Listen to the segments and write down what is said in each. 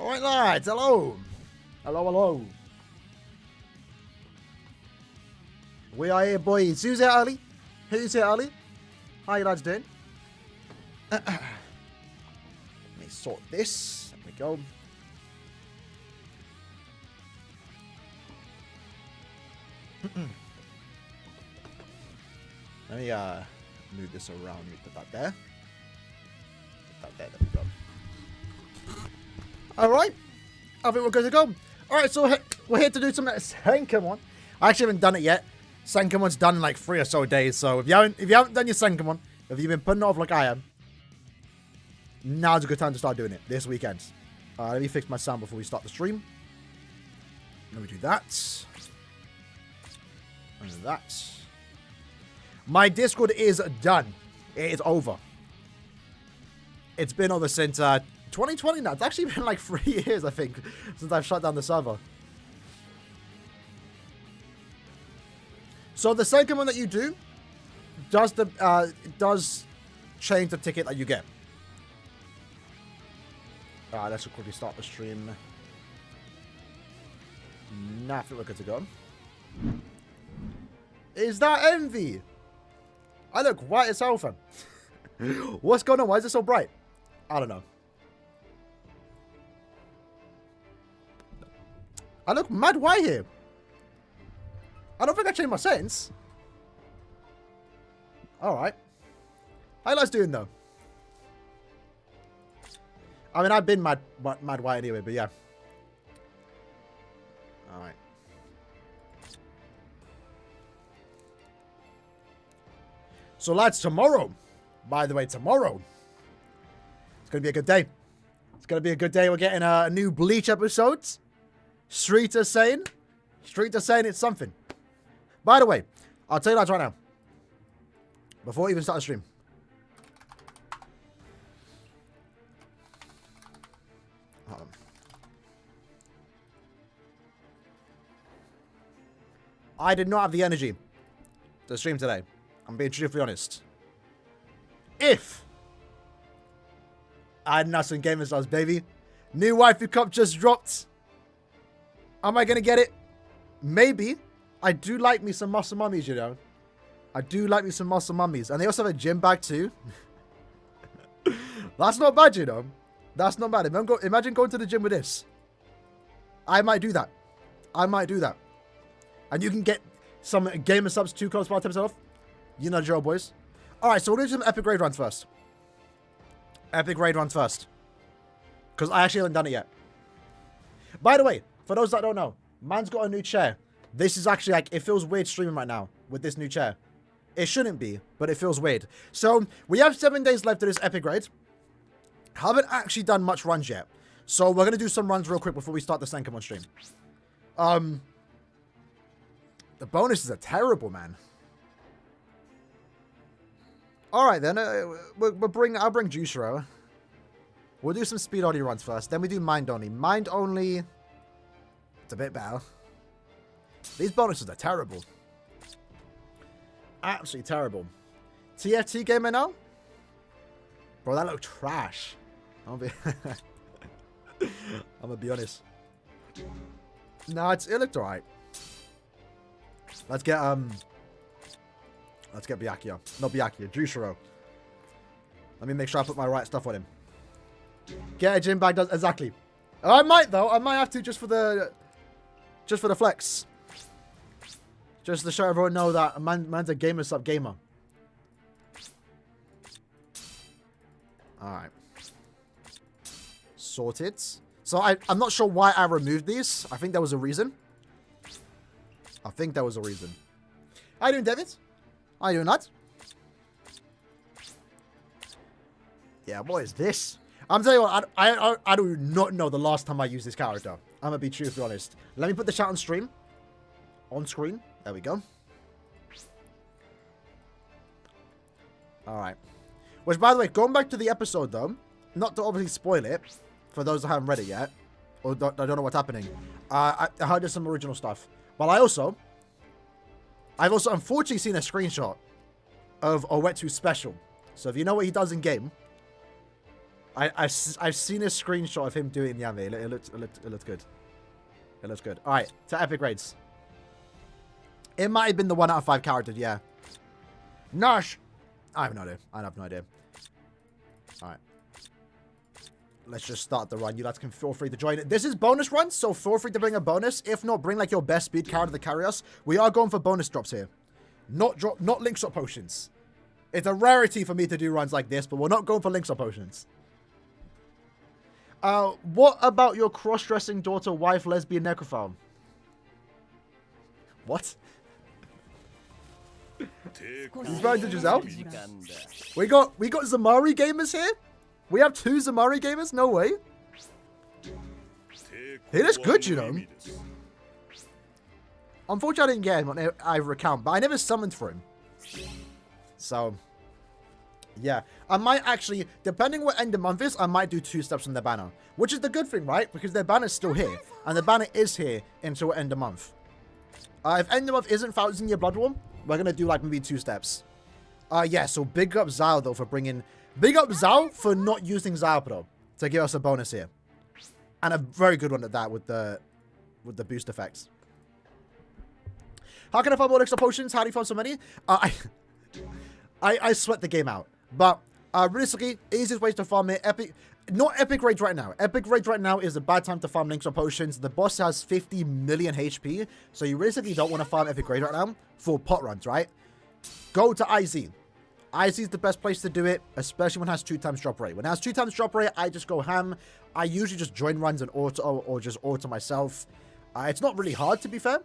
Alright, lads, hello. Hello. We are here, boys. Who's here early? Who's here early? How you lads doing? Let me sort this. There we go. Let me move this around. Let me put that there. Put that there. There we go. Alright. I think we're good to go. Alright, so we're here to do some Sankamon. I actually haven't done it yet. Sankamon's done in like 3 or so days. So if you haven't done your Sankamon, if you've been putting it off like I am, now's a good time to start doing it this weekend. Let me fix my sound before we start the stream. Let me do that. And that. My Discord is done. It is over. It's been over since 2020 now. It's actually been like 3 years, I think, since I've shut down the server. So the Sankamon that you do does change the ticket that you get. Alright, let's quickly start the stream. Nah, I think we're good to go. Is that envy? I look white as hell, fam. What's going on? Why is it so bright? I don't know. I look mad white here. I don't think I changed my settings. Alright. How you guys doing, though? I mean, I've been mad white anyway, but yeah. Alright. So, lads, tomorrow, by the way, tomorrow, it's going to be a good day. It's going to be a good day. We're getting a new Bleach episode. Street is saying it's something. By the way, I'll tell you that right now. Before we even start the stream. I did not have the energy to stream today. I'm being truthfully honest. If I had nothing game results, baby. New waifu cup just dropped. Am I gonna get it? Maybe. I do like me some muscle mummies, you know. I do like me some muscle mummies. And they also have a gym bag too. That's not bad, you know. That's not bad. Imagine going to the gym with this. I might do that. And you can get some gamer subs 2 codes for 10% off. You know, Joe boys. Alright, so we'll do some epic raid runs first. Because I actually haven't done it yet. By the way, for those that don't know, man's got a new chair. This is actually like, it feels weird streaming right now with this new chair. It shouldn't be, but it feels weird. So, we have 7 days left of this epic raid. Haven't actually done much runs yet. So, we're going to do some runs real quick before we start the Sankamon stream. The bonuses are terrible, man. Alright then, I'll bring Juicero. We'll do some speed only runs first. Then we do mind only. Mind only, it's a bit better. These bonuses are terrible. Absolutely terrible. TFT gamer now? Bro, that looked trash. I'm gonna be honest. No, it looked alright. Let's get Byakuya. Not Byakuya, Juicero. Let me make sure I put my right stuff on him. Get a gym bag does exactly. I might though. I might have to just for the flex. Just to show everyone know that man's a gamer sub gamer. Alright. Sorted. So I'm not sure why I removed these. I think there was a reason. How you doing, David? How you doing, lads? Yeah, what is this? I'm telling you what, I do not know the last time I used this character. I'm gonna be truthfully honest. Let me put the chat on stream. On screen. There we go. Alright. Which, by the way, going back to the episode, though, not to obviously spoil it, for those that haven't read it yet, or don't know what's happening, I heard there's some original stuff. But I've also unfortunately seen a screenshot of Owetu's special. So if you know what he does in game, I've seen a screenshot of him doing the anime. It looks good. It looks good. All right, to epic grades. It might have been the 1 out of 5 character, yeah. Nash! I have no idea. I have no idea. All right. Let's just start the run. You lads can feel free to join it. This is bonus run, so feel free to bring a bonus. If not, bring like your best speed character to carry us. We are going for bonus drops here. Not link shot potions. It's a rarity for me to do runs like this, but we're not going for link shot potions. What about your cross-dressing daughter, wife, lesbian, necrophile? What? He's trying to Giselle? We got Zamari gamers here? We have 2 Zamari gamers? No way. He is good, you know. Unfortunately, I didn't get him on either account, but I never summoned for him. So, yeah. I might actually, depending what end of month is, I might do 2 steps on their banner. Which is the good thing, right? Because their banner's still here. And the banner is here until end of month. If end of month isn't 1,000 Year Blood War, we're going to do like maybe 2 steps. Yeah, so big up Zao though for bringing... Big up Zao for not using Zapro to give us a bonus here. And a very good one at that with the boost effects. How can I find more extra potions? How do you find so many? I sweat the game out. But realistically, easiest ways to farm it, not epic rage right now. Epic rage right now is a bad time to farm links or potions. The boss has 50 million HP, so you realistically don't want to farm epic rage right now for pot runs, right? Go to IZ. IZ is the best place to do it, especially when it has 2 times drop rate. When it has 2 times drop rate, I just go ham. I usually just join runs and auto or just auto myself. It's not really hard, to be fair.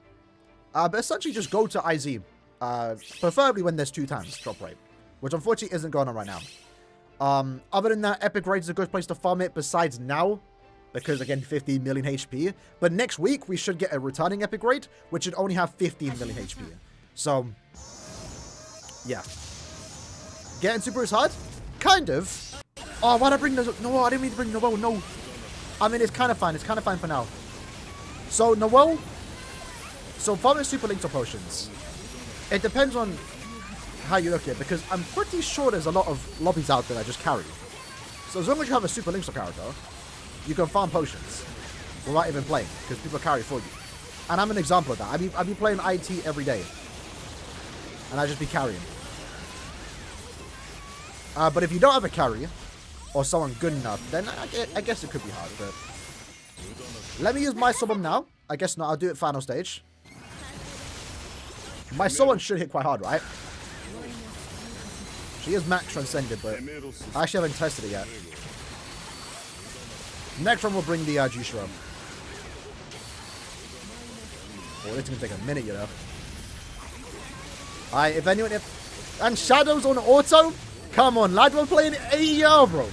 But essentially just go to IZ. Preferably when there's 2 times drop rate, which unfortunately isn't going on right now. Other than that, epic rate is a good place to farm it besides now, because again, 50 million HP. But next week, we should get a returning epic rate, which should only have 15 million HP. So, yeah. Getting super is hard? Kind of. Oh, why'd I bring those? No, I didn't mean to bring Noel. No. I mean, it's kind of fine. It's kind of fine for now. So, Noel. So, farming super links or potions. It depends on how you look at it, because I'm pretty sure there's a lot of lobbies out there that just carry. So, as long as you have a super links character, you can farm potions without even playing, because people carry for you. And I'm an example of that. I'd be playing IT every day, and I'd just be carrying. But if you don't have a carry, or someone good enough, then I guess it could be hard. But let me use my summon now. I guess not. I'll do it final stage. My summon should hit quite hard, right? She is max transcended, but I actually haven't tested it yet. Next one will bring the Jushiro. Oh, it's gonna take a minute, you know. Alright, if anyone... And Shadow's on auto? Come on, lad, we're playing AER, bro.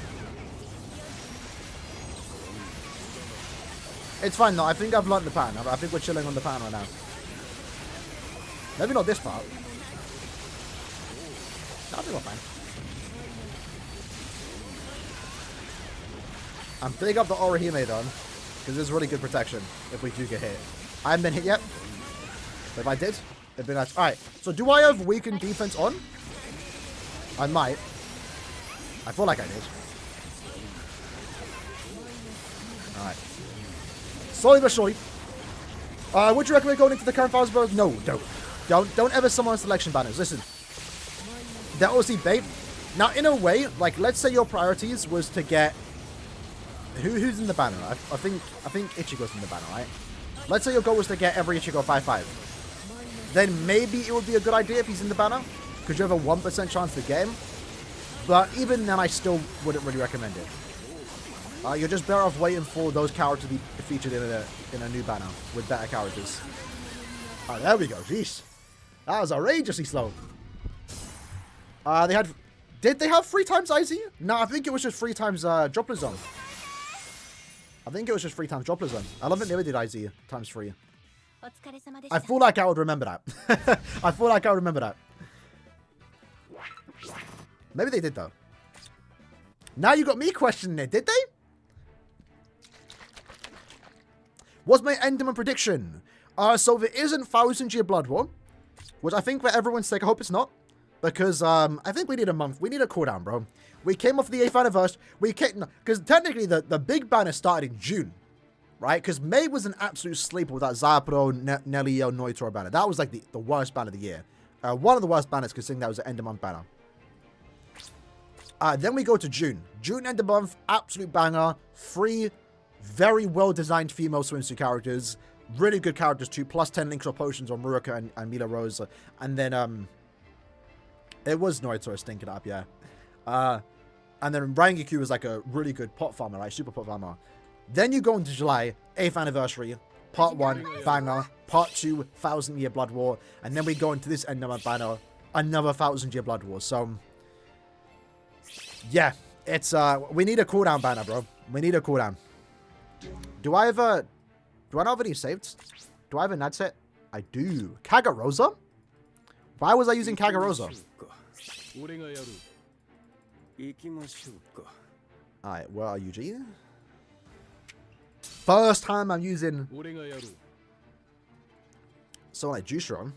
It's fine, though. I think I've learned the pattern. I think we're chilling on the pattern right now. Maybe not this part. No, I think we're fine. I'm big up the Aaroniero done, because there's really good protection if we do get hit. I haven't been hit yet, but if I did, it'd be nice. Alright, so do I have weakened defense on? I might. I feel like I did. Alright. Slowly but surely. Would you recommend going into the current files, bro? No, don't. Don't ever summon selection banners. Listen. They're obviously bait. Now, in a way, like, let's say your priorities was to get... Who's in the banner? I think Ichigo's in the banner, right? Let's say your goal was to get every Ichigo 5-5. Then maybe it would be a good idea if he's in the banner, because you have a 1% chance to get him. But even then, I still wouldn't really recommend it. You're just better off waiting for those characters to be featured in a new banner with better characters. Oh, there we go. Jeez. That was outrageously slow. Did they have 3 times IZ? No, I think it was just 3 times Droplet Zone. I think it was just 3 times Droplet Zone. I don't think they ever did IZ times 3. I feel like I would remember that. I feel like I would remember that. Maybe they did, though. Now you got me questioning it. Did they? What's my Enderman prediction? So if it isn't 1,000 Year Blood War, which I think for everyone's sake, I hope it's not. Because I think we need a month. We need a cooldown, bro. We came off the 8th anniversary. We came because technically the big banner started in June, right? Because May was an absolute sleeper with that Zapro, Nelio, Noitor banner. That was like the worst banner of the year. One of the worst banners, considering that was an end of month banner. Then we go to June. June end of month, absolute banger. 3 very well designed female swimsuit characters. Really good characters too. Plus 10 links or potions on Ruroka and Mila Rose. And then it was Noitor stinking up, yeah. And then Rangiku was like a really good pot farmer, right? Super pot farmer. Then you go into July, 8th anniversary, part 1, banger, part 2, 1000-year Blood War, and then we go into this end of month banner, another 1000-year Blood War. So, yeah, it's, we need a cooldown banner, bro. We need a cooldown. Do I not have any saved? Do I have a Nad set? I do. Kagarosa? Why was I using Kagarosa? Alright, where are you, G? First time I'm using someone like Jushron.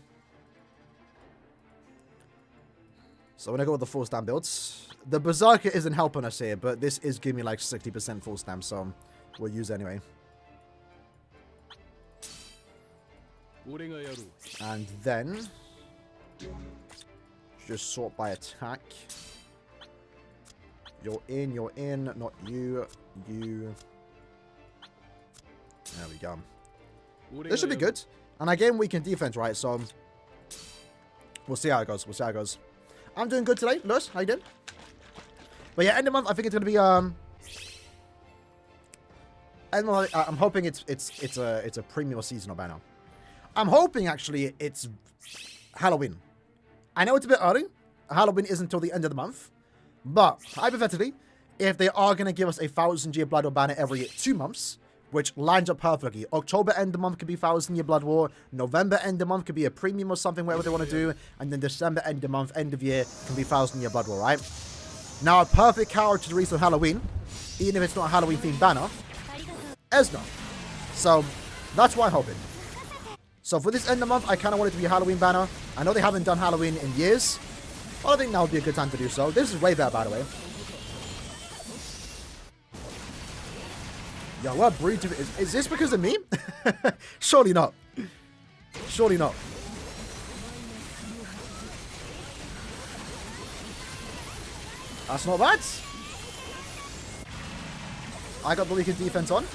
So when I go with the full stamp builds, the Berserker isn't helping us here, but this is giving me like 60% full stamp, so we'll use it anyway. And then just sort by attack. You're in, not you, you. There we go. This should be good. And again, we can defense, right? So we'll see how it goes. We'll see how it goes. I'm doing good today, Lewis. How you doing? But yeah, end of month. I think it's gonna be end of month, I'm hoping it's a premium or seasonal banner. I'm hoping actually it's Halloween. I know it's a bit early. Halloween isn't until the end of the month. But hypothetically, if they are going to give us a 1000-year Blood War banner every 2 months, which lines up perfectly. October end of month could be 1000-year Blood War. November end of month could be a premium or something, whatever they want to do. And then December end of month, end of year, can be 1000-year Blood War, right? Now, a perfect character to release on Halloween, even if it's not a Halloween-themed banner, Esno. So, that's what I'm hoping. So, for this end of month, I kind of want it to be a Halloween banner. I know they haven't done Halloween in years. Well, I think now would be a good time to do so. This is way better, by the way. Yo, what breed is this because of me? Surely not. Surely not. That's not bad. I got the weakened defense on.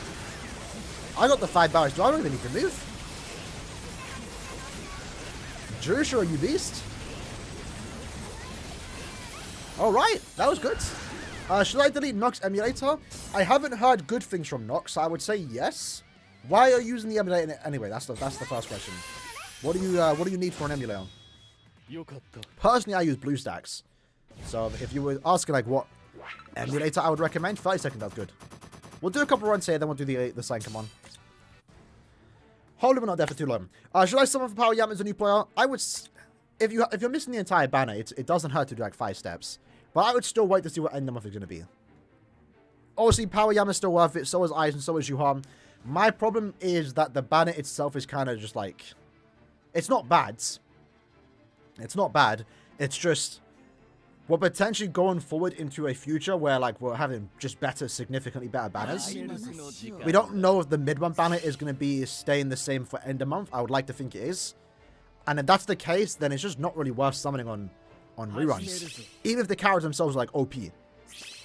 I got the 5 barrels. Do I don't even need to move? Jewish or you beast? Alright, that was good. Should I delete Nox emulator? I haven't heard good things from Nox, so I would say yes. Why are you using the emulator anyway? That's the first question. What do you need for an emulator? Personally, I use BlueStacks. So if you were asking like what emulator I would recommend, 30 seconds, that's good. We'll do a couple runs here, then we'll do the Sankamon. Holy, we're not there for too long. Should I summon for Power Yam as a new player? I would, if you're missing the entire banner, it doesn't hurt to do like 5 steps. But I would still wait to see what end of month is going to be. Obviously, Power Yam is still worth it. So is Ice and so is Yuhan. My problem is that the banner itself is kind of just like... It's not bad. It's not bad. It's just... We're potentially going forward into a future where like we're having just better, significantly better banners. We don't know if the mid-month banner is going to be staying the same for end of month. I would like to think it is. And if that's the case, then it's just not really worth summoning on reruns. Even if the characters themselves are like OP.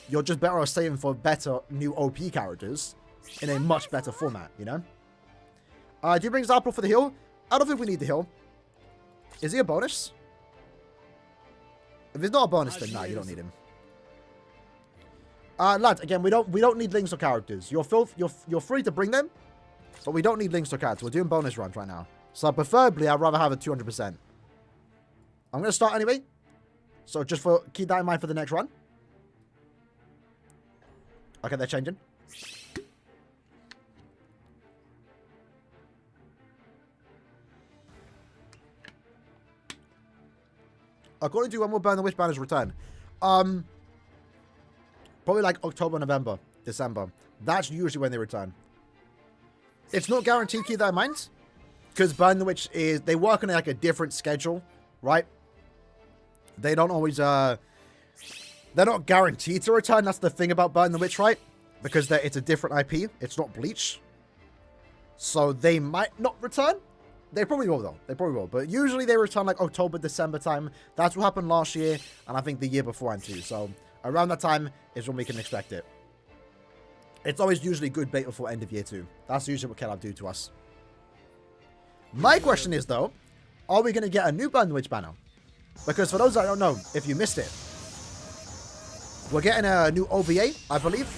You're just better off saving for better new OP characters in a much better format, you know? Do you bring Zapro for the heal? I don't think we need the heal. Is he a bonus? If it's not a bonus, then nah, you don't need him. Lads, again, we don't need links or characters. You're free to bring them, but we don't need links or characters. We're doing bonus runs right now. So preferably, I'd rather have a 200%. I'm going to start anyway. So just keep that in mind for the next run. Okay, they're changing. According to when we'll burn the Witch Banner's return. Probably like October, November, December. That's usually when they return. It's not guaranteed, keep that in mind. Because Burn the Witch is... They work on like a different schedule, right? They don't always, they're not guaranteed to return. That's the thing about Burn the Witch, right? Because it's a different IP. It's not Bleach. So they might not return. They probably will, though. They probably will. But usually they return like October, December time. That's what happened last year. And I think the year before too. So around that time is when we can expect it. It's always usually good bait before end of year 2. That's usually what Kellogg do to us. My question is, though, are we going to get a new Burn the Witch banner? Because for those that don't know, if you missed it, we're getting a new OVA, I believe.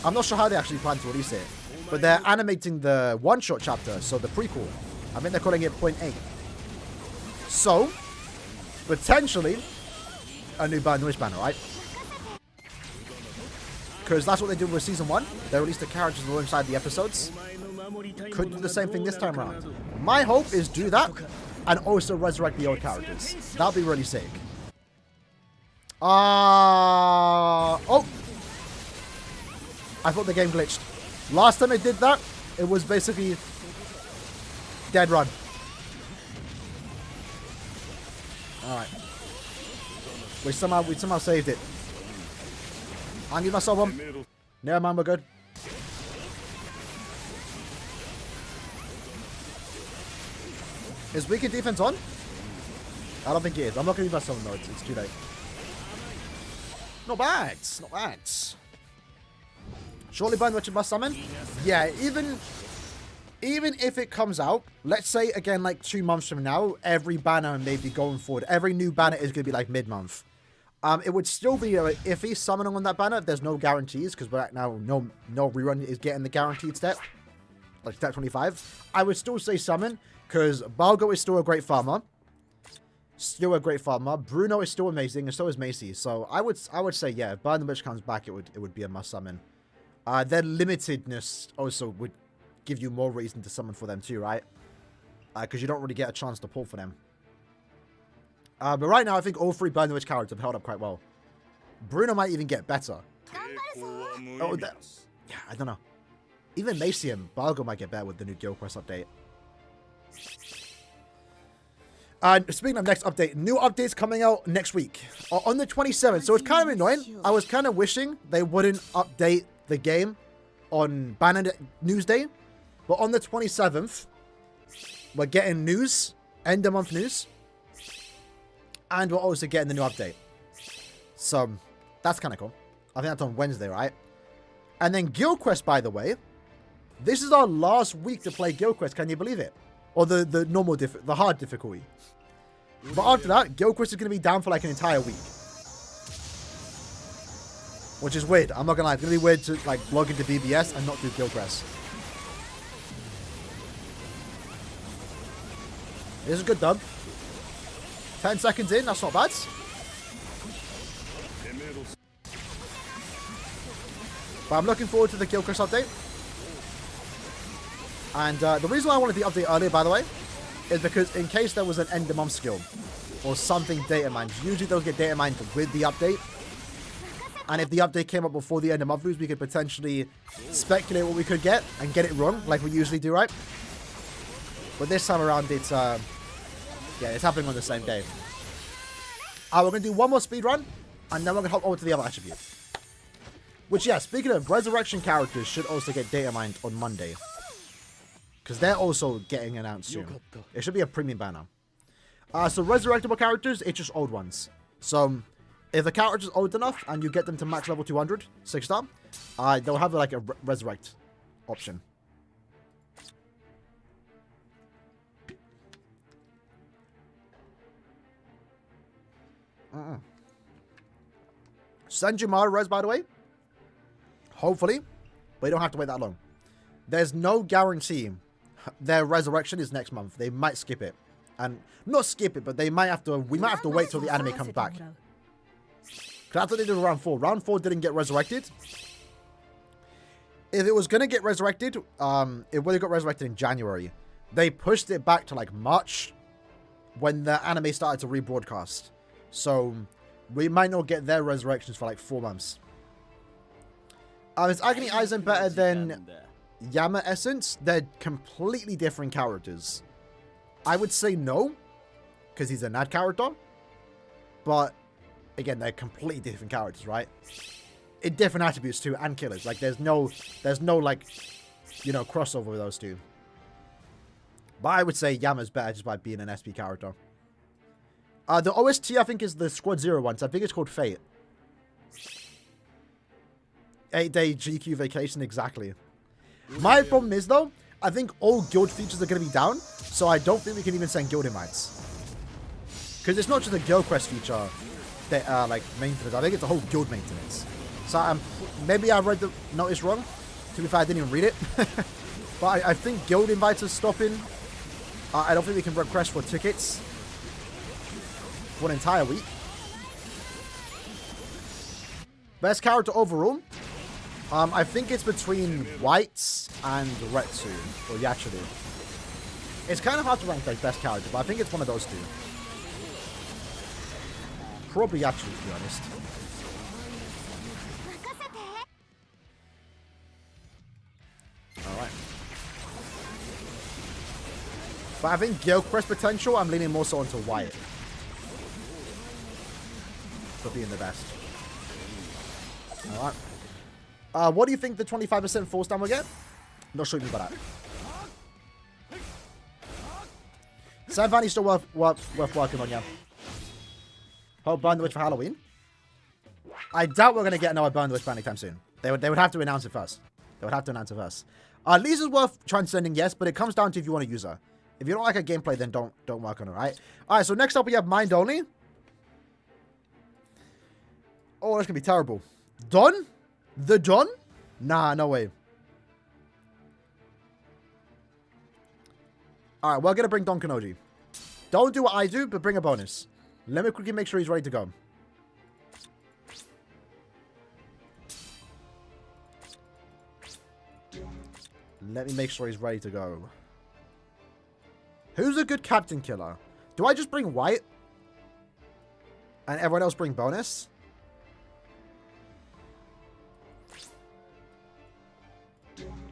I'm not sure how they actually plan to release it. But they're animating the one-shot chapter, so the prequel. I think they're calling it Point 8. So, potentially, a new Burn the Witch banner, right? Because that's what they did with Season 1. They released the characters alongside the episodes. Could do the same thing this time around. My hope is do that, and also resurrect the old characters. That'd be really sick. Oh! I thought the game glitched. Last time it did that, it was basically dead run. Alright. We somehow saved it. I'll give myself one. Never mind, we're good. Is weakened defense on? I don't think it is. I'm not going to give myself one though. It's too late. Not bad. Not bad. Surely Burn the Witch must summon? Yeah, even if it comes out, let's say again like 2 months from now, every banner maybe going forward, every new banner is going to be like mid-month. It would still be iffy summoning on that banner. There's no guarantees because right now no rerun is getting the guaranteed step, like step 25. I would still say summon because Balgo is still a great farmer. Still a great farmer. Bruno is still amazing, and so is Macy. So I would say yeah, if Burn the Witch comes back, it would be a must summon. Their limitedness also would give you more reason to summon for them too, right? Because you don't really get a chance to pull for them. But right now, I think all 3 Burn the Witch characters have held up quite well. Bruno might even get better. Oh, yeah, I don't know. Even Macy and Balgo might get better with the new Guild Quest update. Speaking of next update, new updates coming out next week. On the 27th. So it's kind of annoying. I was kind of wishing they wouldn't update the game on Banner News Day. But on the 27th, we're getting news. End of month news. And we're also getting the new update. So, that's kind of cool. I think that's on Wednesday, right? And then Guild Quest, by the way. This is our last week to play Guild Quest. Can you believe it? Or the normal, the hard difficulty. But after that, Guild Quest is going to be down for like an entire week. Which is weird. I'm not going to lie. It's going to be weird to like log into BBS and not do Guild Quest. This is a good dub. 10 seconds in, that's not bad. But I'm looking forward to the Guild Quest update. And the reason why I wanted the update earlier, by the way, is because in case there was an end of month skill or something data mined, usually those get data mined with the update. And if the update came up before the end of month news, we could potentially speculate what we could get and get it wrong, like we usually do, right? But this time around, it's yeah, it's happening on the same day. We're going to do one more speed run, and then we're going to hop over to the other attribute. Which, yeah, speaking of, resurrection characters should also get data mined on Monday. Because they're also getting announced soon. It should be a premium banner. So resurrectable characters, it's just old ones. So if a character is old enough and you get them to max level 200, 6-star, they'll have like a resurrect option. Senjumaru res, by the way. Hopefully. But you don't have to wait that long. There's no guarantee their resurrection is next month. They might skip it. And not skip it, but they might have to. We might have to wait till the anime comes back. Because that's what they did with round 4. Round 4 didn't get resurrected. If it was going to get resurrected, it would have got resurrected in January. They pushed it back to like March when the anime started to rebroadcast. So we might not get their resurrections for like 4 months. Is Agony Aizen better than Yama Essence? They're completely different characters. I would say no, because he's a NAD character. But, again, they're completely different characters, right? In different attributes, too, and killers. Like, there's no, like, you know, crossover with those two. But I would say Yama's better just by being an SP character. The OST, I think, is the Squad Zero one. So I think it's called Fate. 8-day GQ vacation, exactly. My problem is, though, I think all guild features are going to be down. So I don't think we can even send guild invites. Because it's not just a guild quest feature that, like, maintenance. I think it's a whole guild maintenance. So maybe I read the notice wrong. To be fair, I didn't even read it. But I think guild invites are stopping. I don't think we can request for tickets for an entire week. Best character overall? I think it's between Whites and Retsu, or Yachiru. It's kind of hard to rank like best character, but I think it's one of those two. Probably Yachiru, to be honest. Alright. But I think Guild Quest potential, I'm leaning more so onto Wyatt. For being the best. Alright. What do you think the 25% force down will get? Not sure about that. Sanvani's still worth working on, yeah. Hope Burn the Witch for Halloween. I doubt we're going to get another Burn the Witch anytime soon. They would have to announce it first. They would have to announce it first. Lisa's worth transcending, yes, but it comes down to if you want to use her. If you don't like her gameplay, then don't work on her, right? Alright, so next up we have Mind Only. Oh, that's going to be terrible. Don? The Don? Nah, no way. Alright, we're going to bring Don Kanoji. Don't do what I do, but bring a bonus. Let me quickly make sure he's ready to go. Let me make sure he's ready to go. Who's a good captain killer? Do I just bring White? And everyone else bring bonus?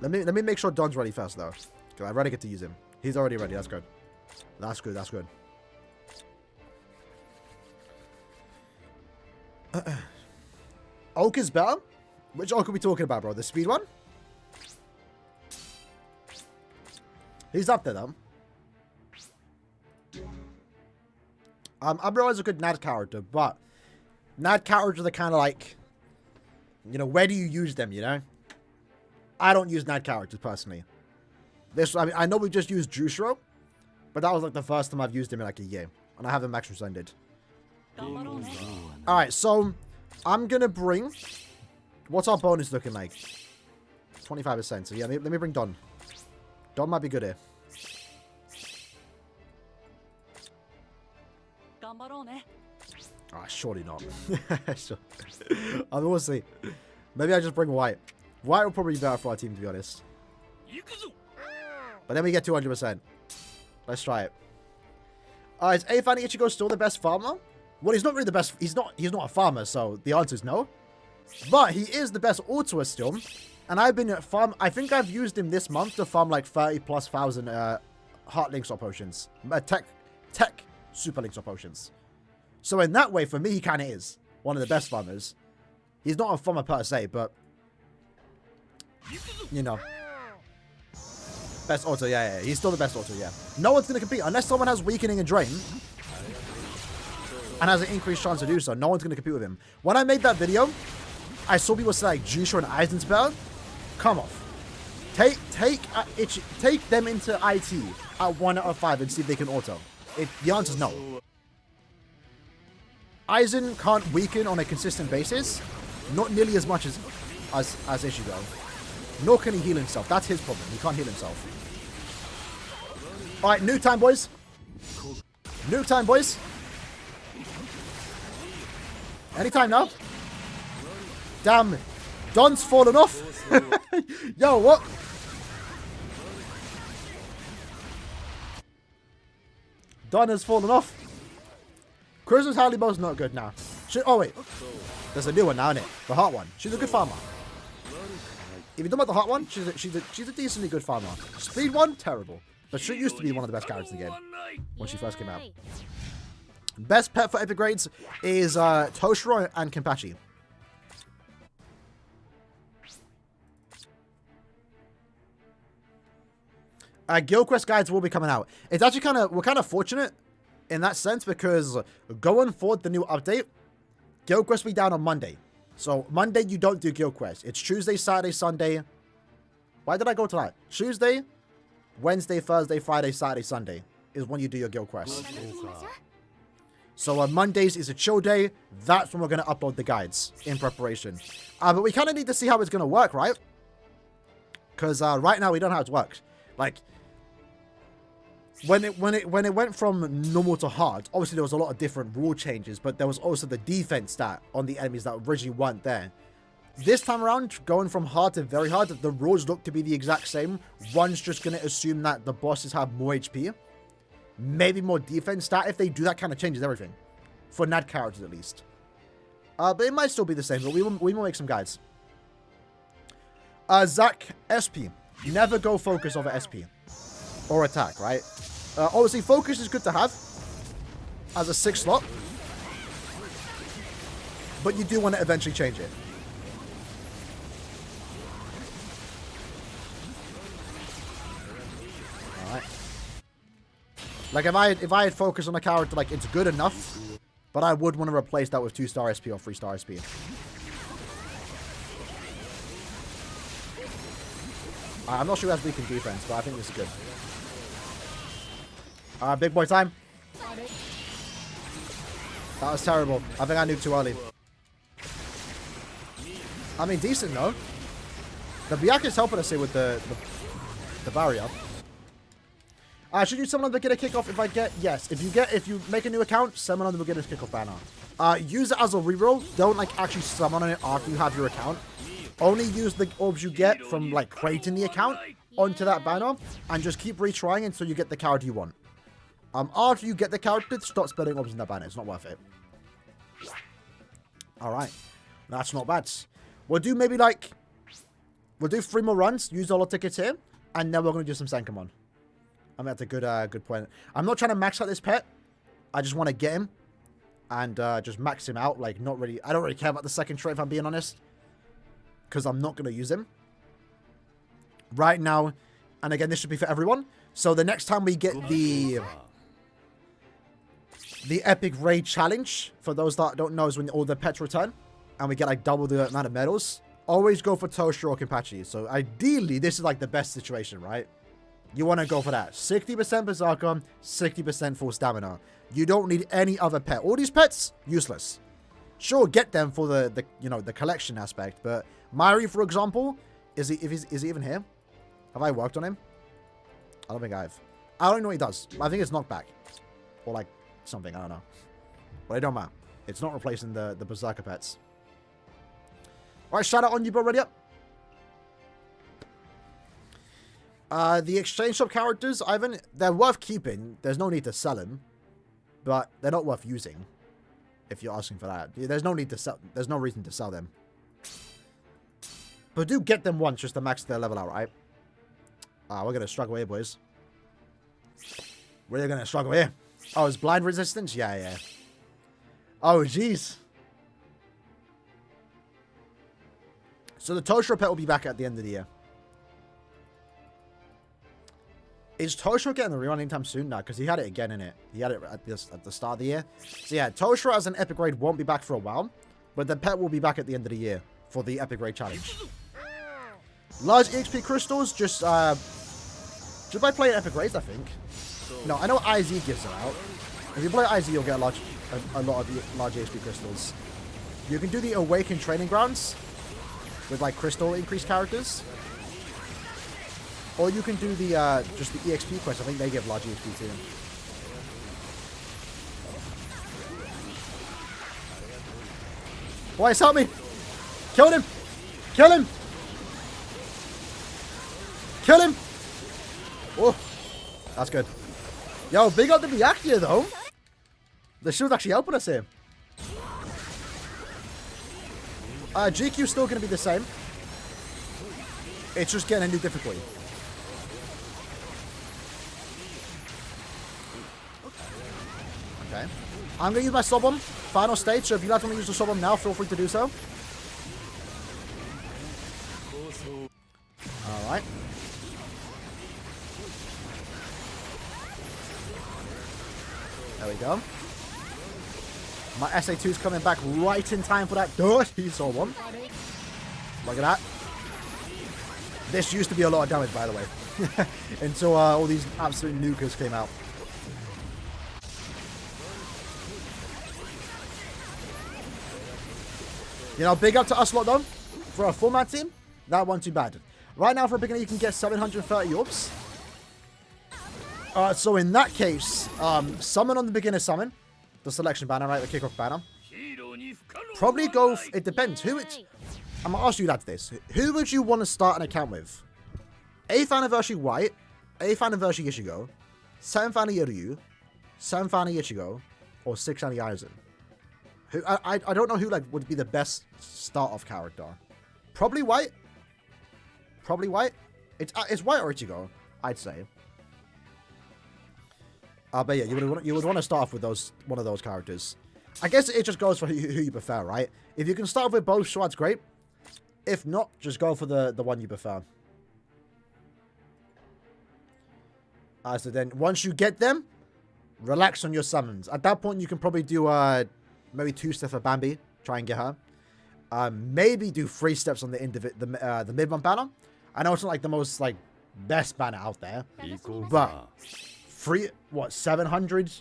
Let me make sure Don's ready first, though. Because I already get to use him. He's already ready. That's good. That's good. That's good. Oak is better? Which Oak are we talking about, bro? The speed one? He's up there, though. Umbrel's a good Nad character, but Nad characters are kind of like, you know, where do you use them, you know? I don't use Nad characters, personally. I know we just used Jushiro, but that was like the first time I've used him in like a year. And I have him max rescinded. Alright, so I'm going to bring... What's our bonus looking like? 25%. So yeah, let me bring Don. Don might be good here. Ah, surely not. I mean, we'll see. Maybe I just bring White. White will probably be better for our team, to be honest. But then we get 200%. Let's try it. Is Afani Ichigo still the best farmer? Well, he's not really the best. He's not a farmer, so the answer is no. But he is the best autoer still. And I've been at farm. I think I've used him this month to farm like 30,000+ heart links or potions. Tech super links or potions. So in that way, for me, he kind of is one of the best farmers. He's not a farmer per se, but you know, best auto. Yeah. He's still the best auto. Yeah. No one's gonna compete unless someone has weakening and drain and has an increased chance to do so. No one's gonna compete with him. When I made that video, I saw people say like Jusho and Aizen's better. Come off. Take them into IT at 1 out of 5 and see if they can auto. The answer is no. Aizen can't weaken on a consistent basis, not nearly as much as Ichigo. Nor can he heal himself. That's his problem. He can't heal himself. All right, nuke time, boys. Nuke time, boys. Anytime now. Damn, Don's fallen off. Yo, what? Don has fallen off. Christmas Hallibow's not good now. Oh, wait. There's a new one now, isn't it? The hot one. She's a good farmer. If you talk about the hot one, she's a decently good farmer. Speed one, terrible. But she used to be one of the best characters in the game when she first came out. Best pet for epic grades is Toshiro and Kenpachi. Guild Quest guides will be coming out. It's actually we're kind of fortunate in that sense because going forward, the new update, Guild Quest will be down on Monday. So Monday, you don't do Guild Quest. It's Tuesday, Saturday, Sunday. Why did I go to that? Tuesday, Wednesday, Thursday, Friday, Saturday, Sunday is when you do your Guild Quest. So on Mondays is a chill day. That's when we're going to upload the guides in preparation. But we kind of need to see how it's going to work, right? Because right now we don't know how it works. Like, when it went from normal to hard, obviously there was a lot of different rule changes, but there was also the defense stat on the enemies that originally weren't there. This time around, going from hard to very hard, the rules look to be the exact same. One's just going to assume that the bosses have more HP. Maybe more defense stat. If they do, that kind of changes everything. For NAD characters, at least. But it might still be the same, but we will make some guides. Zac, SP. Never go focus over SP. Or attack, right? Obviously, focus is good to have as a 6 slot. But you do want to eventually change it. Alright. Like, if I had focus on a character, like, it's good enough. But I would want to replace that with 2-star SP or 3-star SP. I'm not sure who has weak in defense, but I think this is good. Big boy time. That was terrible. I think I nuked too early. I mean, decent, though. The Byaku's helping us here with the barrier. Should you summon them to get a kickoff if I get... Yes. If you make a new account, summon them to get a kickoff banner. Use it as a reroll. Don't, like, actually summon on it after you have your account. Only use the orbs you get from, like, creating the account onto that banner. And just keep retrying until you get the character you want. After you get the character, stop spending orbs in that banner. It's not worth it. Alright. That's not bad. We'll do maybe, like... We'll do 3 more runs. Use all our tickets here. And then we're going to do some Sankamon. I mean, that's a good point. I'm not trying to max out this pet. I just want to get him. And just max him out. Like, not really... I don't really care about the second trait, if I'm being honest. Because I'm not going to use him. Right now. And again, this should be for everyone. So the next time we get the Epic Raid Challenge, for those that don't know, is when all the pets return. And we get, like, double the amount of medals. Always go for Toshiro or Kenpachi. So ideally, this is, like, the best situation, right? You want to go for that. 60% Berserker, 60% full stamina. You don't need any other pet. All these pets, useless. Sure, get them for the you know, the collection aspect, but Mairi, for example, is he even here? Have I worked on him? I don't think I have. I don't know what he does. I think it's knockback. Or like something, I don't know. But it don't matter. It's not replacing the Berserker pets. Alright, shout out on you, bro. Ready up? The exchange shop characters, Ivan, they're worth keeping. There's no need to sell them. But they're not worth using. If you're asking for that. There's no need to sell. There's no reason to sell them. But do get them once just to max their level out, right? We're going to struggle here, boys. We're going to struggle here. Oh, is blind resistance? Yeah. Oh, jeez. So the Toshiro pet will be back at the end of the year. Is Toshiro getting the rerun anytime soon? No, because he had it again in it. He had it at the start of the year. So yeah, Toshiro as an epic raid won't be back for a while. But the pet will be back at the end of the year for the epic raid challenge. Large EXP crystals, just by playing epic raids, I think. No, I know IZ gives them out. If you play IZ, you'll get a lot of large EXP crystals. You can do the Awakened Training Grounds with like crystal increased characters. Or you can do the just the EXP quest. I think they give large EXP too. Boys, help me! Kill him! Kill him! Kill him! Oh, that's good. Yo, big up the Byaku though. The shield's actually helping us here. GQ's still going to be the same. It's just getting a new difficulty. Okay. I'm going to use my sub bomb. Final stage. So if you guys want to use the sub bomb now, feel free to do so. Alright. There we go. My SA2 is coming back right in time for that dirty sub bomb. Look at that. This used to be a lot of damage, by the way. Until all these absolute nukers came out. You know, big up to us lot though. For a full-man team, that wasn't too bad. Right now, for a beginner, you can get 730 orbs. So in that case, summon on the beginner summon. The selection banner, right? The kickoff banner. Probably go... It depends. I'm going to ask you that this. Who would you want to start an account with? 8th Anniversary White, 8th Anniversary Ichigo, 7th Anniversary Iryu, 7th Anniversary Ichigo, or 6th Anniversary Aizen? I don't know who like would be the best start-off character. Probably White. Probably White. It's White or Ichigo, I'd say. But yeah, you would want to start off with one of those characters. I guess it just goes for who you prefer, right? If you can start with both, sure, that's great. If not, just go for the one you prefer. So then, once you get them, relax on your summons. At that point, you can probably do maybe 2 steps for Bambi, try and get her. Maybe do 3 steps on the mid-month banner. I know it's not like the most like best banner out there, but 700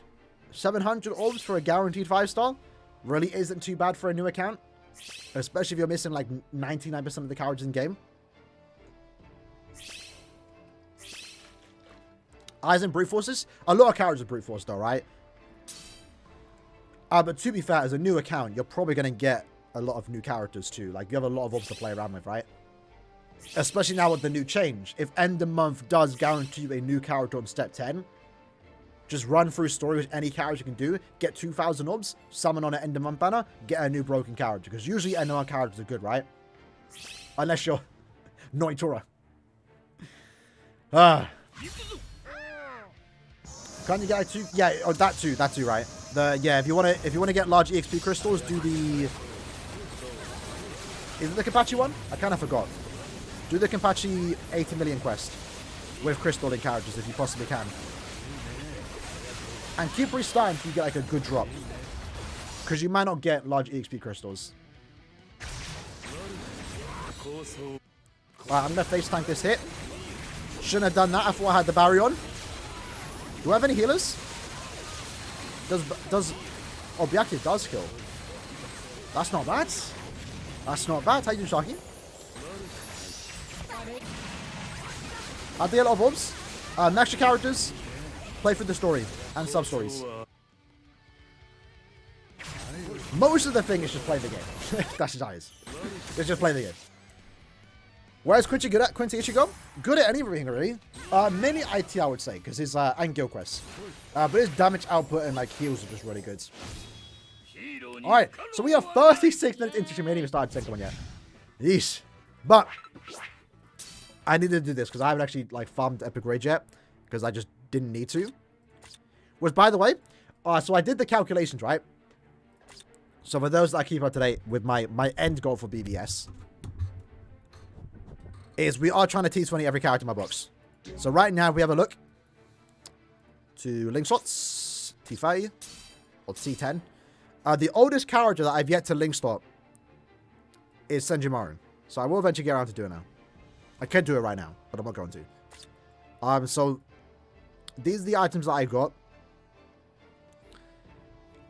orbs for a guaranteed 5-star really isn't too bad for a new account, especially if you're missing like 99% of the characters in game. Aizen brute forces. A lot of characters are brute force though, right? But to be fair, as a new account, you're probably going to get a lot of new characters too. Like, you have a lot of orbs to play around with, right? Especially now with the new change. If end of month does guarantee you a new character on step 10, just run through story with any character you can do, get 2,000 orbs, summon on an end of month banner, get a new broken character. Because usually end of month characters are good, right? Unless you're Noitora. Can't you get like 2? Yeah, oh, that too, right? Yeah, if you want to get large EXP crystals, do the... Is it the Kenpachi one? I kind of forgot. Do the Kenpachi 80 million quest with crystalling characters if you possibly can. And keep restarting until you get like a good drop. Because you might not get large EXP crystals. Alright, I'm going to face tank this hit. Shouldn't have done that. I thought I had the barrier on. Do I have any healers? Oh, Byakuya does kill. That's not bad. That's not bad. How you doing, Sharky? I did a lot of orbs. Next year characters. Play through the story and sub-stories. Most of the thing is just play the game. That's just how it is. It's just play the game. Where's Quincy good at? Quincy Ichigo? Good at anything, really. Mainly IT, I would say, because his, and guild quests. But his damage output and, like, heals are just really good. Alright, so we are 36 minutes into stream. We haven't even started Senkamon yet. Yeesh. But, I needed to do this, because I haven't actually, like, farmed Epic Rage yet. Because I just didn't need to. Which, by the way, so I did the calculations, right? So for those that I keep up to date with my end goal for BBS, is we are trying to T20 every character in my books. So right now, we have a look to link slots, T5, or T10. The oldest character that I've yet to link slot is Senjimaru. So I will eventually get around to doing it now. I could do it right now, but I'm not going to. So these are the items that I got.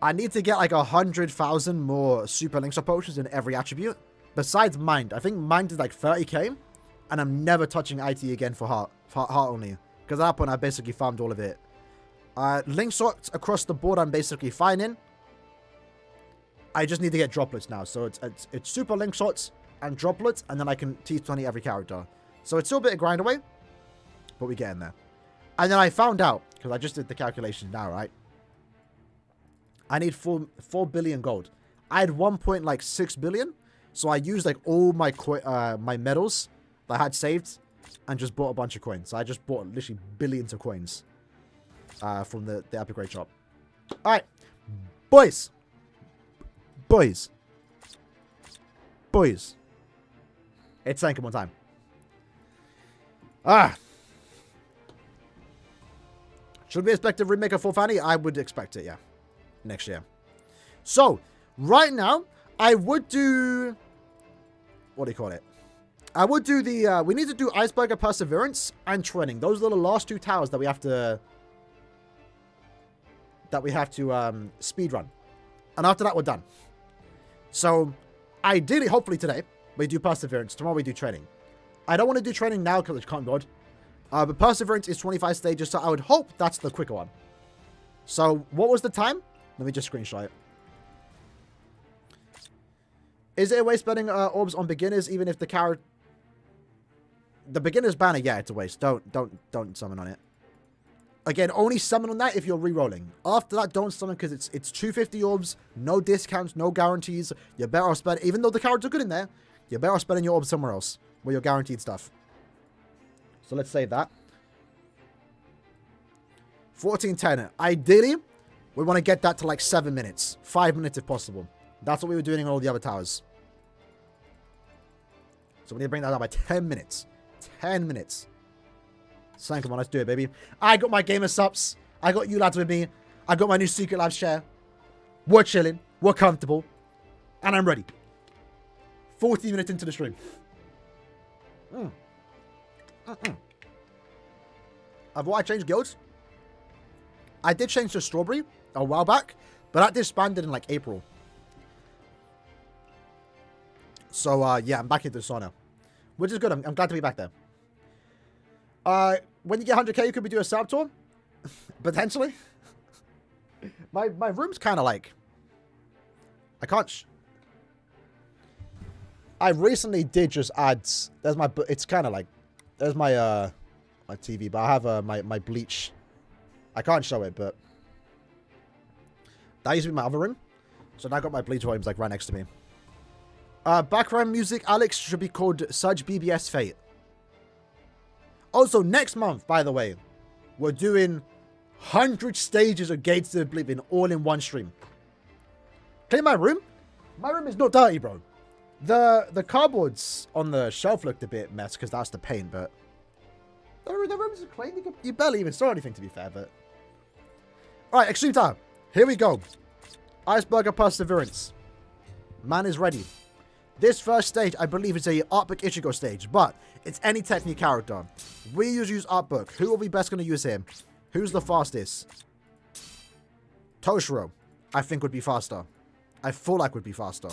I need to get like 100,000 more super link slot potions in every attribute. Besides Mind. I think Mind is like 30k. And I'm never touching IT again for heart only. Because at that point, I basically farmed all of it. Link slots across the board, I'm basically fine in. I just need to get droplets now. So it's super link slots and droplets. And then I can T20 every character. So it's still a bit of grind away. But we get in there. And then I found out, because I just did the calculation now, right? I need 4 billion gold. I had 1.6 billion. So I used like all my my medals that I had saved and just bought a bunch of coins. So I just bought literally billions of coins from the Epic Rate shop. Alright. Boys. Boys. Boys. It's Sankamon time. Ah. Should we expect a remake of Full Fanny? I would expect it, yeah. Next year. So, right now, I would do... What do you call it? I would do the... we need to do ICEBERG, Perseverance, and Training. Those are the last 2 towers that we have to... speed run. And after that, we're done. So, ideally, hopefully today, we do Perseverance. Tomorrow, we do Training. I don't want to do Training now because I can't God. But Perseverance is 25 stages, so I would hope that's the quicker one. So, what was the time? Let me just screenshot it. Is it a waste spending orbs on beginners, even if the character... The beginner's banner, yeah, it's a waste. Don't summon on it. Again, only summon on that if you're re-rolling. After that, don't summon because it's 250 orbs, no discounts, no guarantees. You're better off spending... Even though the characters are good in there, you're better off spending your orbs somewhere else where you're guaranteed stuff. So let's save that. 1410. Ideally, we want to get that to like 7 minutes. 5 minutes if possible. That's what we were doing in all the other towers. So we need to bring that down by 10 minutes. 10 minutes. Sankamon, let's do it, baby. I got my gamer subs. I got you lads with me. I got my new Secret Labs chair. We're chilling. We're comfortable. And I'm ready. 40 minutes into the stream. Have I changed guilds? I did change to Strawberry a while back, but that disbanded in like April. So, yeah, I'm back into Sauna. Which is good. I'm glad to be back there. When you get 100k, could we do a sub tour? Potentially. My room's kind of like... I can't... I recently did just add... There's my... It's kind of like... There's my, my TV, but I have, my Bleach. I can't show it, but... That used to be my other room. So now I got my Bleach volumes, like, right next to me. Background music, Alex, should be called Surge BBS Fate. Also, next month, by the way, we're doing 100 stages of Gates of Oblivion all in one stream. Clean my room? My room is not dirty, bro. The cardboards on the shelf looked a bit mess because that's the paint, but... The room's clean. You barely even saw anything, to be fair, but... Alright, extreme time. Here we go. ICEBERG, Perseverance. Man is ready. This first stage, I believe, is a Artbook Ichigo stage, but it's any technique character. We usually use Artbook. Who are we best going to use here? Who's the fastest? Toshiro, I think, would be faster. I feel like would be faster.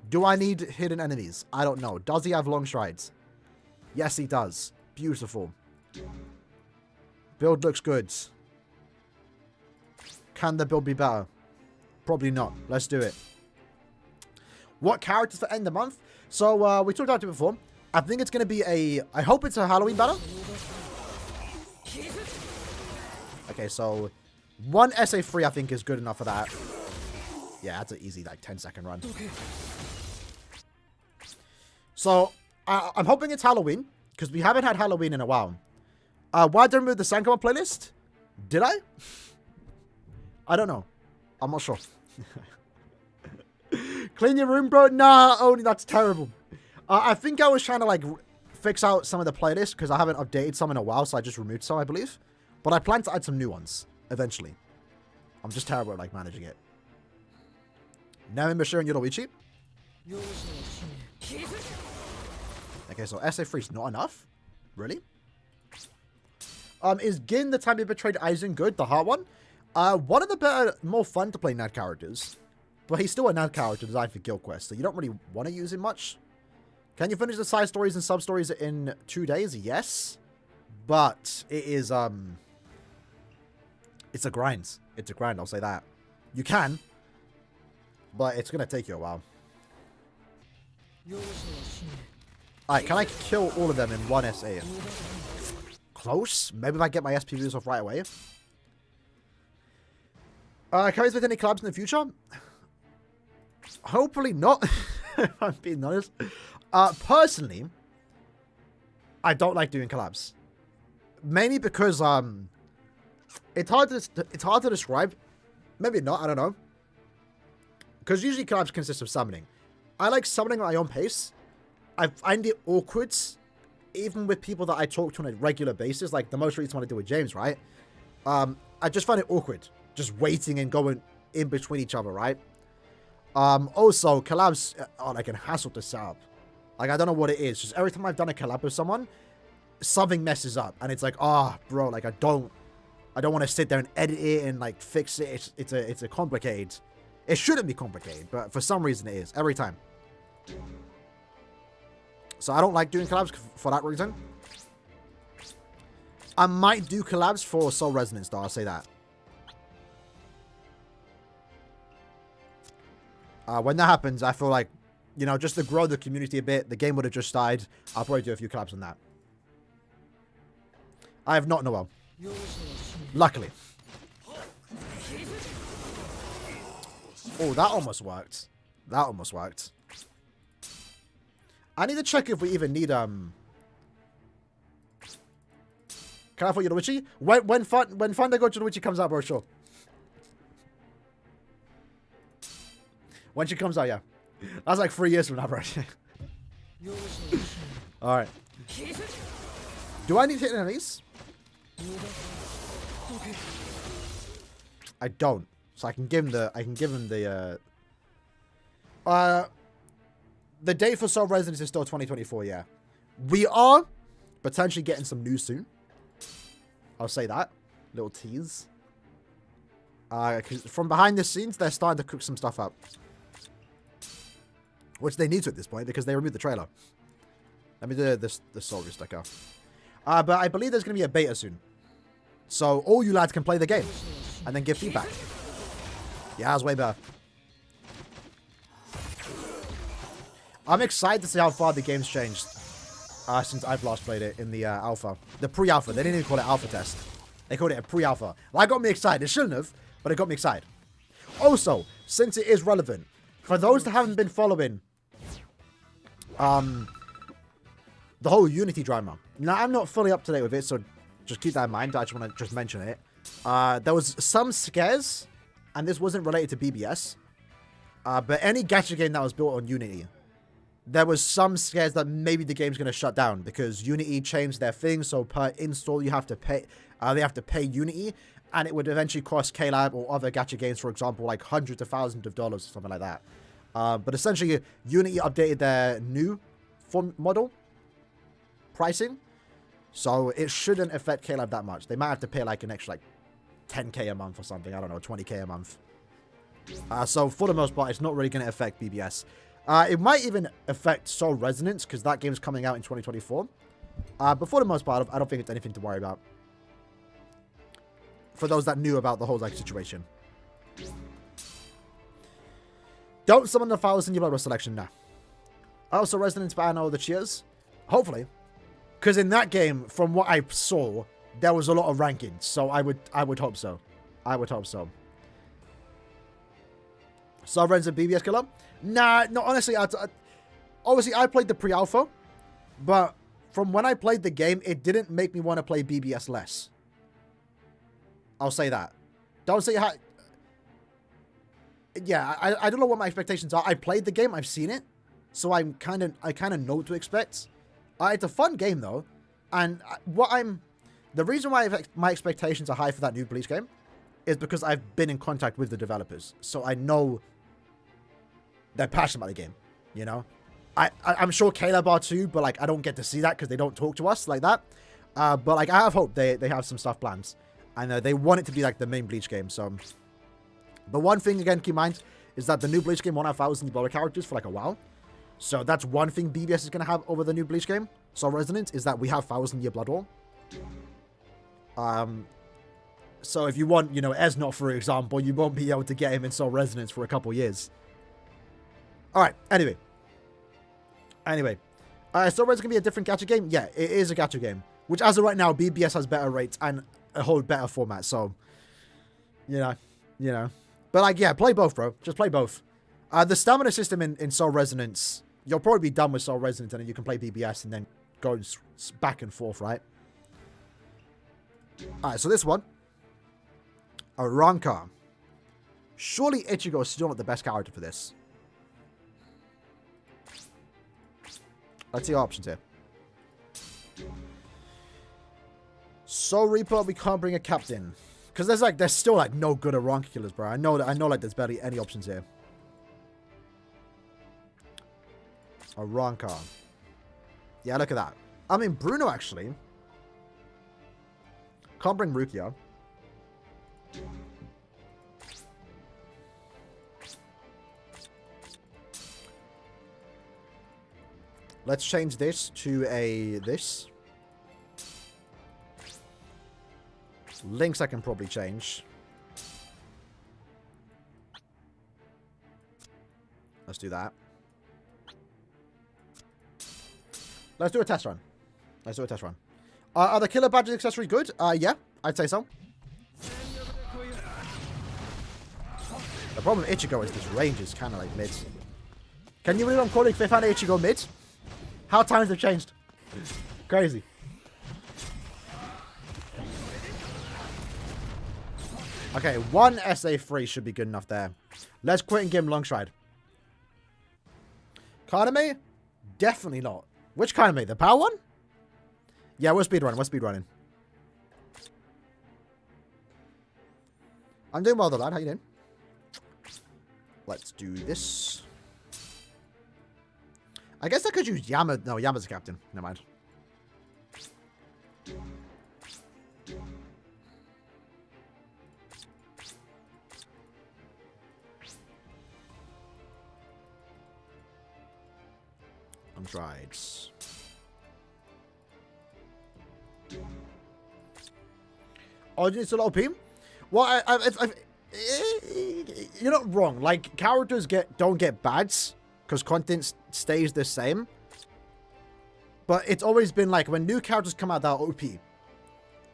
Do I need hidden enemies? I don't know. Does he have long strides? Yes, he does. Beautiful. Build looks good. Can the build be better? Probably not. Let's do it. What characters for end of month? So, we talked about it before. I think it's going to be a... I hope it's a Halloween battle. Okay, so... 1 SA3 I think is good enough for that. Yeah, that's an easy, like, 10-second run. So, I'm hoping it's Halloween. Because we haven't had Halloween in a while. Why did I remove the Sankamon playlist? Did I? I don't know. I'm not sure. Clean your room, bro? Nah, only that's terrible. I think I was trying to, like, fix out some of the playlists because I haven't updated some in a while, so I just removed some, I believe. But I plan to add some new ones, eventually. I'm just terrible at, like, managing it. Now in Bashir and Yoruichi. Okay, so SA3 is not enough? Really? Is Gin the time he betrayed Aizen good? The hard one? One of the better, more fun to play Nad characters. But he's still a Nad character designed for Guild Quest, so you don't really want to use him much. Can you finish the side stories and sub stories in 2 days? Yes. But it is, it's a grind. It's a grind, I'll say that. You can. But it's going to take you a while. Alright, can I kill all of them in 1 SA? Close. Maybe if I get my SPVs off right away. Can we expect any collabs in the future? Hopefully not, if I'm being honest. Personally, I don't like doing collabs. Mainly because it's hard to describe. Maybe not, I don't know. Because usually collabs consist of summoning. I like summoning at my own pace. I find it awkward, even with people that I talk to on a regular basis, like the most recent one I did with James, right? I just find it awkward, just waiting and going in between each other, right? Also, collabs are like a hassle to set up. Like, I don't know what it is. Just every time I've done a collab with someone, something messes up. And it's like, bro, like, I don't want to sit there and edit it and, like, fix it. It's a complicated. It shouldn't be complicated, but for some reason it is. Every time. So I don't like doing collabs for that reason. I might do collabs for Soul Resonance, though. I'll say that. When that happens, I feel like, you know, just to grow the community a bit, the game would have just died. I'll probably do a few collabs on that. I have not Noel. Luckily. Oh, that almost worked. That almost worked. I need to check if we even need, Can I for Yoruichi? When Fandago Yoruichi comes out, bro, sure. When she comes out, yeah. That's like 3 years from now, bro. Alright. Do I need to hit enemies? I don't. So I can give him the, the date for Soul Resonance is still 2024, yeah. We are potentially getting some news soon. I'll say that. Little tease. 'Cause from behind the scenes, they're starting to cook some stuff up. Which they need to at this point, because they removed the trailer. Let me do the soldier sticker. But I believe there's going to be a beta soon. So all you lads can play the game. And then give feedback. Yeah, that's way better. I'm excited to see how far the game's changed. Since I've last played it in the alpha. The pre-alpha. They didn't even call it alpha test. They called it a pre-alpha. Well, that got me excited. It shouldn't have, but it got me excited. Also, since it is relevant, for those that haven't been following the whole Unity drama. Now, I'm not fully up to date with it, so just keep that in mind. I just want to just mention it. There was some scares, and this wasn't related to BBS, but any gacha game that was built on Unity, there was some scares that maybe the game's going to shut down because Unity changed their thing. So per install, you have to pay. They have to pay Unity, and it would eventually cost KLab or other gacha games, for example, like hundreds of thousands of dollars or something like that. But essentially, Unity updated their new model pricing, so it shouldn't affect KLab that much. They might have to pay like an extra like 10k a month or something. I don't know, 20k a month. So for the most part, it's not really going to affect BBS. It might even affect Soul Resonance because that game's coming out in 2024. But for the most part, I don't think it's anything to worry about. For those that knew about the whole like situation. Don't summon the 1,000 year blood selection now. Also, Resonance ban all the cheers. Hopefully. Because in that game, from what I saw, there was a lot of rankings. So I would hope so. I would hope so. Sovereign's a BBS killer? Nah, no, honestly, obviously I played the pre-alpha, but from when I played the game, it didn't make me want to play BBS less. I'll say that. Don't say how... Yeah, I don't know what my expectations are. I played the game, I've seen it, so I kind of know what to expect. It's a fun game though, and the reason why my expectations are high for that new Bleach game is because I've been in contact with the developers, so I know they're passionate about the game. You know, I'm sure Caleb are too, but like I don't get to see that because they don't talk to us like that. But like I have hope they have some stuff planned, and they want it to be like the main Bleach game. So. But one thing, again, keep in mind, is that the new Bleach game won't have 1,000 blower characters for like a while. So that's one thing BBS is going to have over the new Bleach game. Soul Resonance is that we have 1,000-year Blood War. So if you want, you know, Esnot, for example, you won't be able to get him in Soul Resonance for a couple years. Alright, anyway. Soul Resonance can be a different gacha game? Yeah, it is a gacha game. Which, as of right now, BBS has better rates and a whole better format. So, you know. But like, yeah, play both, bro. Just play both. The stamina system in Soul Resonance, you'll probably be done with Soul Resonance and then you can play BBS and then go back and forth, right? Alright, so this one. Aranka. Surely Ichigo is still not the best character for this. Let's see our options here. Soul Reaper, we can't bring a captain. Because there's still like no good Aranka killers, bro. I know like there's barely any options here. Aranka. Yeah, look at that. I mean, Bruno, actually. Can't bring Rukia. Let's change this to this. Links I can probably change. Let's do that. Let's do a test run. Are the killer badges accessory good? Yeah, I'd say so. The problem with Ichigo is this range is kind of like mid. Can you believe I'm calling 5th hand Ichigo mid? How times have changed. Crazy. Okay, one SA3 should be good enough there. Let's quit and give him long stride. Kaname? Definitely not. Which Kaname? The power one? Yeah, we're speedrunning. I'm doing well though, lad. How you doing? Let's do this. I guess I could use Yama. No, Yama's a captain. Never mind. On strides. Oh, it's a lot of OP? Well, you're not wrong. Like, characters don't get bads because content stays the same. But it's always been like, when new characters come out that are OP,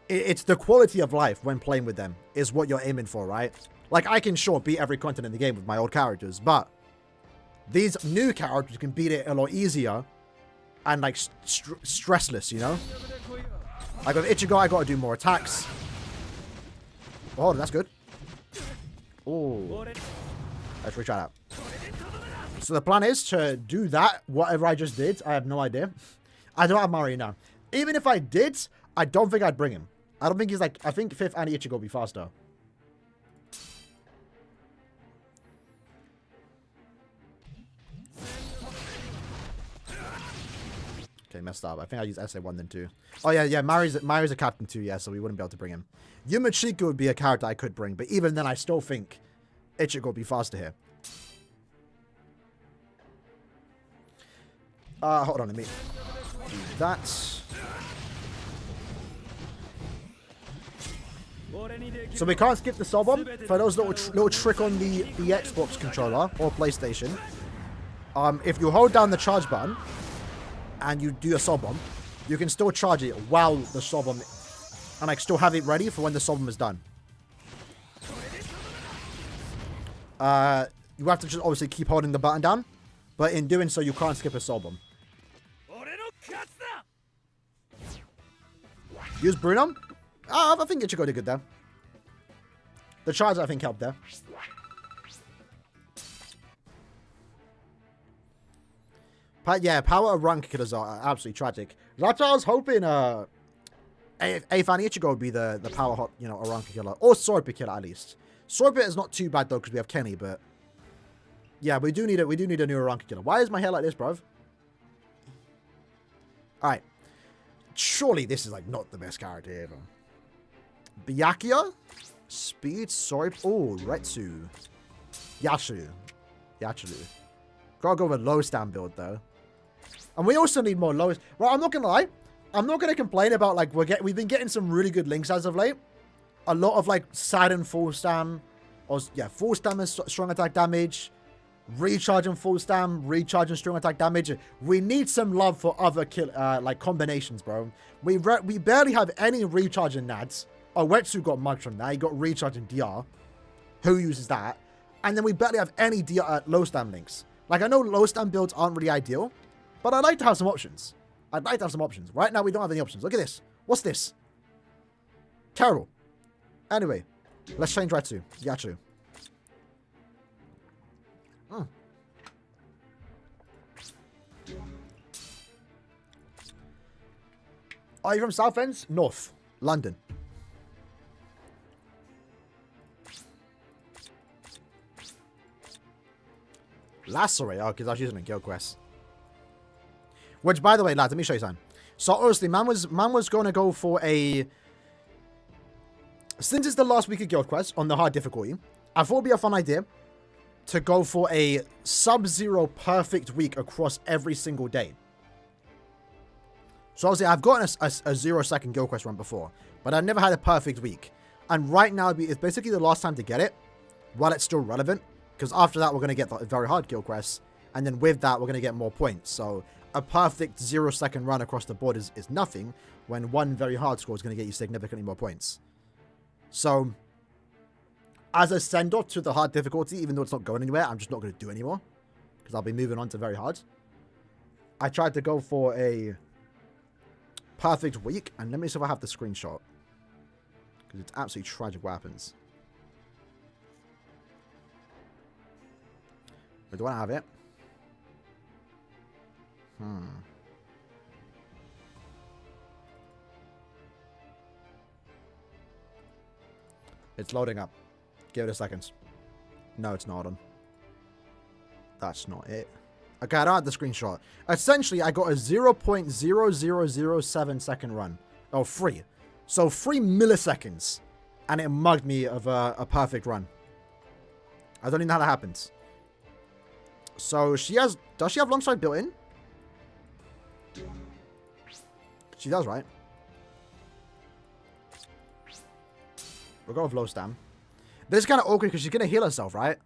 it's the quality of life when playing with them is what you're aiming for, right? Like, I can sure beat every content in the game with my old characters, but these new characters can beat it a lot easier and, like, stressless, you know? Like, with Ichigo, I gotta do more attacks. Oh, that's good. Oh. Let's retry that. So the plan is to do that, whatever I just did. I have no idea. I don't have Mario now. Even if I did, I don't think I'd bring him. I don't think he's like... I think 5th and Ichigo will be faster. Okay, messed up. I think I used SA1 then too. Oh, yeah. Mari's a captain too, yeah, so we wouldn't be able to bring him. Yumachika would be a character I could bring, but even then I still think Ichigo would be faster here. Hold on, let me do that. So we can't skip the soul bomb. For those little trick on the Xbox controller or PlayStation, if you hold down the charge button and you do a soul bomb, you can still charge it while the soul bomb, and like still have it ready for when the soul bomb is done. You have to just obviously keep holding the button down, but in doing so, you can't skip a soul bomb. Use Bruno? I think Ichigo did good there. The charge, I think, helped there. Yeah, power rank killers are absolutely tragic. That's what I was hoping. Aifan Ichigo would be the power hot, you know, Aranka killer, or sword killer at least. Sword is not too bad though because we have Kenny, but yeah, we do need a new Aranka killer. Why is my hair like this, bruv? All right, surely this is like not the best character ever. Byakuya, speed, sword. Oh, Retsu, Yachuru. Gotta go with low stand build though. And we also need more low... Well, I'm not gonna lie. I'm not gonna complain about, like, we've been getting some really good links as of late. A lot of, like, Sadden full stam. Or, yeah, full stam and strong attack damage. Recharging full stam. Recharging strong attack damage. We need some love for other, like, combinations, bro. We barely have any recharging nads. Oh, Wetsu got mugged from that. He got recharging DR. Who uses that? And then we barely have any DR, low stam links. Like, I know low stam builds aren't really ideal, but I'd like to have some options. Right now, we don't have any options. Look at this. What's this? Terrible. Anyway, let's change Retsu. Yachuru. Are you from Southend? North. London. Lacerate. Oh, because I was using a guild quest. Which, by the way, lads, let me show you something. So, honestly, man was going to go for a... Since it's the last week of guild quest on the hard difficulty, I thought it would be a fun idea to go for a sub-zero perfect week across every single day. So, obviously, I've gotten a 0-second guild quest run before, but I've never had a perfect week. And right now, it's basically the last time to get it, while it's still relevant. Because after that, we're going to get the very hard guild quests. And then with that, we're going to get more points. So, a perfect 0-second run across the board is nothing, when one very hard score is going to get you significantly more points. So, as a send-off to the hard difficulty, even though it's not going anywhere, I'm just not going to do anymore. Because I'll be moving on to very hard. I tried to go for a perfect week. And let me see if I have the screenshot. Because it's absolutely tragic what happens. But do I have it? It's loading up. Give it a second. No, it's not on. That's not it. Okay, I don't have the screenshot. Essentially, I got a 0.0007 second run. Oh, free. So 3 milliseconds. And it mugged me of a perfect run. I don't even know how that happens. So she has... Does she have Longside built in? She does, right? We'll go with low stam. This is kind of awkward because she's going to heal herself, right?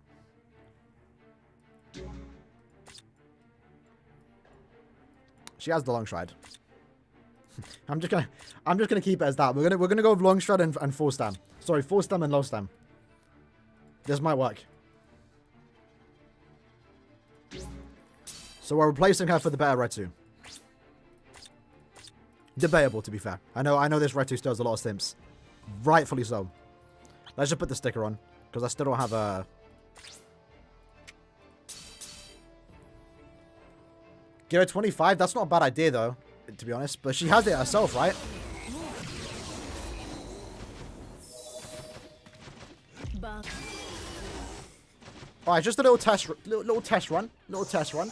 She has the long stride. I'm just gonna keep it as that. We're gonna go with long stride and full stam. Sorry, full stam and low stam. This might work. So we're replacing her for the better red 2. Debatable, to be fair. I know this red 2 still has a lot of stimps. Rightfully so. Let's just put the sticker on. Because I still don't have a... Give her 25? That's not a bad idea, though. To be honest. But she has it herself, right? Alright, just a little test run. Little test run.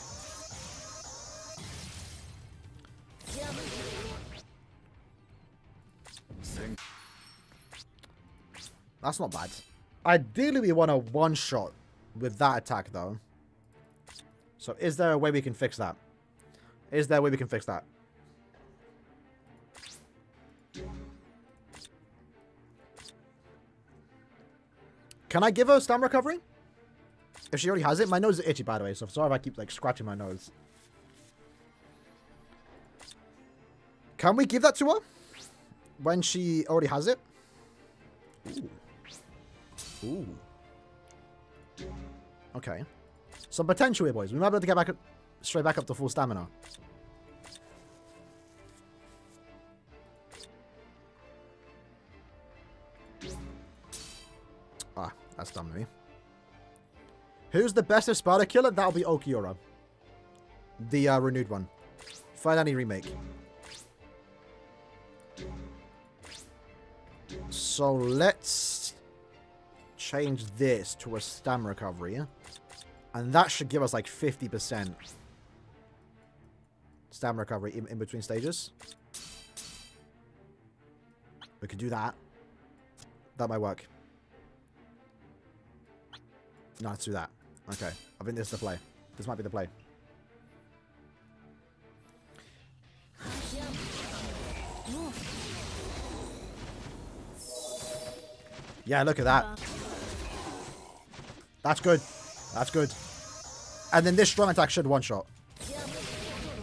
That's not bad. Ideally, we want a one-shot with that attack, though. So, is there a way we can fix that? Is there a way we can fix that? Can I give her stam recovery? If she already has it? My nose is itchy, by the way, so sorry if I keep, like, scratching my nose. Can we give that to her? When she already has it? Ooh. Ooh. Okay. Some potential here, boys. We might be able to get back up, straight back up to full stamina. Ah, that's dumb to me. Who's the best Espada killer? That'll be Okiura. The renewed one. Final Fantasy remake. So let's change this to a stam recovery. And that should give us like 50% stam recovery in between stages. We could do that. That might work. No, let's do that. Okay. I think this is the play. This might be the play. Yeah, look at that. That's good. That's good. And then this strong attack should one-shot.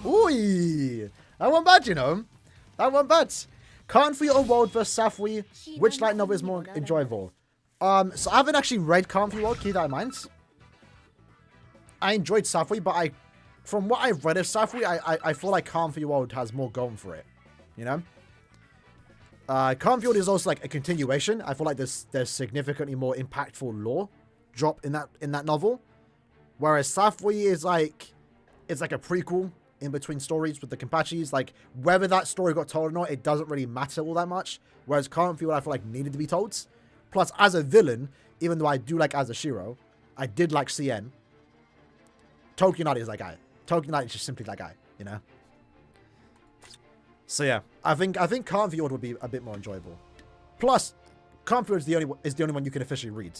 Ooh! That one bad, you know. That one bad. Can't or World vs. Safui. Which light novel is more enjoyable? So I haven't actually read Can't World, keep that in mind. I enjoyed Safui, but from what I've read of Safui, I feel like Can't World has more going for it. You know? Can't World is also like a continuation. I feel like there's significantly more impactful lore drop in that novel. Whereas Safui is like, it's like a prequel in between stories with the Kenpachis. Like, whether that story got told or not, it doesn't really matter all that much. Whereas Can't Feel, I feel like needed to be told. Plus, as a villain, even though I do like Azashiro, I did like CN. Tokionari is that guy. Tokionari is just simply that guy, you know? So yeah, I think Can't Feel would be a bit more enjoyable. Plus, Can't Feel is the only one you can officially read.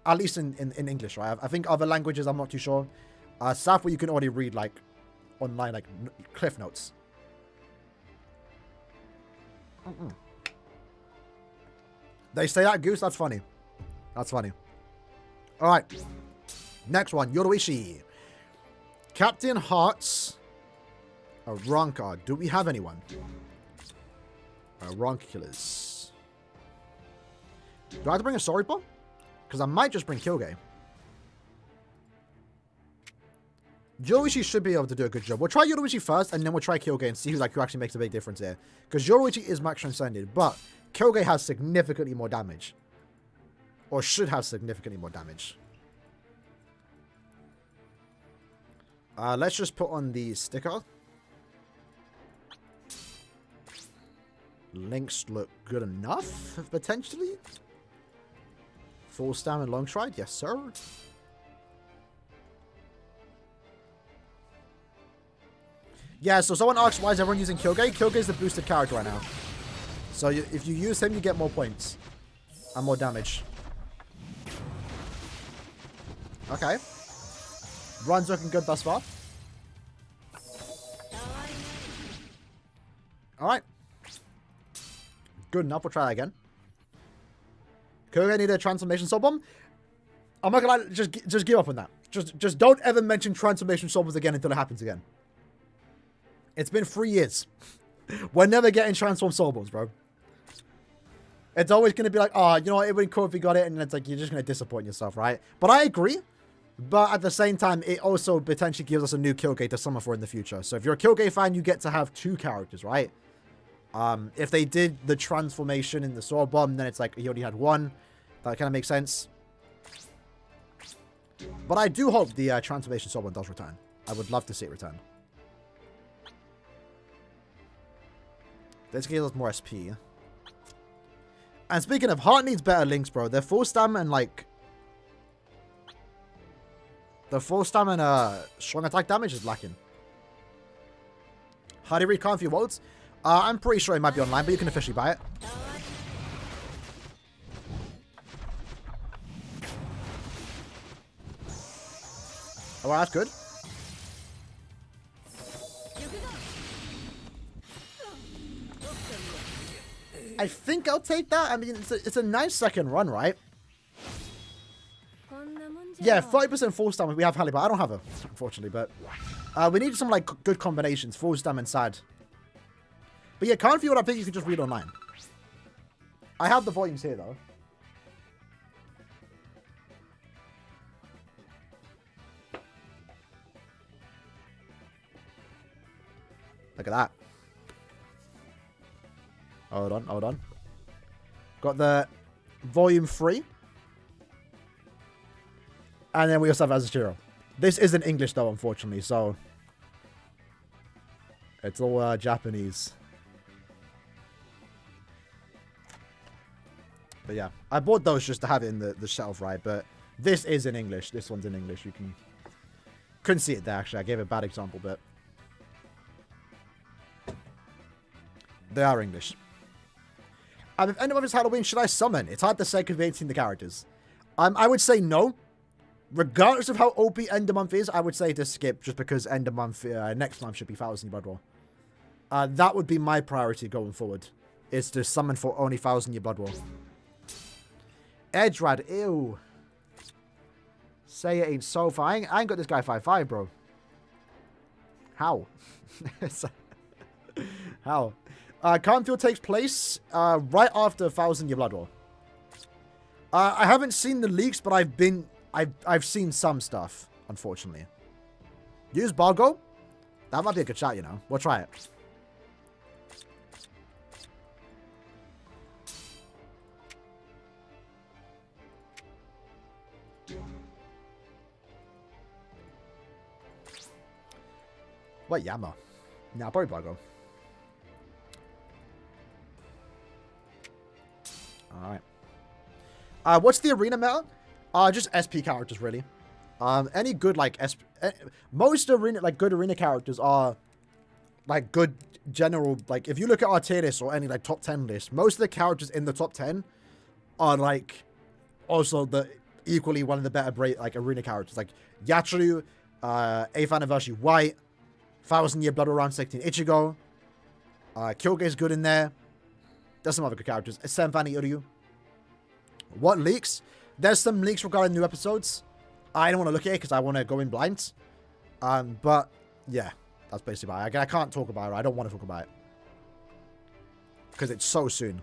At least in English, right? I think other languages, I'm not too sure. Safui, you can already read, like, online, like, cliff notes. They say that, Goose? That's funny. That's funny. Alright. Next one, Yoroishi. Captain Hearts. A Ronka. Do we have anyone? Ronka Killers. Do I have to bring a Soripo? Because I might just bring Kyogre. Yoroichi should be able to do a good job. We'll try Yoroichi first, and then we'll try Kyogre and see who actually makes a big difference here. Because Yoroichi is max transcended, but Kyogre has significantly more damage. Or should have significantly more damage. Let's just put on the sticker. Links look good enough, potentially. Full stam and long stride, yes sir. Yeah, so someone asked why is everyone using Kyogre? Kyogre is the boosted character right now. So if you use him, you get more points. And more damage. Okay. Run's looking good thus far. Alright. Good enough, we'll try that again. Kyogre need a transformation soul bomb. I'm not gonna lie, just give up on that. Just don't ever mention transformation soul bombs again until it happens again. It's been 3 years. We're never getting transform soul bombs, bro. It's always gonna be like, oh, you know what, it would be cool if you got it, and it's like you're just gonna disappoint yourself, right? But I agree. But at the same time, it also potentially gives us a new Kyogre to summon for in the future. So if you're a Kyogre fan, you get to have 2 characters, right? If they did the transformation in the Sword Bomb, then it's like he only had 1. That kind of makes sense. But I do hope the transformation Sword Bomb does return. I would love to see it return. This gives us more SP. And speaking of, Heart needs better links, bro. Their full stam and like... The full stam and strong attack damage is lacking. How do you read Can't Feel Worlds? I'm pretty sure it might be online, but you can officially buy it. Oh, well, that's good. I think I'll take that. I mean, it's a nice second run, right? Yeah, 30% full stam. We have Halibut. I don't have her, unfortunately, but we need some like good combinations. Full stam and sad. But yeah, Can't Feel, I think you can just read online. I have the volumes here, though. Look at that. Hold on, hold on. Got the volume 3. And then we also have Azashiro. This isn't English, though, unfortunately, so... It's all Japanese. But yeah, I bought those just to have it in the shelf, right? But this is in English. This one's in English. You couldn't see it there, actually. I gave a bad example, but... They are English. If anyone of it's Halloween, should I summon? It's hard to say because we ain't seen the characters. I would say no. Regardless of how OP End of Month is, I would say to skip just because End of Month, next month should be 1,000 Blood War. That would be my priority going forward. Is to summon for only 1,000 year Blood War. Edrad, ew. Say it ain't so far. I ain't got this guy 5-5, bro. How? How? Can't Feel takes place right after 1,000 year Blood War. I haven't seen the leaks, but I've seen some stuff, unfortunately. Use Bargo? That might be a good shot, you know. We'll try it. What, Yama? Nah, probably Blago. Alright. What's the arena meta? Just SP characters, really. Any good, like, most arena, like, good arena characters are, like, good general, like, if you look at our tier list or any, like, top 10 list, most of the characters in the top 10 are, like, also the equally one of the better, like, arena characters. Like, Yachiru, 8th Anniversary White, 1000 Year Blood Around 16 Ichigo, Kyoge's good in there. There's some other good characters. Senfani Uryu. What leaks? There's some leaks regarding new episodes. I don't want to look at it because I want to go in blind. But, yeah. That's basically about it. I can't talk about it. I don't want to talk about it. Because it's so soon.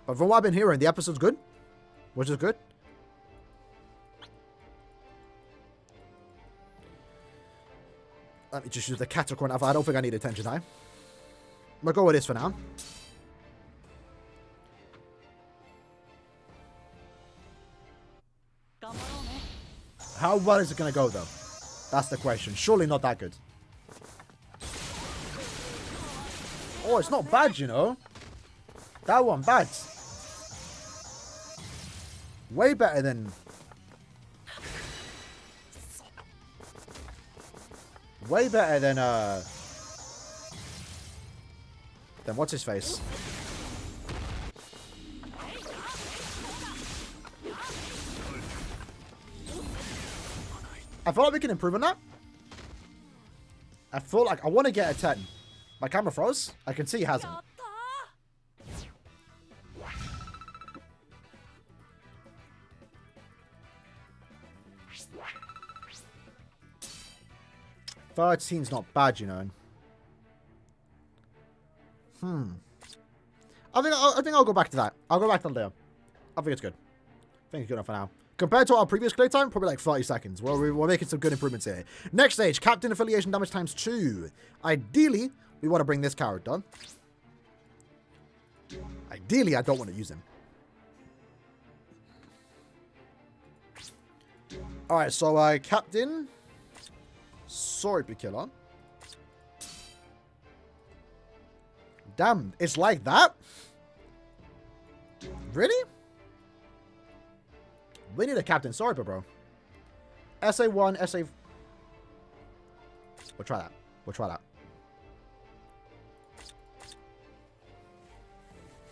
But from what I've been hearing, the episode's good. Which is good. Let me just use the Katakon. I don't think I need attention time. We'll go with this for now. How well is it going to go, though? That's the question. Surely not that good. Oh, it's not bad, you know. That one, bad. Way better than... Way better than what's his face? I feel like we can improve on that. I feel like I want to get a 10. My camera froze. I can see it hasn't. Thirteen's not bad, you know. I think I'll go back to that. I'll go back to Leo. I think it's good. I think it's good enough for now. Compared to our previous play time, probably like 30 seconds. Well, we're making some good improvements here. Next stage, Captain Affiliation damage times 2. Ideally, we want to bring this character. Ideally, I don't want to use him. Alright, so Captain... Sword Killer. Damn, it's like that? Really? We need a Captain Sorpa, bro. SA1, SA... We'll try that. We'll try that.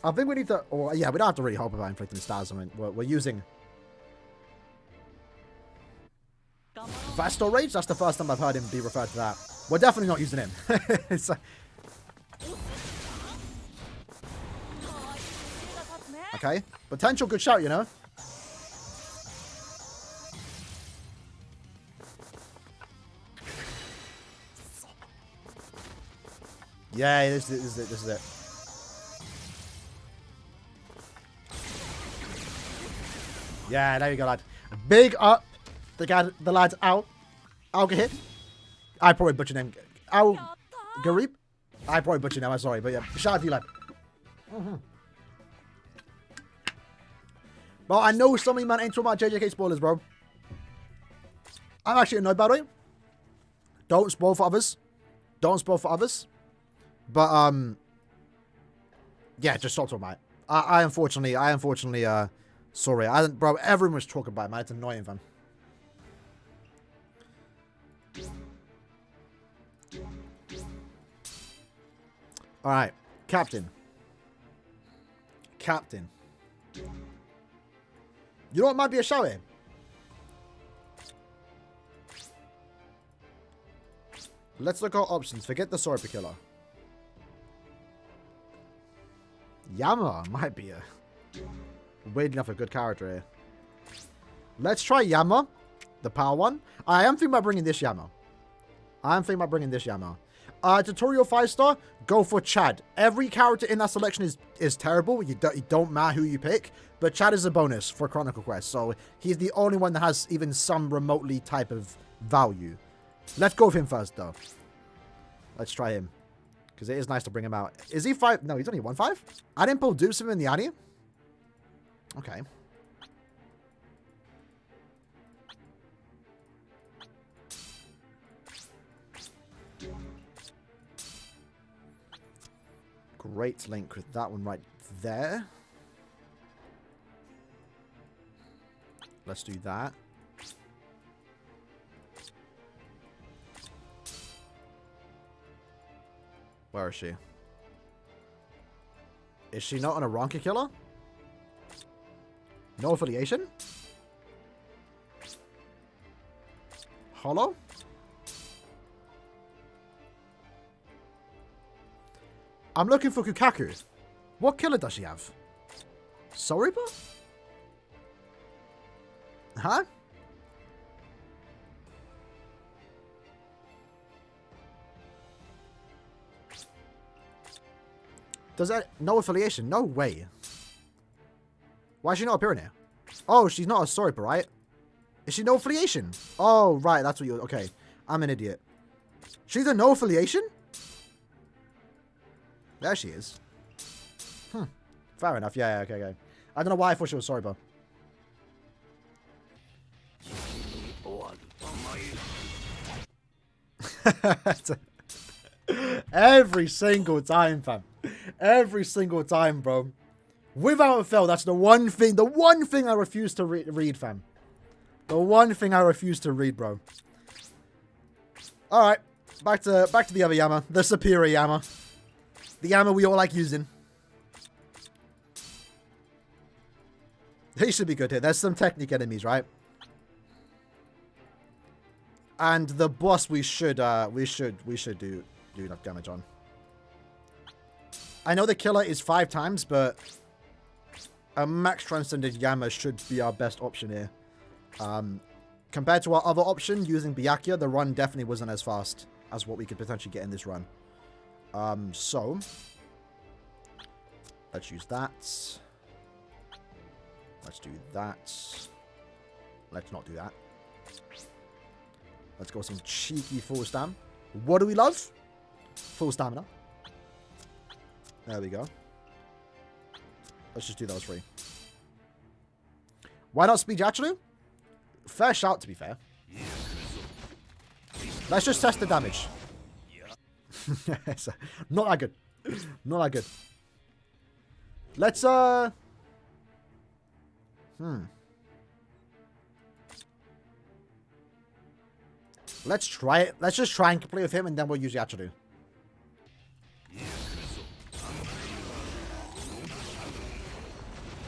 I think we need to... Or, yeah, we don't have to really hope about inflicting stars. I mean, we're using... Vastor Rage? That's the first time I've heard him be referred to that. We're definitely not using him. It's like... Okay. Potential good shout, you know? Yeah, this is it. This is it. Yeah, there you go, lad. Big up the lads out. Al Gahid. I probably butchered him. Al Garib. I probably butchered him. I'm sorry, but yeah, shout out to you, lad. Bro, I know some of you man ain't talking about JJK spoilers, bro. I'm actually annoyed, by the way. Don't spoil for others. Don't spoil for others. But, yeah, just stop talking about it. I unfortunately, sorry. Bro, everyone was talking about it, man. It's annoying, man. Alright. Captain. Captain. You know what might be a shout here? Let's look at our options. Forget the Sorpa Killer. Yama might be a weird enough a good character here. Let's try Yama, the power one. I am thinking about bringing this Yama. Tutorial 5-star, go for Chad. Every character in that selection is terrible. You don't matter who you pick, but Chad is a bonus for Chronicle Quest, so he's the only one that has even some remotely type of value. Let's go with him first, though. Let's try him. Because it is nice to bring him out. Is he 5? No, he's only 1-5. I didn't produce him in the Annie. Okay. Great link with that one right there. Let's do that. Where is she? Is she not an Aranka killer? No affiliation? Hollow? I'm looking for Kukaku. What killer does she have? Soriba? Huh? Does that... No affiliation? No way. Why is she not appearing here? Oh, she's not a Soriba, right? Is she no affiliation? Oh, right. That's what you... Okay. I'm an idiot. She's a no affiliation? There she is. Fair enough. Yeah, okay. I don't know why I thought she was Soriba. Every single time, fam. Every single time, bro. Without a fail, that's the one thing I refuse to read, fam. The one thing I refuse to read, bro. Alright. Back to the other Yama. The superior Yama. The Yama we all like using. He should be good here. There's some technique enemies, right? And the boss we should do enough damage on. I know the killer is 5 times, but a max transcended Yama should be our best option here. Compared to our other option, using Byakuya, the run definitely wasn't as fast as what we could potentially get in this run. So, let's use that. Let's do that. Let's not do that. Let's go some cheeky full stam. What do we love? Full stamina. There we go. Let's just do those 3. Why not speed Yachiru? Fair shout, to be fair. Let's just test the damage. Not that good. Not that good. Let's, Let's try it. Let's just try and complete with him, and then we'll use Yachiru.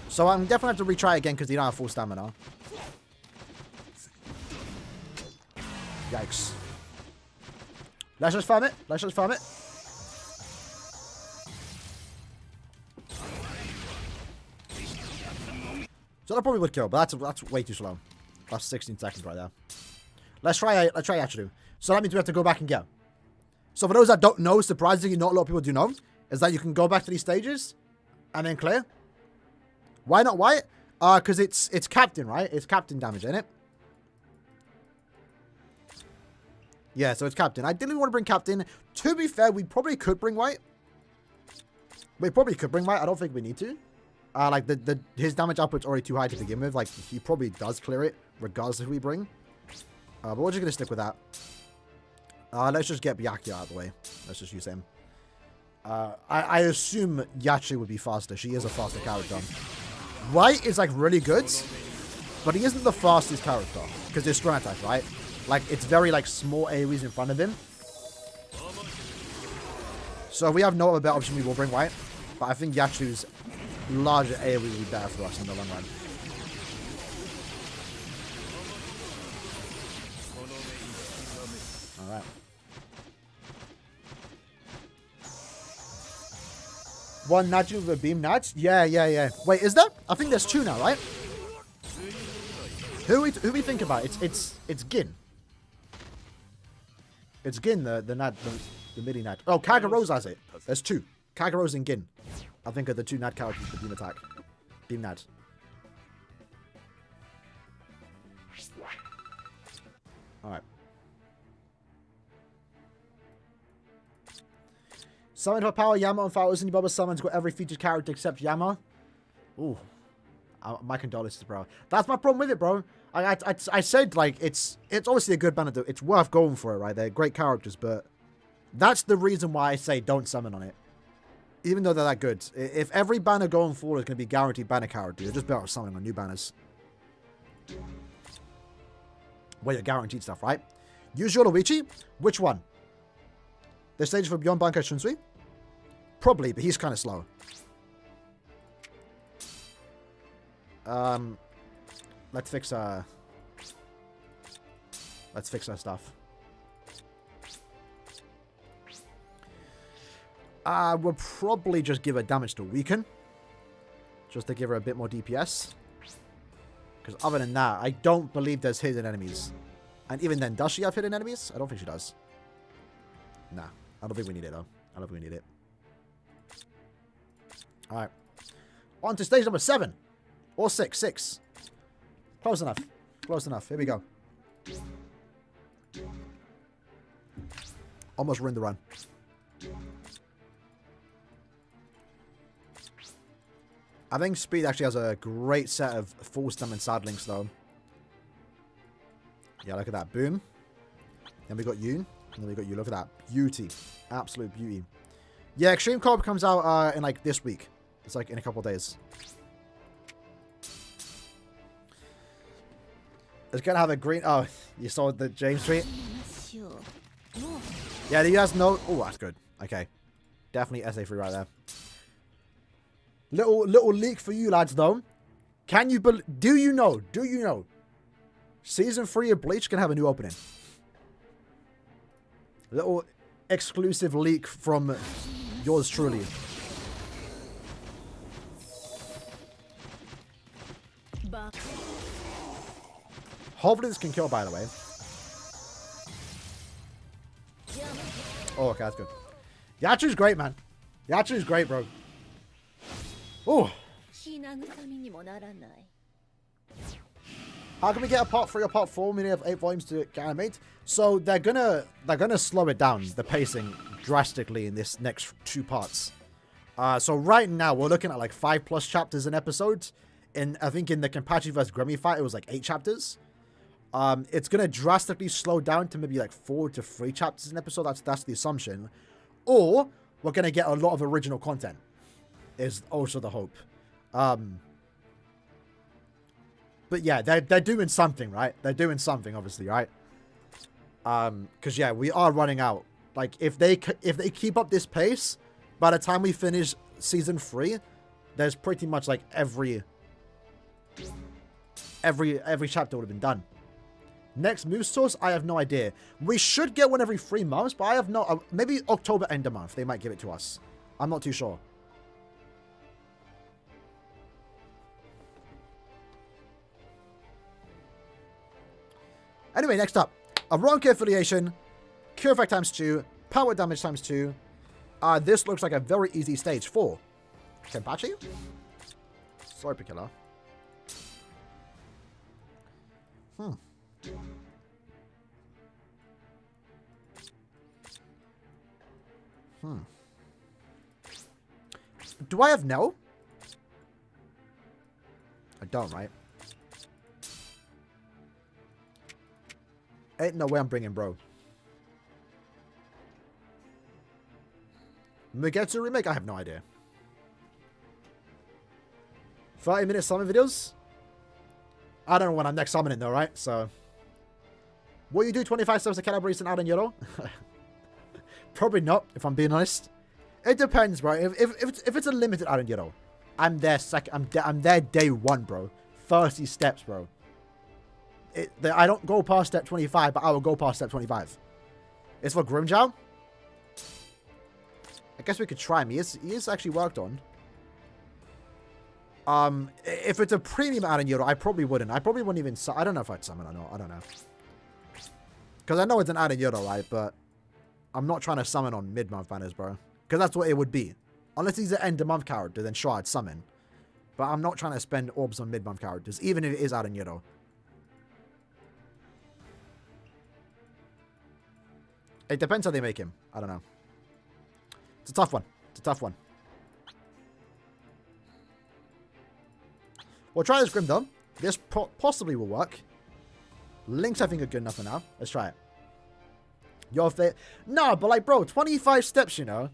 So I'm definitely have to retry again because he don't have full stamina. Yikes. Let's just farm it. Let's just farm it. So that probably would kill, but that's way too slow. That's 16 seconds right there. Let's try Yachiru. So that means we have to go back and go. So for those that don't know, surprisingly not a lot of people do know, is that you can go back to these stages and then clear. Why not White? Because it's captain, right? It's captain damage, isn't it? Yeah, so it's captain. I didn't want to bring captain. To be fair, we probably could bring White. We probably could bring White. I don't think we need to. Like his damage output's already too high to begin with. Like he probably does clear it regardless of who we bring. But we're just gonna stick with that. Let's just get Byakuya out of the way. Let's just use him. I assume Yachi would be faster. She is a faster character. White is like really good, but he isn't the fastest character because there's strong attack, right? Like it's very like small AoEs in front of him. So if we have no other better option, we will bring White. But I think Yachi's larger AoE will be better for us in the long run. Alright. One Naju with a beam Nats? Yeah. Wait, is there? I think there's 2 now, right? Who we think about? It's Gin. It's Gin, the midi Nat. Oh, Kagaro's has it. There's 2. Kagaro's and Gin. I think are the 2 Nat characters with beam attack. Beam Nat. Alright. Summon for power Yama on 1000 Bubba summons got every featured character except Yama. Ooh. My condolences, bro. That's my problem with it, bro. I said, like, it's obviously a good banner. It's worth going for it, right? They're great characters, but that's the reason why I say don't summon on it. Even though they're that good. If every banner going forward is going to be guaranteed banner character, you're just better off summoning on new banners. Where you're guaranteed stuff, right? Use your Luigi? Which one? The stage for Beyond Bankai Shunsui? Probably, but he's kind of slow. Let's fix our stuff. We'll probably just give her damage to weaken. Just to give her a bit more DPS. Because other than that, I don't believe there's hidden enemies. And even then, does she have hidden enemies? I don't think she does. Nah, I don't think we need it though. I don't think we need it. Alright. On to stage number 7. Or 6. 6. Close enough. Close enough. Here we go. Almost ruined the run. I think Speed actually has a great set of full stem and sad links though. Yeah, look at that. Boom. Then we got you. And then we got you. Look at that. Beauty. Absolute beauty. Yeah, Extreme Co-op comes out in like this week. It's like in a couple of days. It's gonna have a green... Oh, you saw the James tweet? Yeah, he has no... Oh, that's good. Okay. Definitely SA3 right there. Little leak for you lads though. Can you... Do you know? Season 3 of Bleach can have a new opening. Little exclusive leak from yours truly. Hopefully this can kill, by the way. Oh, okay, that's good. Yachu's great, man. Yachu's great, bro. Oh. How can we get a part 3 or part 4? We have 8 volumes to animate. So they're gonna slow it down, the pacing drastically in this next 2 parts. So right now we're looking at like 5+ chapters an episode. I think in the Kenpachi vs Grimmy fight it was like 8 chapters. It's gonna drastically slow down to maybe like 4 to 3 chapters an episode. That's the assumption. Or we're gonna get a lot of original content. Is also the hope. But yeah, they're doing something, right? They're doing something, obviously, right? Because yeah, we are running out. Like if they keep up this pace, by the time we finish season 3, there's pretty much like every chapter would have been done. Next move source, I have no idea. We should get one every 3 months, but I have no... maybe October end of month, they might give it to us. I'm not too sure. Anyway, next up. Aronke affiliation, cure effect ×2, power damage ×2. This looks like a very easy stage 4. Kenpachi? Sorry, Pikilla. Do I have no? I don't, right? Ain't no way I'm bringing bro. Mugetsu remake? I have no idea. 30-minute summon videos? I don't know when I'm next summoning though, right? So... will you do 25 steps to Calabrese and Aaroniero? Probably not, if I'm being honest. It depends, bro. If it's a limited Aaroniero, I'm there I'm there day 1, bro. 30 steps, bro. I don't go past step 25, but I will go past step 25. It's for Grimjow? I guess we could try him. He is actually worked on. If it's a premium Aaroniero, I probably wouldn't. I probably wouldn't even... I don't know if I'd summon or not. I don't know. Because I know it's an Aaroniero, right? But I'm not trying to summon on mid-month banners, bro. Because that's what it would be. Unless he's an end-of-month character, then sure, I'd summon. But I'm not trying to spend orbs on mid-month characters, even if it is Aaroniero. It depends how they make him. I don't know. It's a tough one. It's a tough one. We'll try this Grim, though. This possibly will work. Links, I think, are good enough for now. Let's try it. Your fit. No, but like, bro, 25 steps, you know.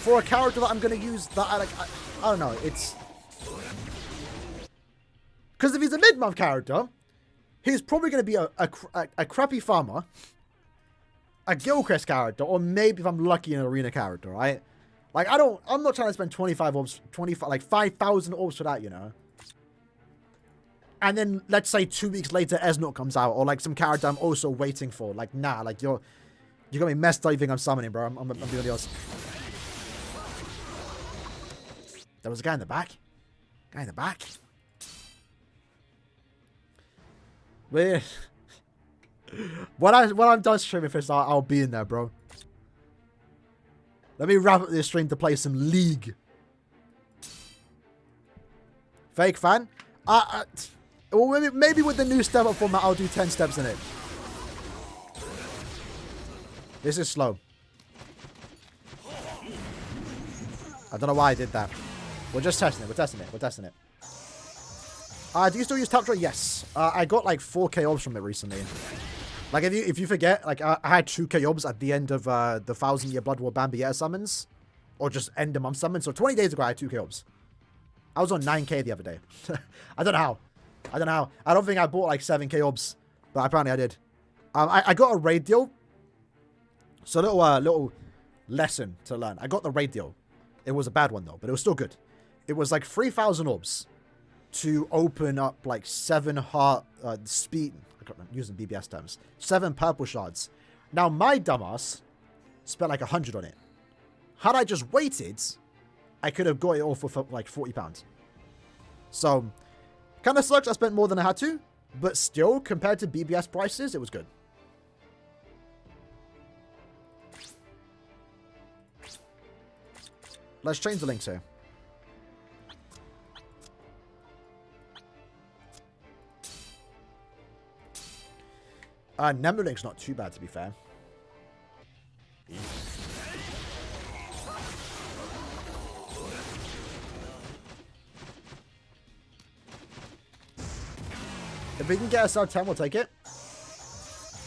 for a character that I'm going to use that I don't know. It's... Because if he's a mid-month character, he's probably going to be a crappy farmer, a Gilchrist character, or maybe if I'm lucky, an arena character, right? Like, I'm not trying to spend 25 orbs, 25, like 5,000 orbs for that, you know? And then, let's say 2 weeks later, Esnot comes out, or like some character I'm also waiting for. Like, nah, like you're gonna be messed up. You think I'm summoning, bro? I'm doing yours. There was a guy in the back. Guy in the back. Weird. When I'm done streaming this, I'll be in there, bro. Let me wrap up this stream to play some League. Fake fan? Well, maybe with the new step up format, I'll do 10 steps in it. This is slow. I don't know why I did that. We're just testing it. We're testing it. We're testing it. Do you still use Tapjoy? Yes. I got like 4k orbs from it recently. Like, if you forget, like, I had 2k orbs at the end of the 1000-year Blood War Bambietta summons. Or just end of month summons. So 20 days ago, I had 2k orbs. I was on 9k the other day. I don't know how. I don't know how. I don't think I bought like 7k orbs. But apparently I did. I got a raid deal. So little lesson to learn. I got the raid deal. It was a bad one though, but it was still good. It was like 3,000 orbs to open up like 7 heart speed. I'm using BBS terms. 7 purple shards. Now my dumbass spent like 100 on it. Had I just waited, I could have got it all for like £40. So kind of sucks. I spent more than I had to, but still compared to BBS prices, it was good. Let's change the links here. Nemulink's not too bad, to be fair. If we can get a sub 10, we'll take it.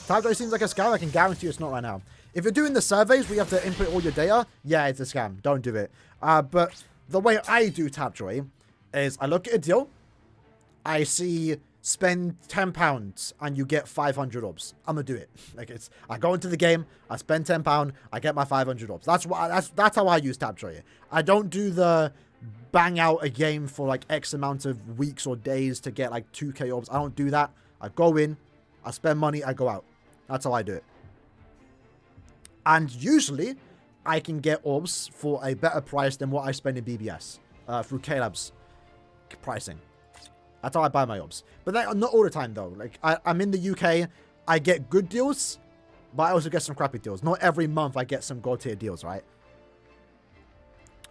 Tapjoy seems like a scam. I can guarantee it's not right now. If you're doing the surveys, we have to input all your data. Yeah, it's a scam. Don't do it. But the way I do Tapjoy is I look at a deal. I see spend £10 and you get 500 orbs. I'm gonna do it. Like I go into the game, I spend £10, I get my 500 orbs. That's how I use Tapjoy. I don't do the bang out a game for like X amount of weeks or days to get like 2k orbs. I don't do that. I go in, I spend money, I go out. That's how I do it. And usually, I can get orbs for a better price than what I spend in BBS through Caleb's pricing. That's how I buy my orbs. But not all the time, though. Like, I'm in the UK, I get good deals, but I also get some crappy deals. Not every month I get some gold tier deals, right?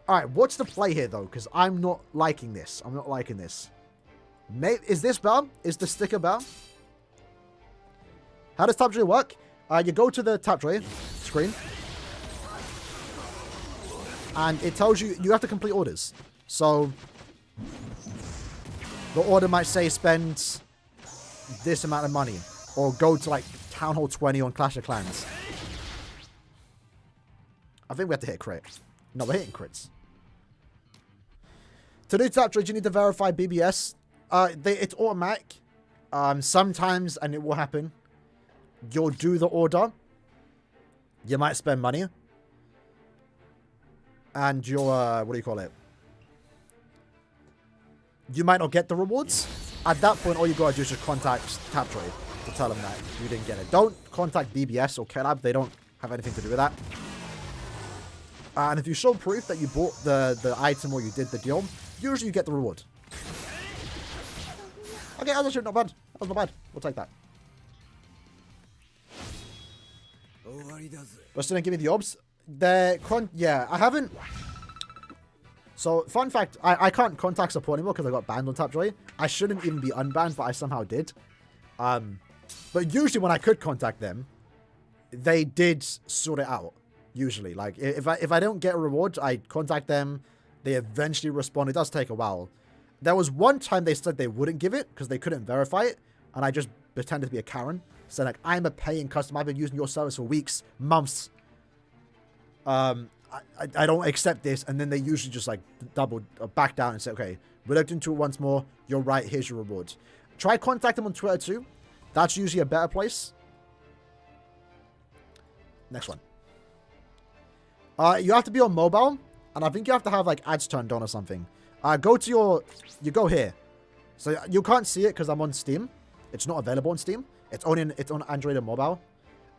Alright, what's the play here, though? Because I'm not liking this. I'm not liking this. Is this better? Is the sticker better? How does Tapjoy work? You go to the Tapjoy screen. And it tells you, you have to complete orders. So, the order might say spend this amount of money. Or go to like Town Hall 20 on Clash of Clans. I think we have to hit a crit. No, we're hitting crits. To do Tapjoy, you need to verify BBS. It's automatic. Sometimes, and it will happen, you'll do the order. You might spend money. And you'll, what do you call it? You might not get the rewards. At that point, all you gotta do is just contact Tapjoy to tell them that you didn't get it. Don't contact BBS or Kelab. They don't have anything to do with that. And if you show proof that you bought the item or you did the deal, usually you get the reward. Okay, that's actually not bad. That was not bad. We'll take that. But still didn't give me the orbs. Yeah, I haven't. So, fun fact, I can't contact support anymore because I got banned on Tapjoy. I shouldn't even be unbanned, but I somehow did. But usually when I could contact them, they did sort it out. Usually, like if I don't get a reward, I contact them. They eventually respond. It does take a while. There was one time they said they wouldn't give it because they couldn't verify it, and I just pretended to be a Karen. Said like, I'm a paying customer. I've been using your service for weeks, months. I don't accept this, and then they usually just like back down and say, okay, we looked into it once more. You're right. Here's your rewards. Try contact them on Twitter too. That's usually a better place. Next one. You have to be on mobile, and I think you have to have like ads turned on or something. Go to you go here. So you can't see it because I'm on Steam. It's not available on Steam. It's on Android and mobile.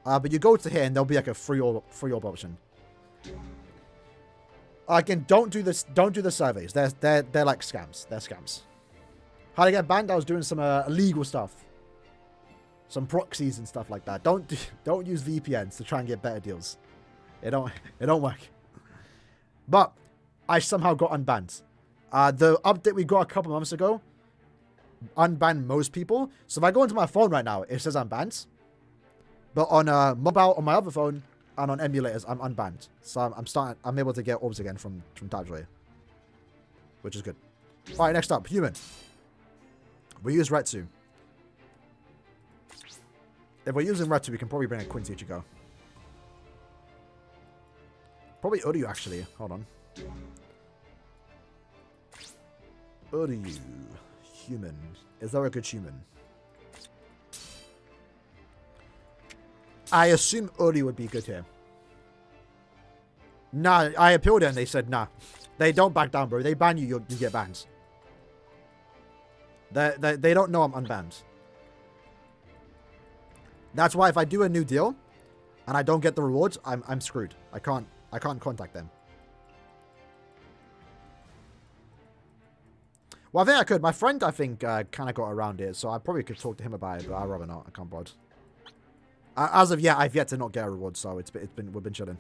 But you go to here and there'll be like a free orb option. Again, don't do this. Don't do the surveys. They're like scams. They're scams. How to get banned? I was doing some illegal stuff, some proxies and stuff like that. Don't use VPNs to try and get better deals. It don't work. But I somehow got unbanned. The update we got a couple months ago unbanned most people. So if I go into my phone right now, it says I'm banned. But on mobile, on my other phone, and on emulators, I'm unbanned. So I'm able to get orbs again from Tabjoy, which is good. All right, next up, human. We use Retsu. If we're using Retsu, we can probably bring a Quincy Ichigo. Probably Uryu, actually. Hold on. Uryu. Human. Is there a good human? I assume Uryu would be good here. Nah, I appealed it and they said nah. They don't back down, bro. They ban you, you get banned. They don't know I'm unbanned. That's why if I do a new deal and I don't get the rewards, I'm screwed. I can't contact them. Well, I think I could. My friend, I think, kind of got around it, so I probably could talk to him about it, but I'd rather not. I can't bother. As of yet, I've yet to not get a reward, so we've been chilling.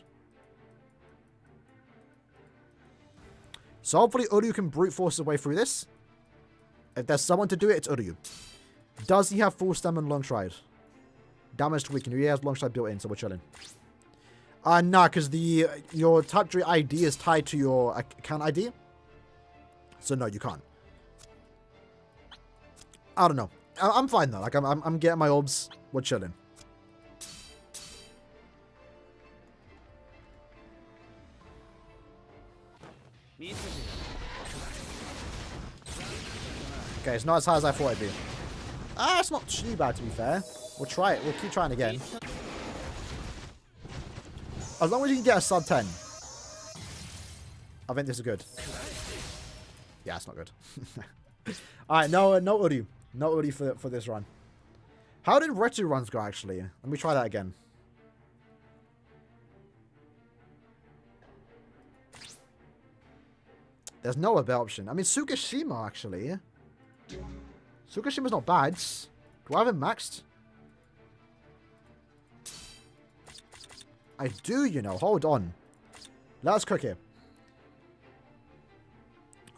So hopefully Uryu can brute force his way through this. If there's someone to do it, it's Uryu. Does he have full stem and long stride? Damage to weaken. He has long stride built in, so we're chilling. Nah, because your Taptree ID is tied to your account ID. So no, you can't. I don't know. I'm fine though. Like I'm getting my orbs. We're chilling. Okay, it's not as high as I thought it'd be. It's not too bad to be fair. We'll try it. We'll keep trying again. As long as you can get a sub 10. I think this is good. Yeah, it's not good. Alright, no Uryu. No Uryu for this run. How did Retsu runs go actually? Let me try that again. There's no other option. I mean, Tsukishima actually. Tsukishima's not bad. Do I have him maxed? I do, you know. Hold on. Let's cook here.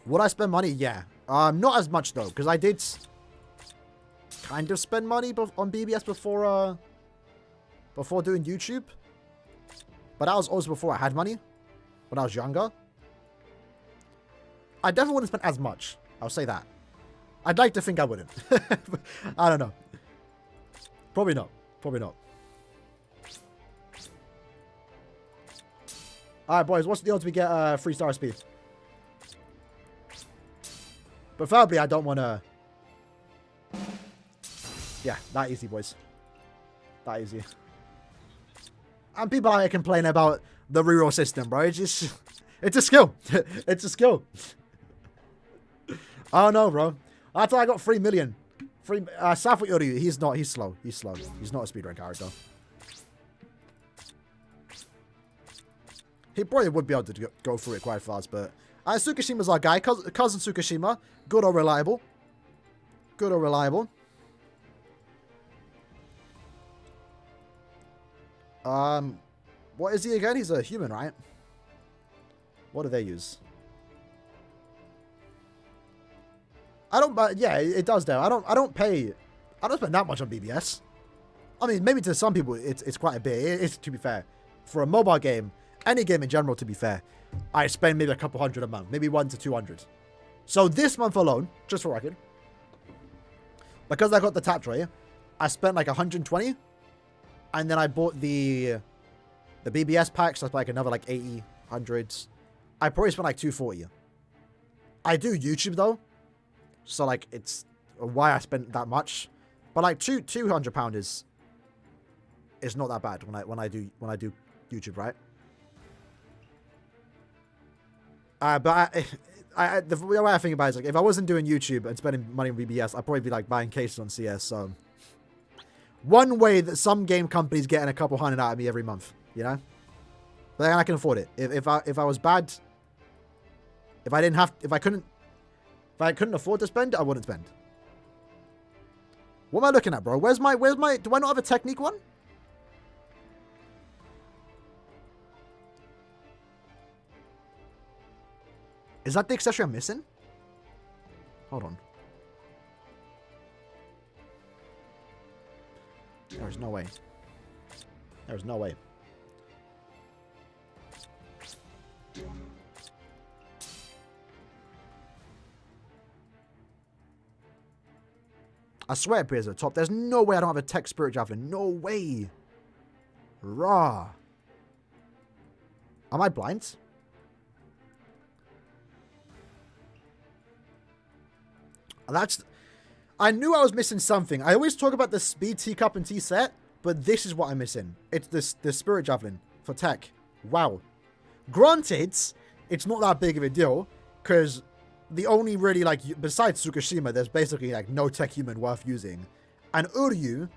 Would I spend money? Yeah. Not as much though, because I did kind of spend money on BBS before doing YouTube. But that was also before I had money. When I was younger. I definitely wouldn't spend as much. I'll say that. I'd like to think I wouldn't. I don't know. Probably not. Probably not. Alright, boys. What's the odds we get 3-star speed? Preferably, I don't want to... Yeah, that easy, boys. That easy. And people out here complain about the reroll system, bro. It's just... It's a skill. It's a skill. Oh, no, bro. That's why I got 3 million. Safu Uryu, he's not. He's slow. He's slow. He's not a speedrun character. He probably would be able to go through it quite fast, but... Tsukishima's our guy. Cousin Tsukishima. Good or reliable. Good or reliable. What is he again? He's a human, right? What do they use? I don't, yeah, it does though. I don't spend that much on BBS. I mean, maybe to some people it's quite a bit. It's, to be fair. For a mobile game, any game in general, to be fair, I spend maybe a couple hundred a month. Maybe 100 to 200. So this month alone, just for record, because I got the Taptree, I spent like 120. And then I bought the BBS pack, so that's like another like 80 hundreds. I probably spend like 240. I do YouTube though, so like it's why I spent that much. But like £200 is not that bad when I do YouTube, right? But the way I think about it is like if I wasn't doing YouTube and spending money on BBS, I'd probably be like buying cases on CS. So one way that some game companies getting a couple hundred out of me every month, you know. But then I can afford it. If I was bad, if I couldn't afford to spend, I wouldn't spend. What am I looking at, bro? Where's my? Do I not have a technique one? Is that the accessory I'm missing? Hold on. There's no way. There's no way. I swear it appears at the top. There's no way I don't have a tech spirit javelin. No way. Raw. Am I blind? I knew I was missing something. I always talk about the speed teacup and tea set, but this is what I'm missing. It's the spirit javelin for tech. Wow. Granted, it's not that big of a deal, because the only really, like, besides Tsukushima, there's basically, like, no tech human worth using. And Uryu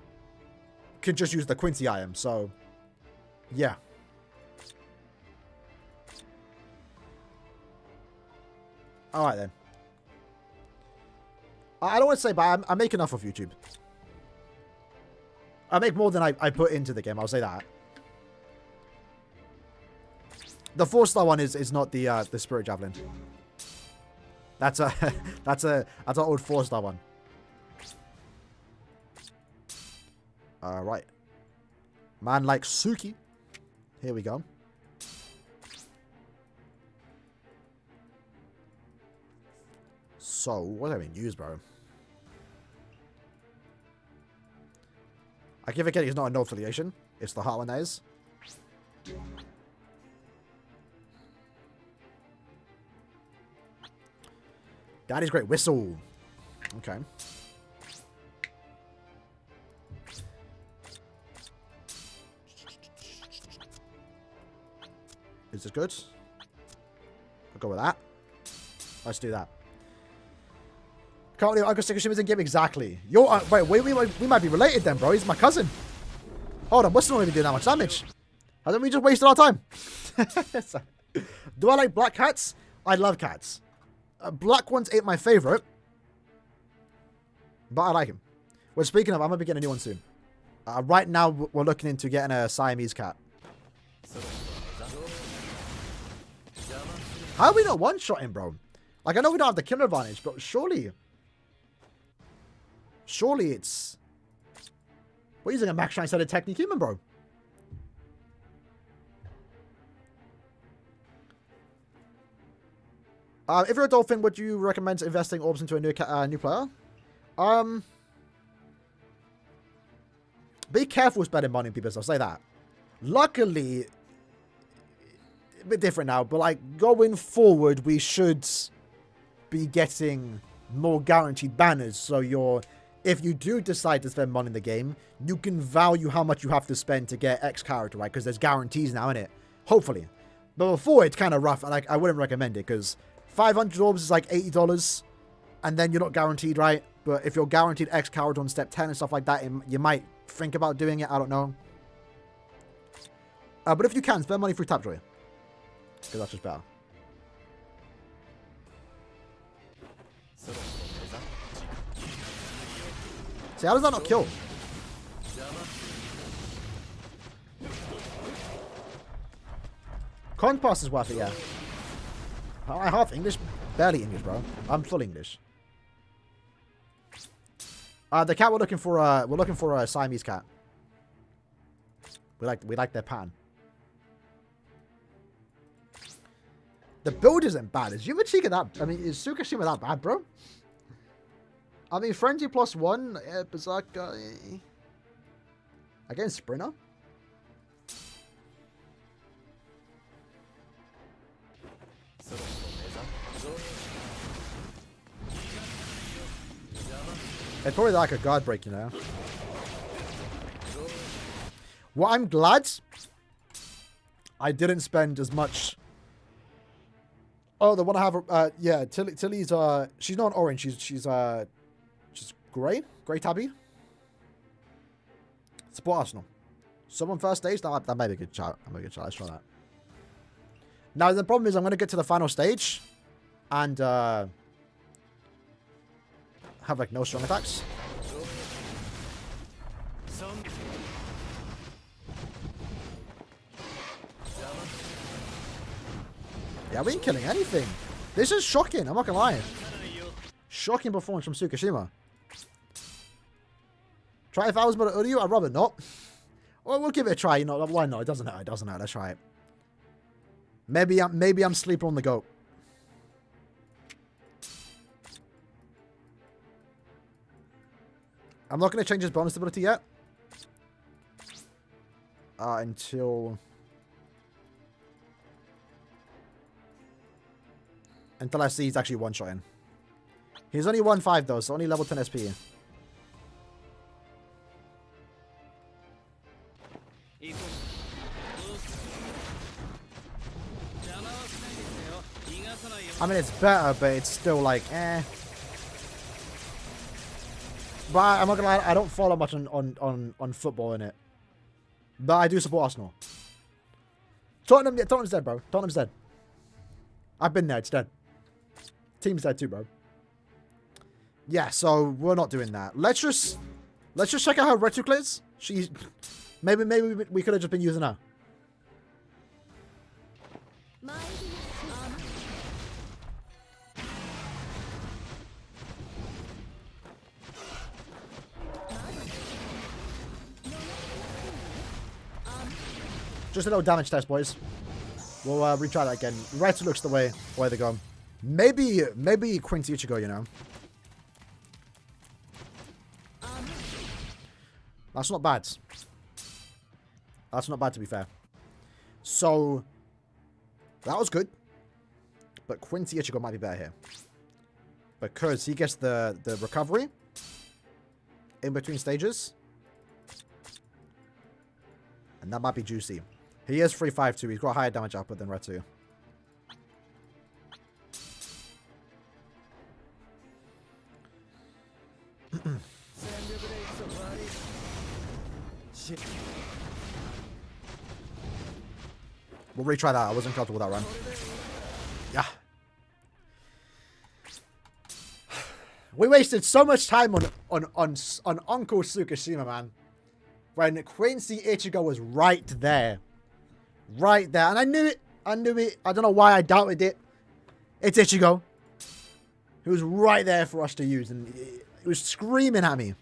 can just use the Quincy item, so, yeah. Alright then. I don't want to say, but I make enough of YouTube. I make more than I put into the game, I'll say that. The 4-star one is not the Spirit Javelin. That's an old 4-star one. Alright. Man like Suki. Here we go. So, what do I even use, bro? I keep forgetting it's not a no affiliation. It's the hot one that is. Daddy's great whistle. Okay. Is this good? I'll go with that. Let's do that. Can't believe Uncle Tsukushima's in game exactly. Wait, we might be related then, bro. He's my cousin. Hold on, what's not even doing that much damage? Haven't we just wasted our time? Do I like black cats? I love cats. Black ones ain't my favorite, but I like him. Well, speaking of, I'm gonna be getting a new one soon. Right now, we're looking into getting a Siamese cat. How are we not one-shotting, bro? Like, I know we don't have the kill advantage, but surely it's... We're using a max shine set technique human, bro. If you're a dolphin, would you recommend investing orbs into a new player? Be careful spending money on people, I'll say that. Luckily, a bit different now, but like going forward, we should be getting more guaranteed banners. So if you do decide to spend money in the game, you can value how much you have to spend to get X character, right? Because there's guarantees now in it. Hopefully. But before, it's kind of rough, and I wouldn't recommend it, because 500 orbs is like $80, and then you're not guaranteed, right? But if you're guaranteed X character on step 10 and stuff like that, you might think about doing it. I don't know. But if you can, spend money through Tapjoy, because that's just better. See, how does that not kill? Con pass is worth it, yeah. I half English, barely English, bro. I'm full English. The cat we're looking for a Siamese cat. We like their pattern. The build isn't bad. Is Yumachika that? I mean, is Tsukishima that bad, bro? I mean, Frenzy +1, Berserker. Against Sprinter. It's probably like a guard break, you know. Well, I'm glad I didn't spend as much. Oh, the one I have, yeah, Tilly's, she's not orange, she's grey tabby. Support Arsenal. Someone first stage, that might be a good shot. Let's try that. Now, the problem is I'm going to get to the final stage and, have, like, no strong attacks. Yeah, we ain't killing anything. This is shocking. I'm not gonna lie. Shocking performance from Tsukishima. Try if I was better Uryu, I'd rather not. Well, we'll give it a try. You know, why not? It doesn't hurt. It doesn't hurt. Let's try it. Maybe I'm sleeper on the goat. I'm not gonna change his bonus ability yet. Until I see he's actually one-shotting. He's only 1-5 though, so only level 10 SP. I mean, it's better, but it's still like, eh. But I'm not gonna lie, I don't follow much on football in it. But I do support Arsenal. Tottenham's dead, bro. Tottenham's dead. I've been there, it's dead. Team's dead too, bro. Yeah, so we're not doing that. Let's just check out how Retsu clears. She's maybe we could have just been using her. Just a little damage test, boys. We'll retry that again. Retsu looks the way they're going. Maybe Quincy Ichigo, you know. That's not bad. That's not bad, to be fair. So, that was good. But Quincy Ichigo might be better here. Because he gets the recovery in between stages. And that might be juicy. He is 3-5-2. He's got a higher damage output than Retsu. We'll retry that. I wasn't comfortable with that run. Yeah. We wasted so much time on Uncle Tsukishima, man. When Quincy Ichigo was right there. Right there. And I knew it. I don't know why I doubted it. It's Ichigo. He was right there for us to use. And he was screaming at me.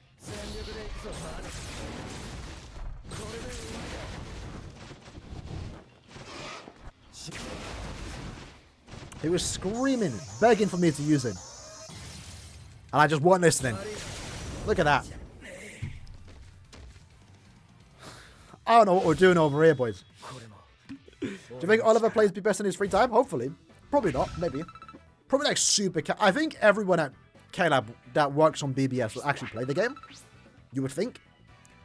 He was screaming, begging for me to use him. And I just wasn't listening. Look at that. I don't know what we're doing over here, boys. Do you think Oliver plays be best in his free time? Hopefully. Probably not. Maybe. Probably like super... I think everyone at K-Lab that works on BBS will actually play the game. You would think.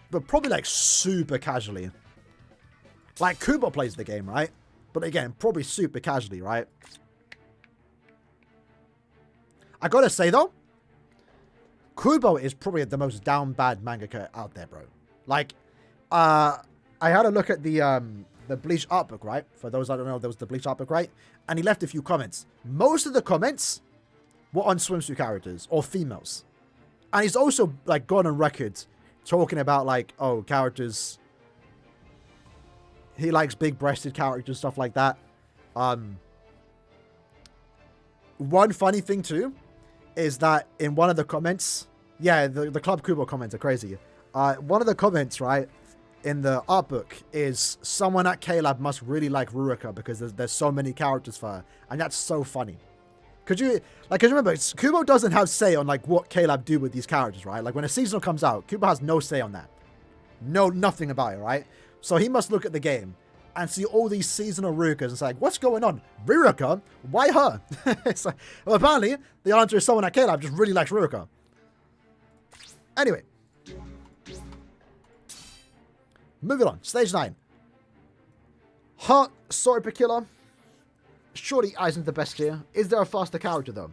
But probably like super casually. Like Kubo plays the game, right? But again, probably super casually, right? I gotta say though, Kubo is probably the most down bad mangaka out there, bro. Like, I had a look at the Bleach art book, right? For those that don't know, there was the Bleach art book, right? And he left a few comments. Most of the comments were on swimsuit characters or females. And he's also like gone on record talking about like, oh, characters. He likes big-breasted characters, stuff like that. One funny thing too is that in one of the comments, yeah, the Club Kubo comments are crazy. One of the comments, right, in the art book is someone at K-Lab must really like Ruruka because there's so many characters for her. And that's so funny. Could you remember, Kubo doesn't have say on like what K-Lab do with these characters, right? Like when a seasonal comes out, Kubo has no say on that. No, nothing about it, right? So he must look at the game and see all these seasonal Rurukas and say, like, what's going on? Ruruka? Why her? It's like, well, apparently, the answer is someone at K-Lab just really likes Ruruka. Anyway. Moving on. Stage 9. Heart Story per Killer. Surely Aizen's the best here. Is there a faster character though?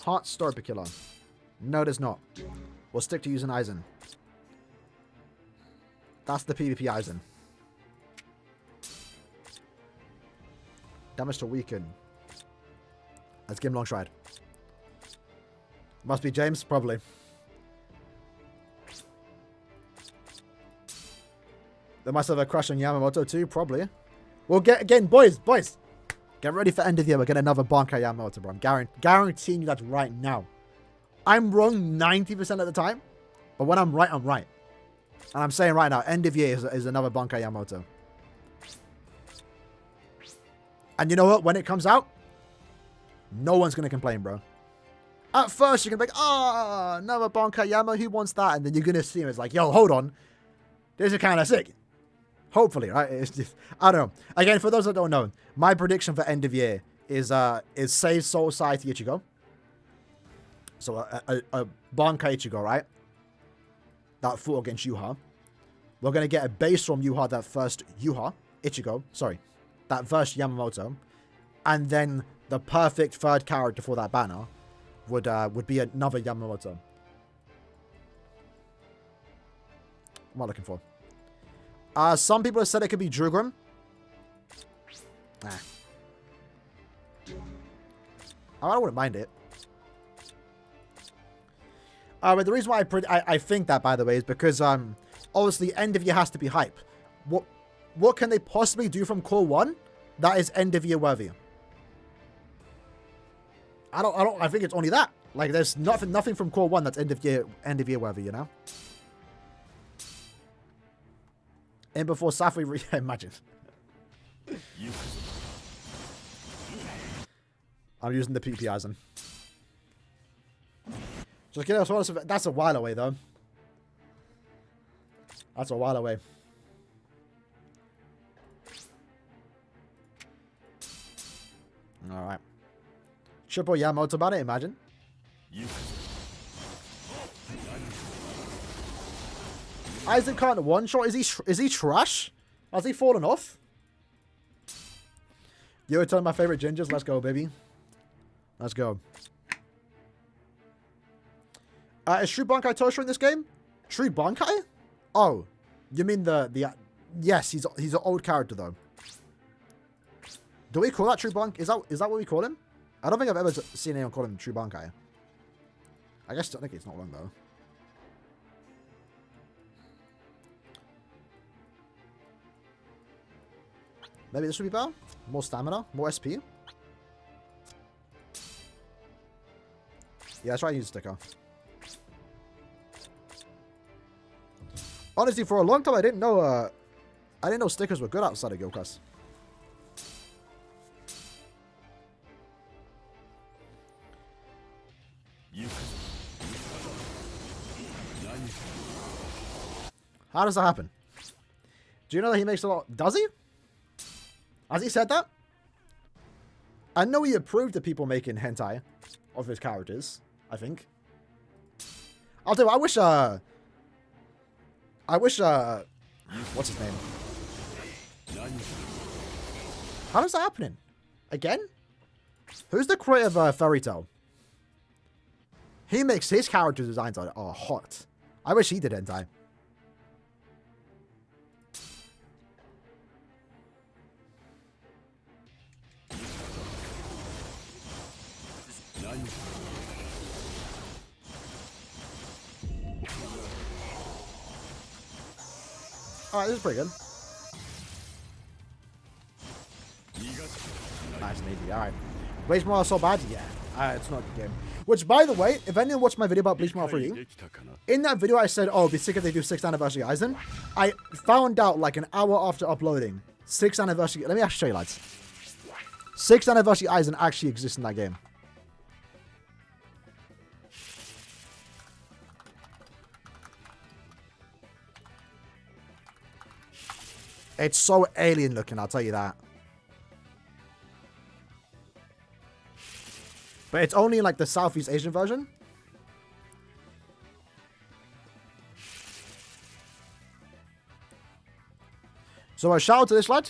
Heart Story per Killer. No, there's not. We'll stick to using Aizen. That's the PvP Aizen. Damage to weaken. Let's give him long stride. Must be James? Probably. They must have a crush on Yamamoto too? Probably. We'll get, again, boys. Get ready for end of year. We'll get another Bankai Yamamoto, bro. I'm guaranteeing you that right now. I'm wrong 90% of the time. But when I'm right, I'm right. And I'm saying right now, end of year is another Bankai Yamamoto. And you know what? When it comes out, no one's going to complain, bro. At first, you're going to be like, oh, another Bankai Yamamoto. Who wants that? And then you're going to see him. It's like, yo, hold on. This is kind of sick. Hopefully, right? It's just, I don't know. Again, for those that don't know, my prediction for end of year is save Soul Society Ichigo. So a Bankai Ichigo, right? That fought against Yuha. We're going to get a base from Yuha, that first Ichigo, sorry, that first Yamamoto. And then the perfect third character for that banner would be another Yamamoto. What am I looking for? Some people have said it could be Drugrim. Nah. I wouldn't mind it. But the reason why I think that, by the way, is because obviously end of year has to be hype. What can they possibly do from Core 1 that is end of year worthy? I think it's only that. Like there's nothing from Core 1 that's end of year worthy, you know? And before Safui imagine. I'm using the PP Aizen. Just kidding, that's a while away though. That's a while away. Alright. Triple Yamamoto about it, imagine. Aizen can't one shot. Is he trash? Has he fallen off? You're one of my favorite gingers. Let's go, baby. Let's go. Is True Bankai Tosho in this game? True Bankai? Oh, you mean the yes, he's an old character though. Do we call that True Bankai? Is that what we call him? I don't think I've ever seen anyone call him True Bankai. I guess technically it's not wrong though. Maybe this would be better. More stamina, more SP. Yeah, let's try to use a sticker. Honestly, for a long time, I didn't know stickers were good outside of Gyokas. How does that happen? Do you know that he makes a lot? Does he? Has he said that? I know he approved of people making hentai of his characters, I think. I'll tell you, I wish, what's his name? How is that happening? Again? Who's the creator of Fairy Tail? He makes his character designs are hot. I wish he did hentai. Alright, this is pretty good. Nice and easy, alright. Bleach Morale so bad? Yeah. It's not a good game. Which, by the way, if anyone watched my video about Bleach Morale 3, in that video I said, oh, it'd be sick if they do 6th anniversary Aizen. I found out like an hour after uploading, 6th anniversary... Let me actually show you, lads. 6th anniversary Aizen actually exists in that game. It's so alien looking, I'll tell you that. But it's only in like the Southeast Asian version. So a shout out to this lad.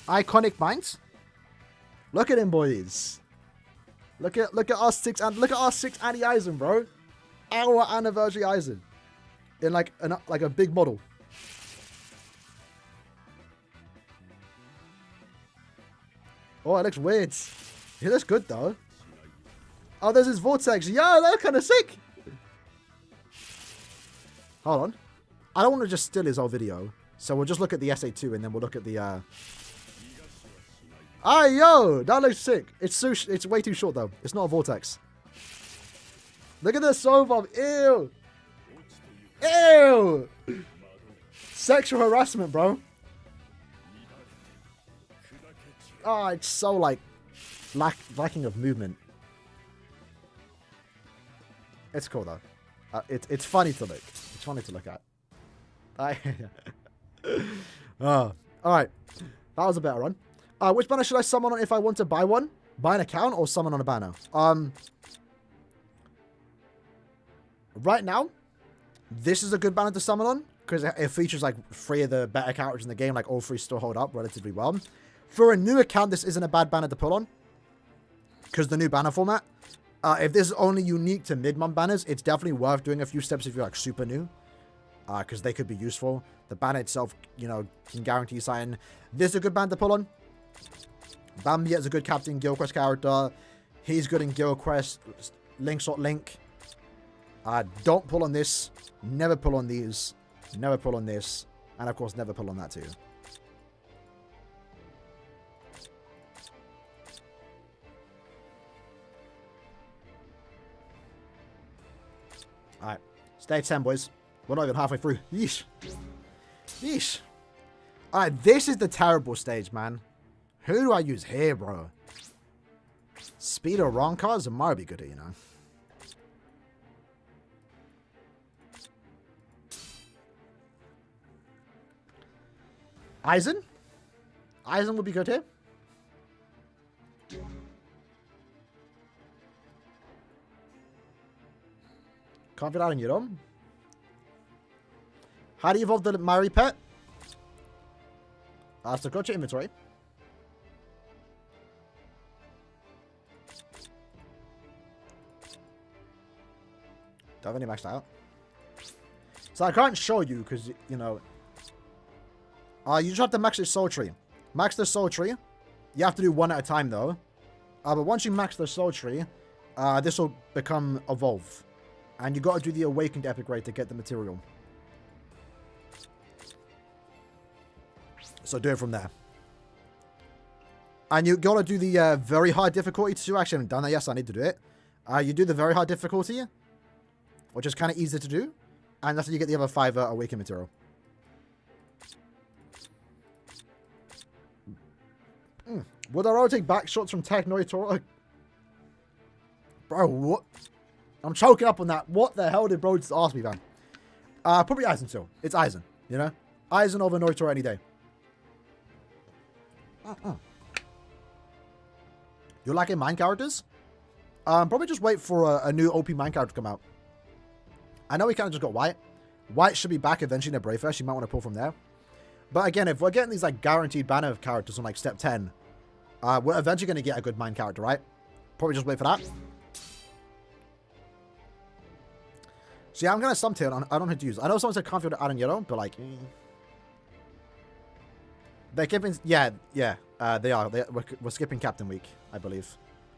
Iconic Minds. Look at him, boys. Look at R6 and look at R6 Annie Eisen, bro. Our anniversary Eisen. In like a big model. Oh, it looks weird. It looks good though. Oh, there's his vortex. Yeah, that's kind of sick. Hold on. I don't want to just steal his whole video. So we'll just look at the SA2 and then we'll look at the Ah, yo, that looks sick. It's way too short though. It's not a vortex. Look at the soul bomb. Ew. Ew. Sexual harassment, bro. Oh, it's so like lacking of movement. It's cool though. It's funny to look. It's funny to look at. Oh, all right. That was a better one. Which banner should I summon on if I want to buy one? Buy an account or summon on a banner? Right now, this is a good banner to summon on because it features like 3 of the better characters in the game. Like all 3 still hold up relatively well. For a new account, this isn't a bad banner to pull on because the new banner format. If this is only unique to mid-month banners, it's definitely worth doing a few steps if you're like super new because they could be useful. The banner itself, you know, can guarantee something. This is a good banner to pull on. Bambi is a good Captain Guild Quest character. He's good in Guild Quest. Link. Don't pull on this. Never pull on these. Never pull on this. And of course, never pull on that too. Alright. Stage 10, boys. We're not even halfway through. Yeesh. Yeesh. Alright, this is the terrible stage, man. Who do I use here, bro? Speed or wrong cards? It might be good here, you know. Eisen? Eisen would be good here. Can't fit out in Aaroniero. How do you evolve the Mari pet? So go to inventory. Don't have any maxed out. So I can't show you because, you know, you just have to max the soul tree. Max the soul tree. You have to do 1 at a time though. But once you max the soul tree, this will become evolve. And you got to do the awakened epic raid to get the material. So do it from there. And you got to do the very hard difficulty too. Actually, I haven't done that yet, so I need to do it. You do the very hard difficulty, which is kind of easy to do. And that's how you get the other 5 awakened material. Would Aaroniero take back shots from Technoid Toro? Bro, what? I'm choking up on that. What the hell did bro just ask me, man? Probably Eisen still. It's Eisen, you know? Eisen over Noitoro any day. You liking mine characters? Probably just wait for a new OP mine character to come out. I know we kind of just got White. White should be back eventually in a Brave Fest. You might want to pull from there. But again, if we're getting these like guaranteed banner characters on like step 10, we're eventually going to get a good mine character, right? Probably just wait for that. So yeah, I'm going to sum tier. I don't know who to use. I know someone said can't feel the Aaroniero, but like... They're giving... Yeah, they are. We're skipping Captain Week, I believe.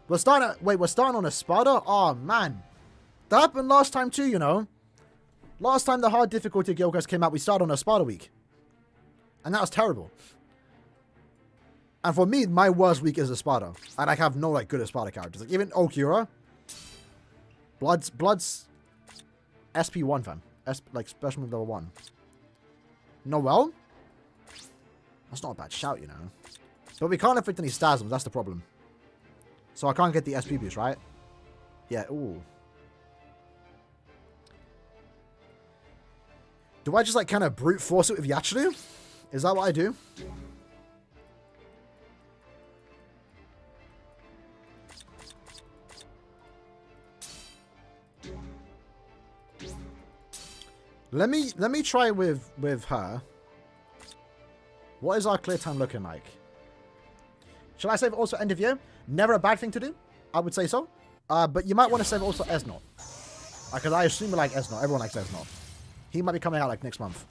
We're starting... Wait, we're starting on a Sparta? Oh, man. That happened last time too, you know. Last time the hard difficulty Guild Quest came out, we started on a Sparta week. And that was terrible. And for me, my worst week is a Sparta. And I have no like good Sparta characters. Like even Okura. Blood's SP1 fam. Like special move level 1. Noel? That's not a bad shout, you know. But we can't affect any Stasms, that's the problem. So I can't get the SP boost, right? Yeah, ooh. Do I just like kind of brute force it with Yachiru? Is that what I do? Let me try with her. What is our clear time looking like? Should I save also end of year? Never a bad thing to do. I would say so. But you might want to save also Esnot. Because I assume you like Esnot. Everyone likes Esnot. He might be coming out like next month.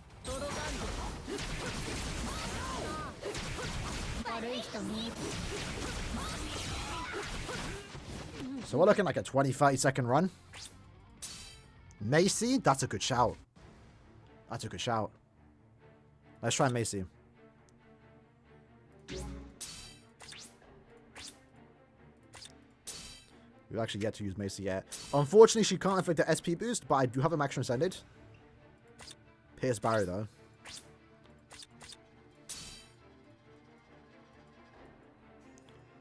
So we're looking like a 20-30 second run. Macy? That's a good shout. That's a good shout. Let's try Macy. We've actually yet to use Macy yet. Unfortunately, she can't affect the SP boost, but I do have a max transcended. Pierce Barry, though.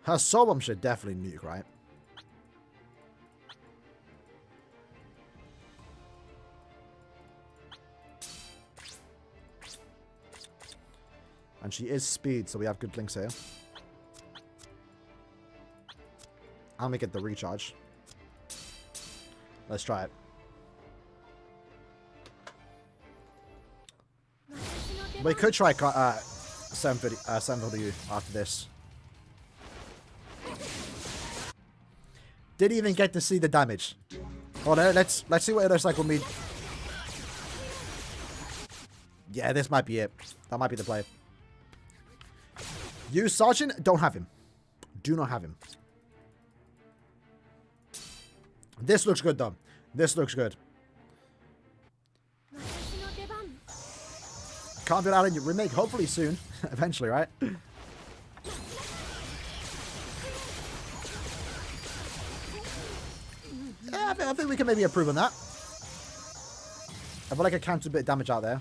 Her soul bomb should definitely nuke, right? And she is speed, so we have good links here. I'm gonna get the recharge. Let's try it. We could try 750 after this. Didn't even get to see the damage. Hold on, let's see what it looks like when we... Yeah, this might be it. That might be the play. You, Sergeant, don't have him. Do not have him. This looks good, though. This looks good. Can't get out in your remake, hopefully soon. Eventually, right? Yeah, I think we can maybe improve on that. I feel like I counted a bit of damage out there.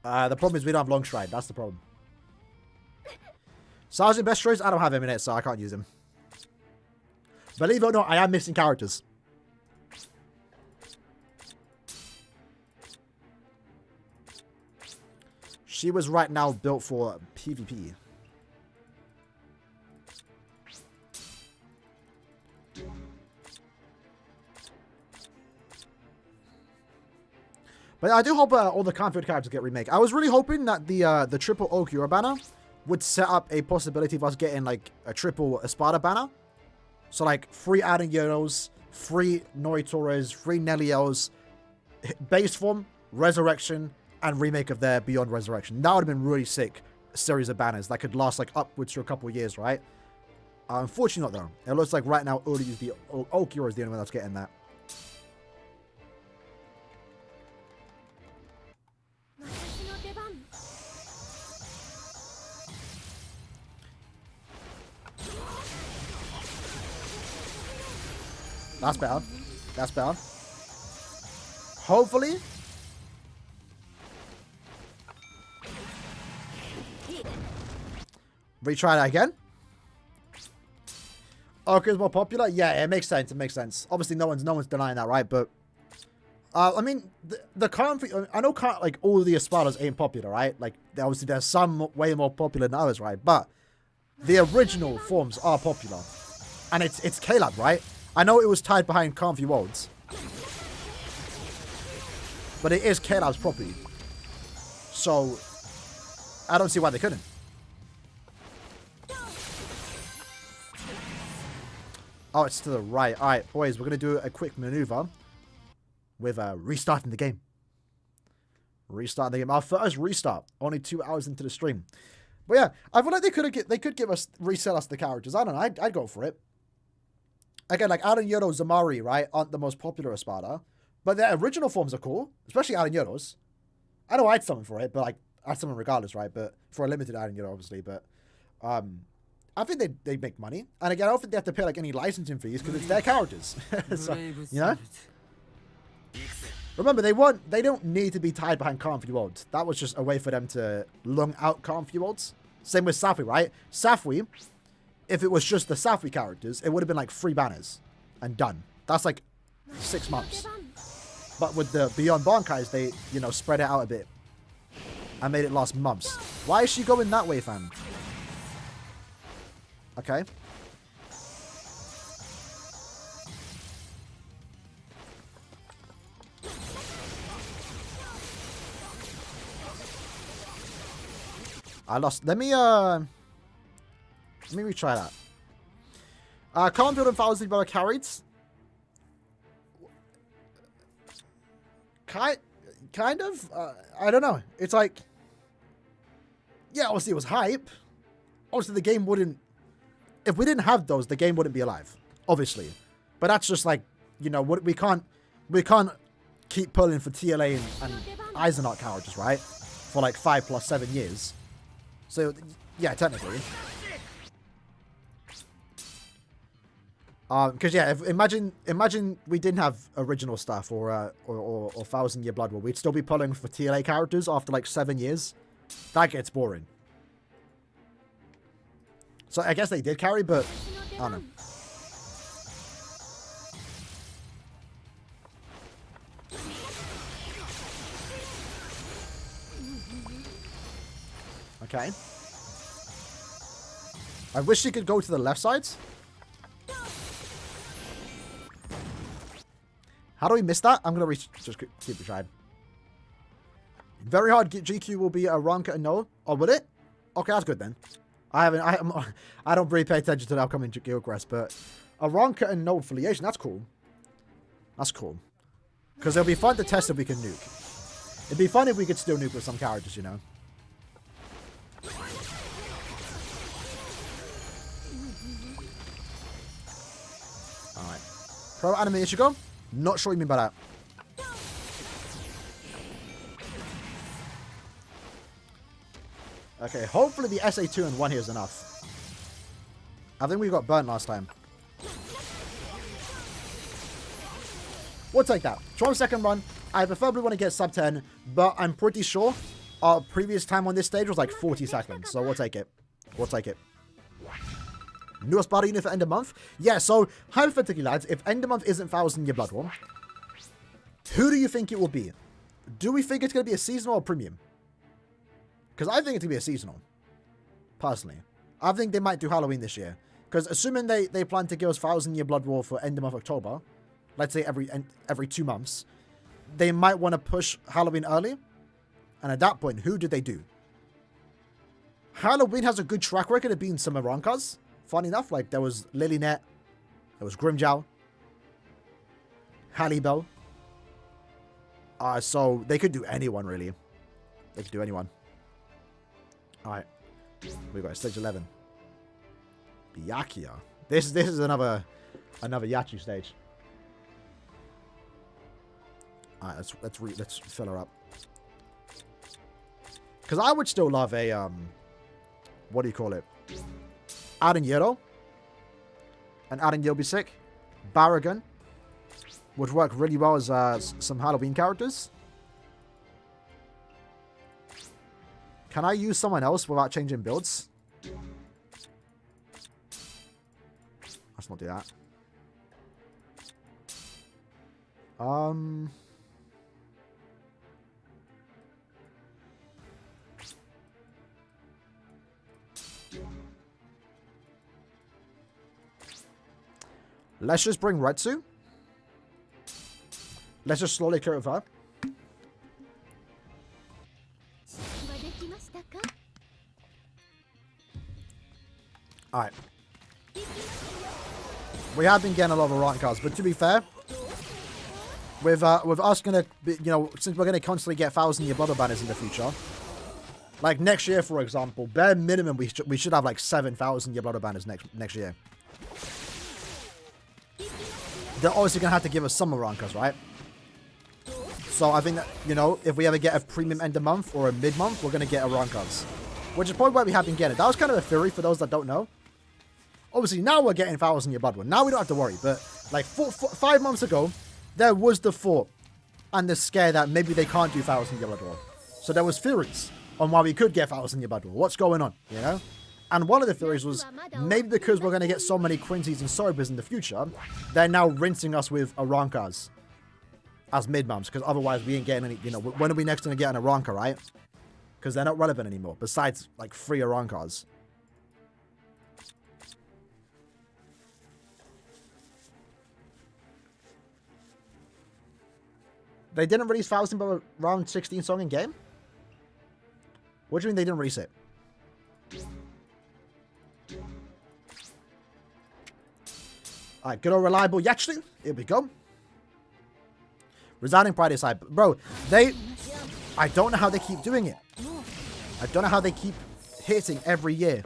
The problem is we don't have long stride. That's the problem. Sergeant best choice? I don't have him in it, so I can't use him. Believe it or not, I am missing characters. She was right now built for PvP. But I do hope all the conflict characters get remake. I was really hoping that the triple Okura banner would set up a possibility of us getting like a triple Espada banner. So like 3 Aaronierios, 3 Noritores, 3 Nelios, base form, resurrection, and remake of their Beyond Resurrection. That would have been really sick series of banners that could last like upwards for a couple of years, right? Unfortunately not though. It looks like right now only the Okura is the only one that's getting that. That's better. That's better. Hopefully. Retry that again. Okay, it's more popular. Yeah, it makes sense. It makes sense. Obviously, no one's denying that, right? But I mean, the current, I know like all of the Espadas ain't popular, right? Like obviously there's some way more popular than others, right? But the original forms are popular, and it's Caleb, right? I know it was tied behind Comfy Worlds, but it is Caleb's property, so I don't see why they couldn't. Oh, it's to the right. All right, boys, we're going to do a quick maneuver with restarting the game. Restarting the game. Our first restart. Only 2 hours into the stream. But yeah, I feel like they could give us, resell us the characters. I don't know. I'd go for it. Again, like Aaroniero, Zamari, right, aren't the most popular Espada. But their original forms are cool. Especially Aarionero's. I know I'd summon for it, but like, I'd summon regardless, right? But for a limited Aaroniero, obviously. But I think they'd make money. And again, I don't think they have to pay like any licensing fees because it's their characters. So, you know? Remember, they don't need to be tied behind Comfy Worlds. That was just a way for them to long out Comfy Worlds. Same with Safwi, right? Safwi, if it was just the Safwi characters, it would have been like 3 banners and done. That's like 6 months. But with the Beyond Bankais, they, you know, spread it out a bit and made it last months. Why is she going that way, fam? Okay. I lost. Let me retry that. Can't build 1,000 dollar carried. Kind of. I don't know. It's like, yeah, obviously it was hype. Obviously the game wouldn't. If we didn't have those, the game wouldn't be alive. Obviously, but that's just like, you know, we can't keep pulling for TLA and Eisenart characters, right? For like 5 plus 7 years. So yeah, technically. Because yeah, imagine we didn't have original stuff or 1,000 Year Blood War, we'd still be pulling for TLA characters after like 7 years. That gets boring. So I guess they did carry, but I don't know. Okay. I wish you could go to the left sides. How do we miss that? I'm going to just keep it trying. Very hard GQ will be a Ronka and no. Oh, will it? Okay, that's good then. I don't really pay attention to the upcoming Guild Quest, but a Ronka and no affiliation, that's cool. That's cool. Because it'll be fun to test if we can nuke. It'd be fun if we could still nuke with some characters, you know. Alright. Pro anime Ichigo? Not sure what you mean by that. Okay, hopefully the SA2 and 1 here is enough. I think we got burnt last time. We'll take that. 12-second run. I preferably want to get sub 10, but I'm pretty sure our previous time on this stage was like 40 seconds. So we'll take it. We'll take it. Newest battle unit for end of month? Yeah, so hypothetically, lads, if end of month isn't 1,000 Year Blood War, who do you think it will be? Do we think it's going to be a seasonal or premium? Because I think it's going to be a seasonal. Personally. I think they might do Halloween this year. Because assuming they plan to give us 1,000 Year Blood War for end of month October, let's say every 2 months, they might want to push Halloween early. And at that point, who did they do? Halloween has a good track record of being some Arankas. Funny enough, like there was Lilynet, there was Grimjow, Hallibell. So they could do anyone really. They could do anyone. Alright. We got stage 11. Byakuya. This is another Yachi stage. Alright, let's fill her up. Because I would still love a what do you call it? Aaroniero. And Aaroniero will be sick. Baragon would work really well as some Halloween characters. Can I use someone else without changing builds? Let's not do that. Let's just bring Retsu. Let's just slowly clear it with her. Alright. We have been getting a lot of Orion cards, but to be fair, with us gonna be, you know, since we're gonna constantly get 1,000 Year Blood banners in the future, like next year, for example, bare minimum we should have like 7,000 Year Blood banners next year. They're obviously gonna have to give us some Arankas, right? So I think that, you know, if we ever get a premium end of month or a mid month, we're gonna get Arankas, which is probably why we have been getting it. That was kind of a theory for those that don't know. Obviously, now we're getting 1,000 Year Blood War. Now we don't have to worry. But like 5 months ago, there was the thought and the scare that maybe they can't do 1,000 Year Blood War. So there was theories on why we could get 1,000 Year Blood War. What's going on, you know? And one of the theories was maybe because we're going to get so many Quincy's and Sobers in the future, they're now rinsing us with Arankas as mid-months. Because otherwise we ain't getting any, you know, when are we next going to get an Aranka, right? Because they're not relevant anymore. Besides, like, 3 Arankas. They didn't release 1,000 but round 16 song in game? What do you mean they didn't release it? Alright, good old reliable Yachlu. Here we go. Resounding pride aside. Bro, I don't know how they keep doing it. I don't know how they keep hitting every year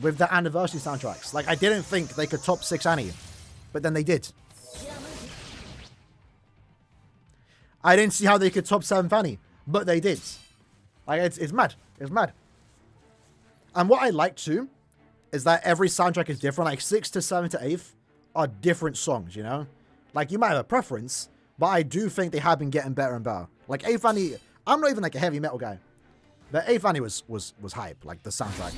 with the anniversary soundtracks. Like, I didn't think they could top 6 Annie, but then they did. I didn't see how they could top 7th Annie, but they did. Like, it's mad. It's mad. And what I like too is that every soundtrack is different. Like 6th to 7th to 8th are different songs, you know? Like, you might have a preference, but I do think they have been getting better and better. Like 8th Annie, I'm not even like a heavy metal guy. But 8th Annie was hype, like the soundtrack.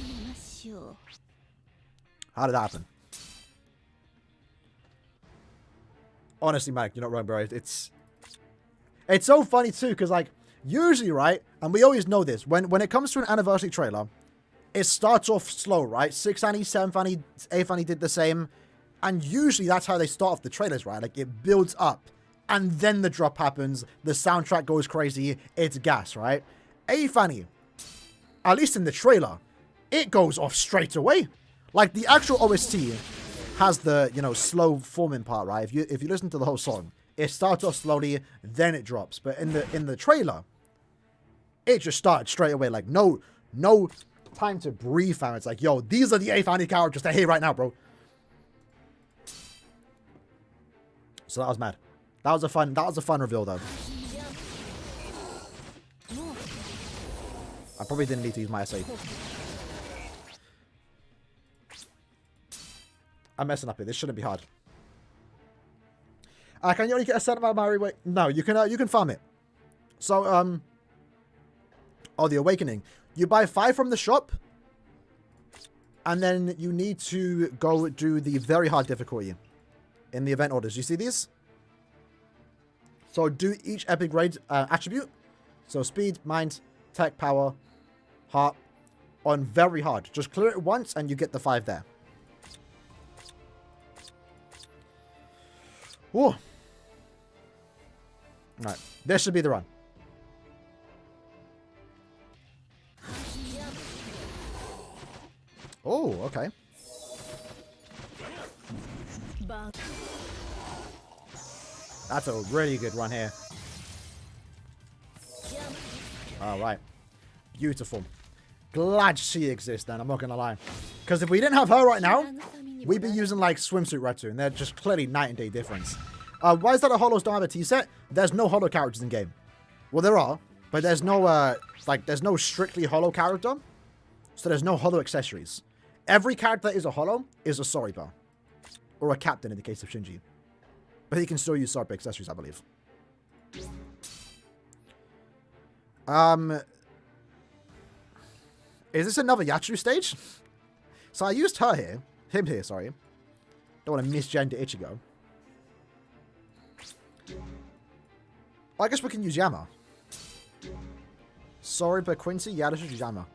How did that happen? Honestly, Mike, you're not wrong, bro. It's so funny too, because like usually, right, and we always know this, when it comes to an anniversary trailer, it starts off slow, right? 6th Annie, 7th Annie, 8th Annie did the same. And usually that's how they start off the trailers, right? Like it builds up and then the drop happens. The soundtrack goes crazy. It's gas, right? 8th Annie, at least in the trailer, it goes off straight away. Like the actual OST has the, you know, slow forming part, right? If you listen to the whole song, it starts off slowly, then it drops. But in the trailer, it just started straight away. Like no time to breathe, fam. It's like, yo, these are the 8th Annie characters they're here right now, bro. So that was mad. That was a fun reveal though. I probably didn't need to use my SA. I'm messing up here. This shouldn't be hard. Can you only get a certain amount of Maori weight? No, you can farm it. So oh, the Awakening. You buy 5 from the shop, and then you need to go do the very hard difficulty in the event orders. You see these? So do each epic raid attribute. So speed, mind, tech, power, heart on very hard. Just clear it once and you get the 5 there. Ooh. Alright, this should be the run. Oh, okay. That's a really good run here. Alright. Beautiful. Glad she exists then, I'm not gonna lie. Because if we didn't have her right now, we'd be using like Swimsuit Retsu, and they're just clearly night and day difference. Why is that a Holos don't have a T-set? There's no Holo characters in game. Well, there are, but there's no, there's no strictly Holo character. So there's no Holo accessories. Every character that is a Holo is a Soriba. Or a Captain in the case of Shinji. But he can still use Soriba accessories, I believe. Is this another Yachiru stage? So I used her here. Him here, sorry. Don't want to misgender Ichigo. Well, I guess we can use Yama. Soriba Quincy, Yadashu, Yama.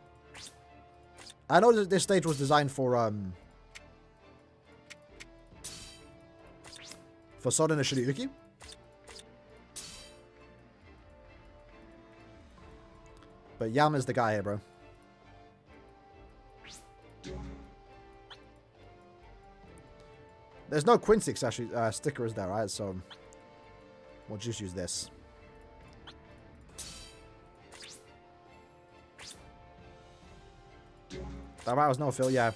I know that this stage was designed for Soden and Shirayuki. But Yama's the guy here, bro. There's no Quincy actually sticker is there, right? So we'll just use this. That was no fill, yeah.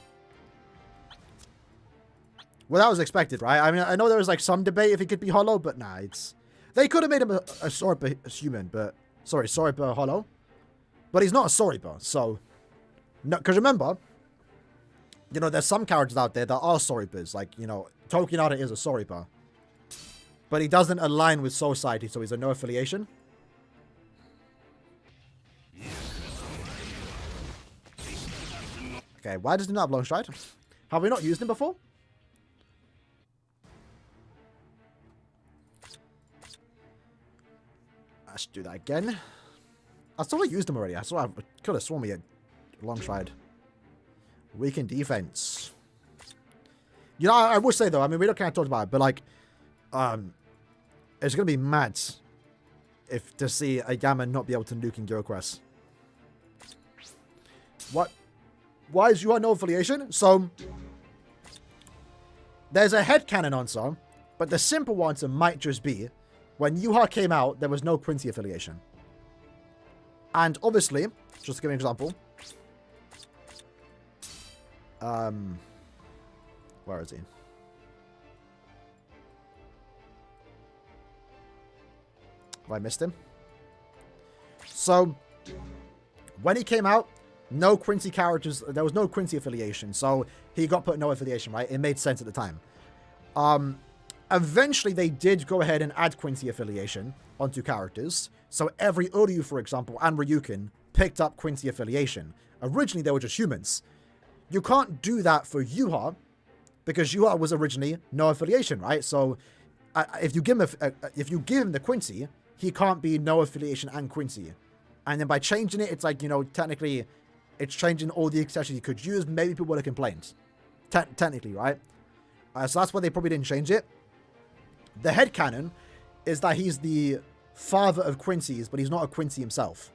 Well, that was expected, right? I mean, I know there was like some debate if he could be Holo, but nah, it's... They could have made him a Soriba human, but... Sorry, Soriba Holo. But he's not a Soriba, so... No, because remember, you know, there's some characters out there that are Soribas. Like, you know, Tokinata is a Soriba. But he doesn't align with Soul Society, so he's a no affiliation. Okay, why does he not have long stride? Have we not used him before? Let's do that again. I thought I used him already. I could have sworn we had long stride. Weakened defense. You know, I will say though, I mean, we don't kind of talk about it, but like, it's gonna be mad if to see a Yama not be able to nuke in Gyroquest. What? Why is you no affiliation? So, There's a headcanon answer, but the simple answer might just be, when Yuha came out, there was no Quincy affiliation. And obviously, just to give you an example, where is he? Have I missed him? So, when he came out, no Quincy characters, there was no Quincy affiliation, so he got put no affiliation, right? It made sense at the time. Eventually, they did go ahead and add Quincy affiliation onto characters. So every Uryu, for example, and Ryukin picked up Quincy affiliation. Originally, they were just humans. You can't do that for Yuha, because Yuha was originally no affiliation, right? So if you give him the Quincy, he can't be no affiliation and Quincy. And then by changing it, it's like, you know, technically, it's changing all the accessories you could use. Maybe people would have complained. Technically, right? So that's why they probably didn't change it. The headcanon is that he's the father of Quincy's, but he's not a Quincy himself.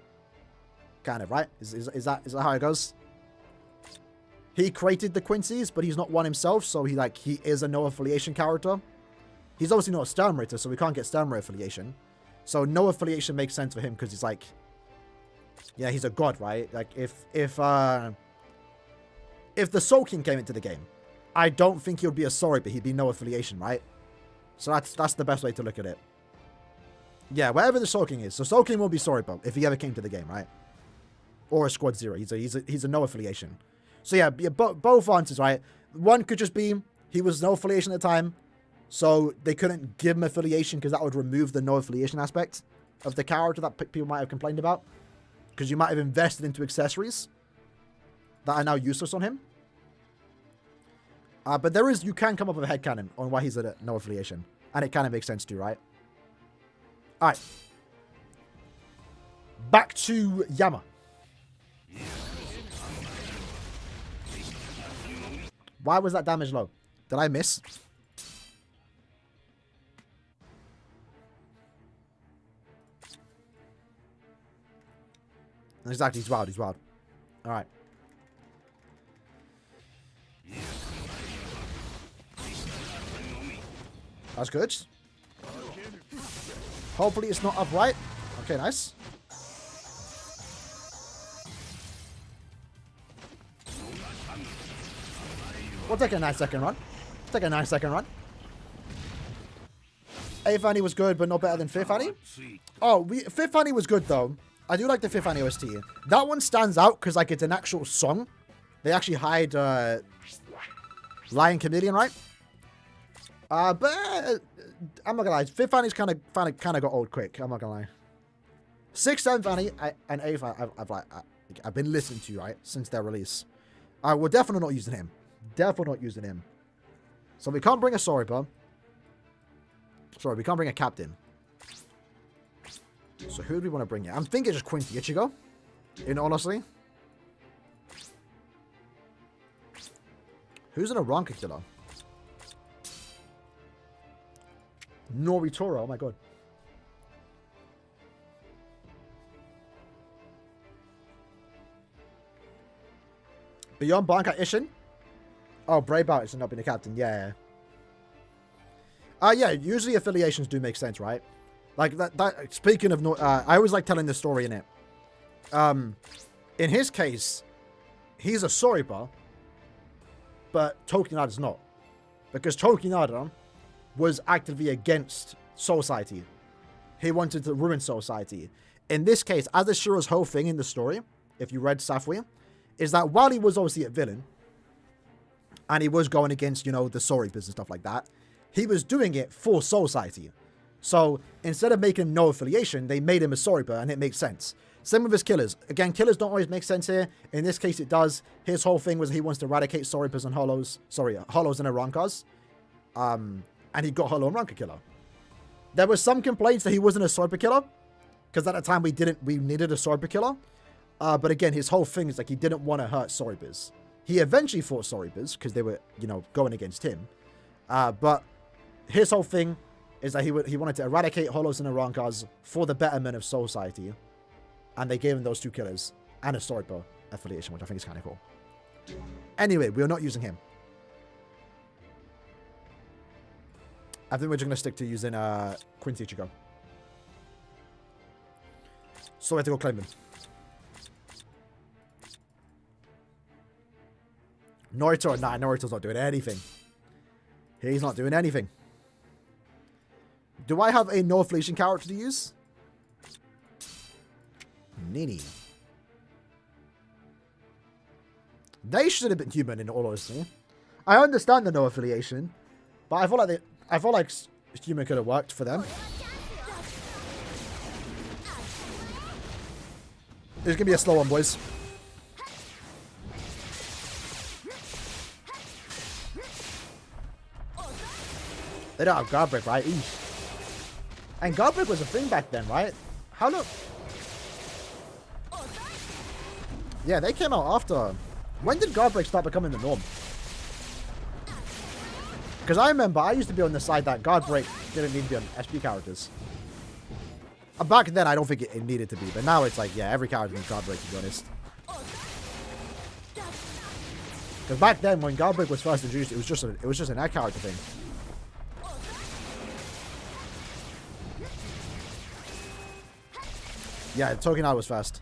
Kind of, right? Is that how it goes? He created the Quincy's, but he's not one himself, so he is a no affiliation character. He's obviously not a Sternritter, so we can't get Sternritter affiliation. So no affiliation makes sense for him because he's like, yeah, he's a god, right? Like if the Soul King came into the game, I don't think he would be a sorry, but he'd be no affiliation, right? So that's the best way to look at it. Yeah, wherever the Soul King is. So Soul King will be Sorrybo if he ever came to the game, right? Or a Squad Zero. He's a no affiliation. So yeah, both answers, right? One could just be he was no affiliation at the time, so they couldn't give him affiliation because that would remove the no affiliation aspect of the character that people might have complained about. Because you might have invested into accessories that are now useless on him. But you can come up with a headcanon on why he's a no affiliation. And it kind of makes sense too, right? Alright. Back to Yama. Why was that damage low? Did I miss? Exactly, he's wild. Alright. That's good. Hopefully it's not upright. Okay, nice. We'll take a 9-second run. Take a 9-second run. 8th Annie was good, but not better than 5th Annie. Oh, 5th Annie was good, though. I do like the 5th Annie OST. That one stands out because, like, it's an actual song. They actually hired Lion Chameleon, right? But I'm not gonna lie. 5th Annie's kind of got old quick. I'm not gonna lie. 6th, 7th Annie, and 8th, I've been listening to, right, since their release. We're definitely not using him. Definitely not using him. So we can't bring a Sorrybo. Sorry, we can't bring a captain. So who do we want to bring here? I'm thinking just Quincy Ichigo. In honesty. Who's an Aranka killer? Noritora, oh my god. Beyond Banka Ishin? Oh, Brave Bout is not being a captain, yeah. Yeah, usually affiliations do make sense, right? Like, that speaking of, I always like telling this story in it. In his case, he's a Sorrybo, but Tokinada's not. Because Tokinada was actively against Soul Society. He wanted to ruin Soul Society. In this case, Azashira's whole thing in the story, if you read Safui, is that while he was obviously a villain, and he was going against, you know, the Sorrybas and stuff like that, he was doing it for Soul Society. So, instead of making no affiliation, they made him a Sorryba, and it makes sense. Same with his killers. Again, killers don't always make sense here. In this case, it does. His whole thing was he wants to eradicate Sorrybas and Hollows. Sorry, Hollows and Arankas. And he got Hollow and Ranka killer. There was some complaints that he wasn't a Sorryba killer, because at the time we needed a Sorryba killer. But again, his whole thing is like he didn't want to hurt Sorrybas. He eventually fought Sorrybas because they were, you know, going against him. But his whole thing is that he wanted to eradicate Hollows and Arankas for the betterment of Soul Society. And they gave him those 2 killers and a Sorryba affiliation, which I think is kind of cool. Anyway, we are not using him. I think we're just going to stick to using Quincy Ichigo. So we have to go claim him. Naruto, nah, Naruto's not doing anything. He's not doing anything. Do I have a North Asian character to use? Nini. They should have been human in all honesty. I understand the no affiliation, but I feel like human could have worked for them. It's gonna be a slow one, boys. They don't have guard break, right? Eesh. And guard break was a thing back then, right? How long? Yeah, they came out after. When did guard break start becoming the norm? Because I remember I used to be on the side that guard break didn't need to be on SP characters. Back then, I don't think it needed to be, but now it's like, yeah, every character needs guard break, to be honest. Because back then, when guard break was first introduced, it was just an ad character thing. Yeah, Tokunaga was first.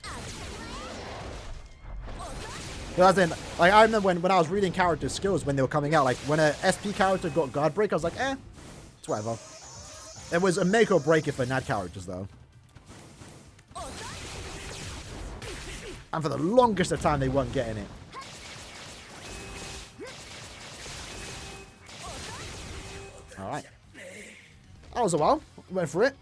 But then, like, I remember when I was reading character skills when they were coming out, like when a SP character got guard break, I was like, it's whatever. It was a make or break it for NAD characters though. And for the longest of time, they weren't getting it. Alright. That was a while. Went for it.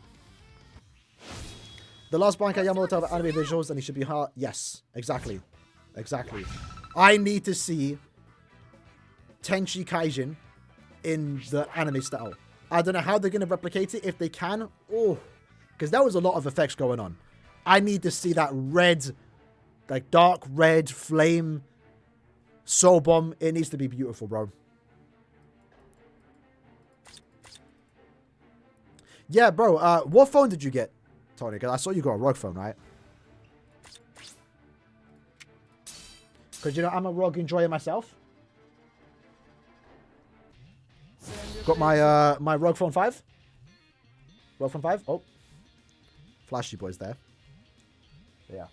The last Bankai Yamamoto of anime visuals, and he should be hard. Yes, exactly. Exactly. I need to see Tenchi Kaijin in the anime style. I don't know how they're going to replicate it, if they can. Oh, because there was a lot of effects going on. I need to see that red, like dark red flame soul bomb. It needs to be beautiful, bro. Yeah, bro. What phone did you get, Tony? Because I saw you got a ROG phone, right? Because, you know, I'm a ROG enjoyer myself. Got my my ROG Phone 5. ROG Phone 5. Oh. Flashy boys there. Yeah.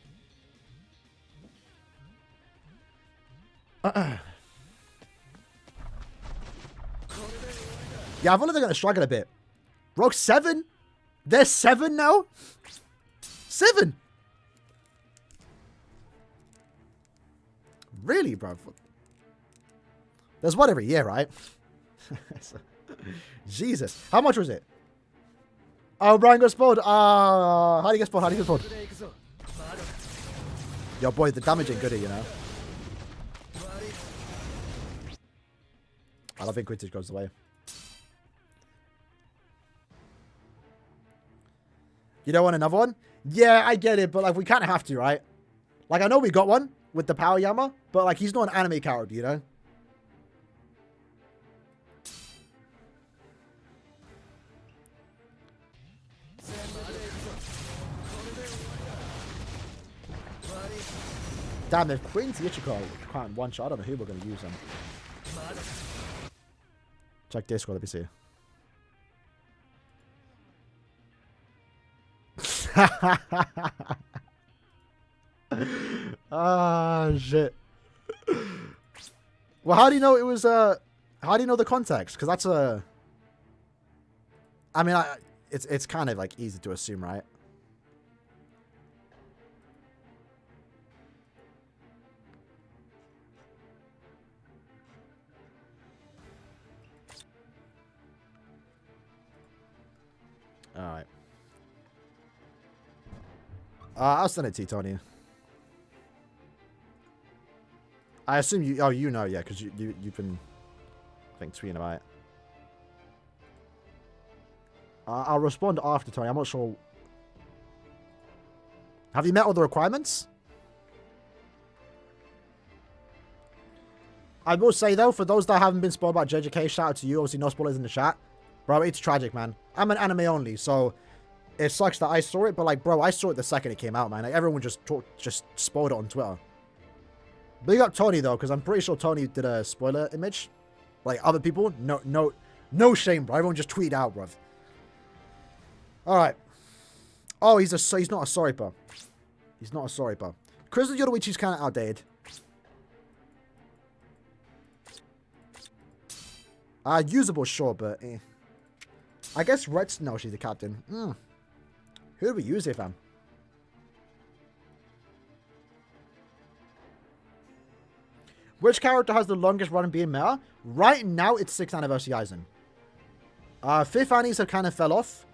Yeah, I feel like they're going to struggle a bit. ROG 7? They're 7 now? 7? Really, bro? There's one every year, right? Jesus. How much was it? Oh, Brian got spoiled. How do you get spoiled? How do you get spoiled? Yo, boy, the damage ain't good here, you know? I don't think Quintage goes away. You don't want another one? Yeah, I get it, but like we kind of have to, right? Like I know we got one with the Power Yama, but like he's not an anime character, you know? Damn, if Quincy Ichigo can't one shot, I don't know who we're going to use him. Check Discord, let me see. Ah, shit. Well, how do you know it was, how do you know the context? Because that's a... I mean, it's kind of, like, easy to assume, right? Alright. I'll send it to you, Tony. I assume you... Oh, you know, yeah, because you've been, I think, tweeting about it. I'll respond after, Tony. I'm not sure. Have you met all the requirements? I will say, though, for those that haven't been spoiled about JJK, shout out to you. Obviously, no spoilers in the chat. Bro, it's tragic, man. I'm an anime only, so... It sucks that I saw it, but like, bro, I saw it the second it came out, man. Like, everyone just spoiled it on Twitter. Big up Tony, though, because I'm pretty sure Tony did a spoiler image. Like, other people, no No shame, bro. Everyone just tweet out, bro. Alright. Oh, he's not a Soripa. He's not a Soripa. Crystal Yoruichi's kind of outdated. Usable, sure, but I guess Red's... No, she's the captain. Who do we use here, fam? Which character has the longest run in being meta? Right now, it's 6th Anniversary Aizen. 5th Annies have kind of fell off.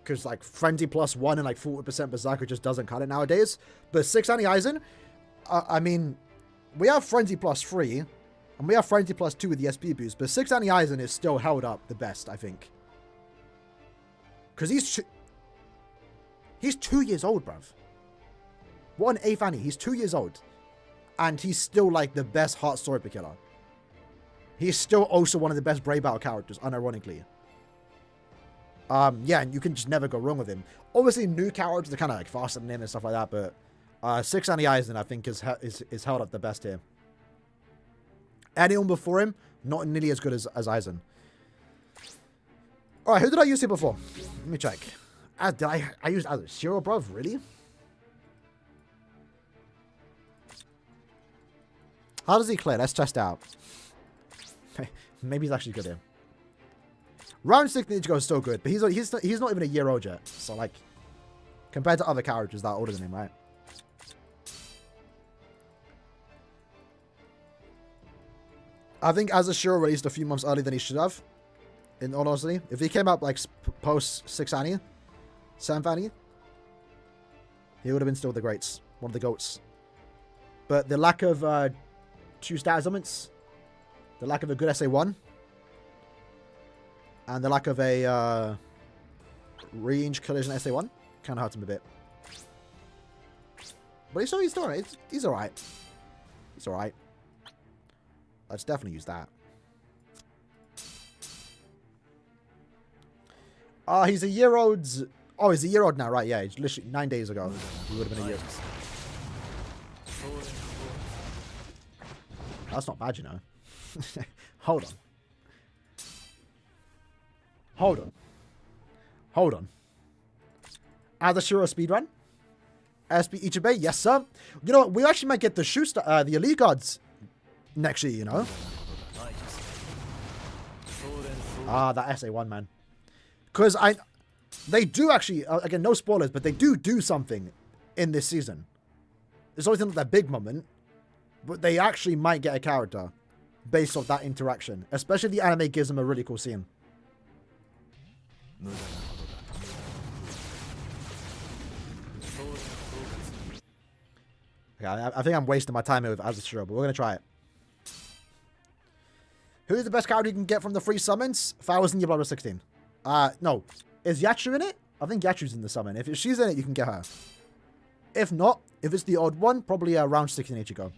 Because, like, Frenzy plus 1 and, like, 40% Berserker just doesn't cut it nowadays. But 6th Annie Aizen, I mean, we have Frenzy plus 3. And we have Frenzy plus 2 with the SP boost. But 6th Annie Aizen is still held up the best, I think. Because he's 2 years old, bruv. What an 8th Annie. He's 2 years old. And he's still, like, the best Heart Swordsman killer. He's still also one of the best Brave Battle characters, unironically. Yeah, and you can just never go wrong with him. Obviously, new characters are kind of, like, faster than him and stuff like that, but 6th Annie Aizen, I think, is held up the best here. Anyone before him, not nearly as good as Aizen. Alright, who did I use here before? Let me check. I used Shiro, bruv? Really? How does he clear? Let's test out. Maybe he's actually good here. Round 6 Nichigo is still good, but he's not even a year old yet. So, like, compared to other characters that are older than him, right? I think Azashiro released a few months earlier than he should have. In all honesty, if he came up like post 6th Annie, 7th Annie, he would have been still the greats, one of the goats. But the lack of 2 status elements, the lack of a good SA1, and the lack of a range collision SA1 kind of hurts him a bit. But he's still alright. He's alright. He's alright. Let's definitely use that. He's a year old. Oh, he's a year old now, right? Yeah, it's literally 9 days ago. He would have been a year. That's not bad, you know. Hold on. Hold on. Hold on. Adashiro speedrun? SP Ichibe? Yes, sir. You know what? We actually might get the the elite guards next year, you know? That SA1, man. Because they do actually, again, no spoilers, but they do something in this season. It's always not that big moment, but they actually might get a character based off that interaction. Especially the anime gives them a really cool scene. Okay, I think I'm wasting my time here with Azashiro, but we're going to try it. Who's the best character you can get from the free summons? If I was in your Blood 16. No. Is Yatsu in it? I think Yatsu's in the summon. If she's in it, you can get her. If not, if it's the odd one, probably round 16 Ichigo.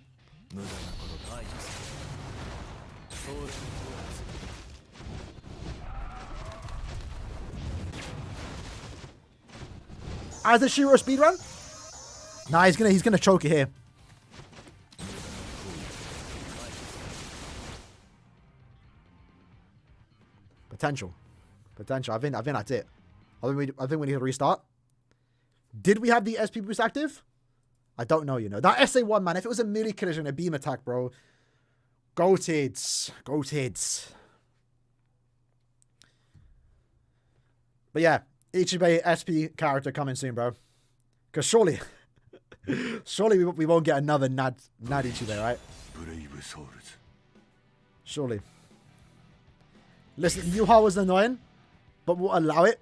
Azashiro speedrun? Nah, he's gonna choke it here. Potential. I think that's it. I think we need to restart. Did we have the SP boost active? I don't know, you know. That SA1, man, if it was a melee collision and a beam attack, bro. Goated. But yeah, Ichibe SP character coming soon, bro. Because surely we won't get another Nad Ichibe, right? Surely. Listen, Yuha was annoying, but we'll allow it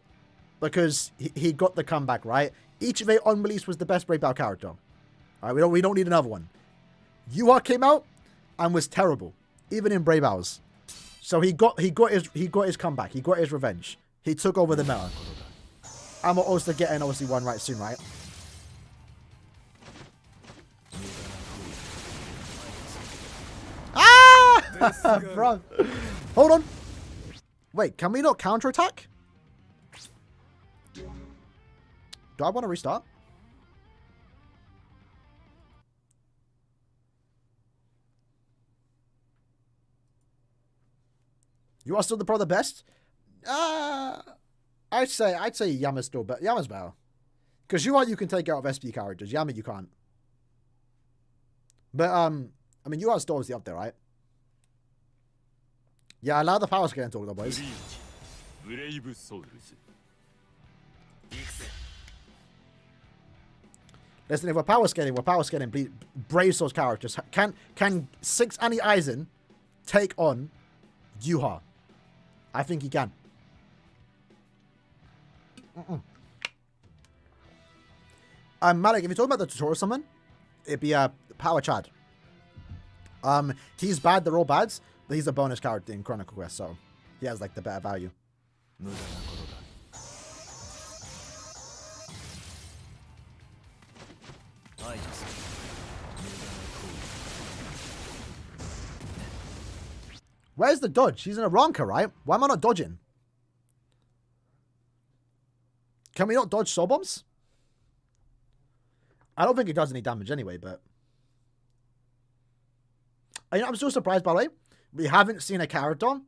because he got the comeback, right? Ichibe on release was the best Brave Battle character. All right, we don't need another one. Yuha came out and was terrible, even in Brave Battles. So he got his comeback. He got his revenge. He took over the meta. And we're also getting obviously one right soon, right? Ah, bro. Hold on. Wait, can we not counterattack? Do I want to restart? You are still the probably the best? I'd say Yama's still better. Yama's better. Because you can take out of SP characters. Yama you can't. But I mean you are still obviously up there, right? Yeah, allow the power scaling talk though, boys. Listen, if we're power scaling Brave Souls characters. Can 6 Annie Aizen take on Yuha? I think he can. Malik, if you're talking about the tutorial summon, it'd be Power Chad. He's bad, they're all bads, but he's a bonus character in Chronicle Quest, so he has like the better value. Where's the dodge? He's in a Ronka, right? Why am I not dodging? Can we not dodge soul bombs? I don't think it does any damage anyway, but... I'm still surprised, by the way. We haven't seen a character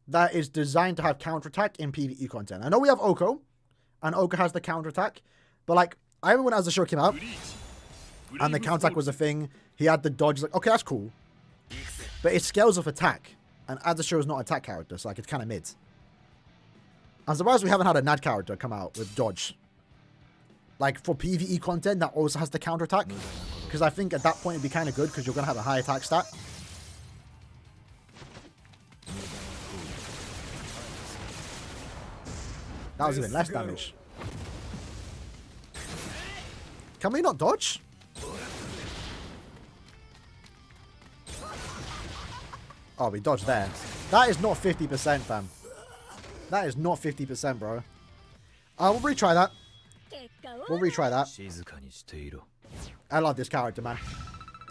that is designed to have counterattack in PvE content. I know we have Oko, and Oko has the counterattack, but like, I remember when Azashiro came out, and the counterattack was a thing, he had the dodge, like, okay, that's cool. But it scales off attack, and Azashiro is not an attack character, so like, it's kind of mid. I'm surprised we haven't had a Nad character come out with dodge. Like, for PvE content that also has the counterattack. Because I think at that point it'd be kind of good, because you're going to have a high attack stat. That was even less damage. Can we not dodge? Oh, we dodged there. That is not 50%, fam. That is not 50%, bro. We'll retry that. We'll retry that. I love this character, man.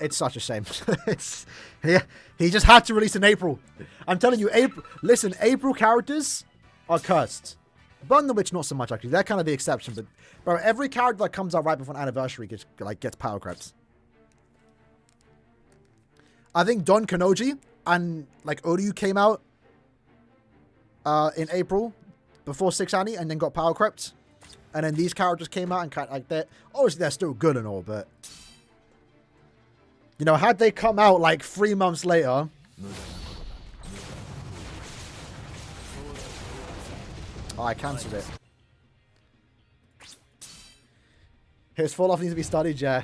It's such a shame. He just had to release in April. I'm telling you, April. Listen, April characters are cursed. Burn the Witch, not so much, actually. They're kind of the exception. But, bro, every character that comes out right before an anniversary gets power crept. I think Don Kanoji and, like, Oryu came out in April before 6 Annie and then got power crept. And then these characters came out and kind of like that. Obviously, they're still good and all, but you know, had they come out like 3 months later, oh, I cancelled it. His fall off needs to be studied, yeah.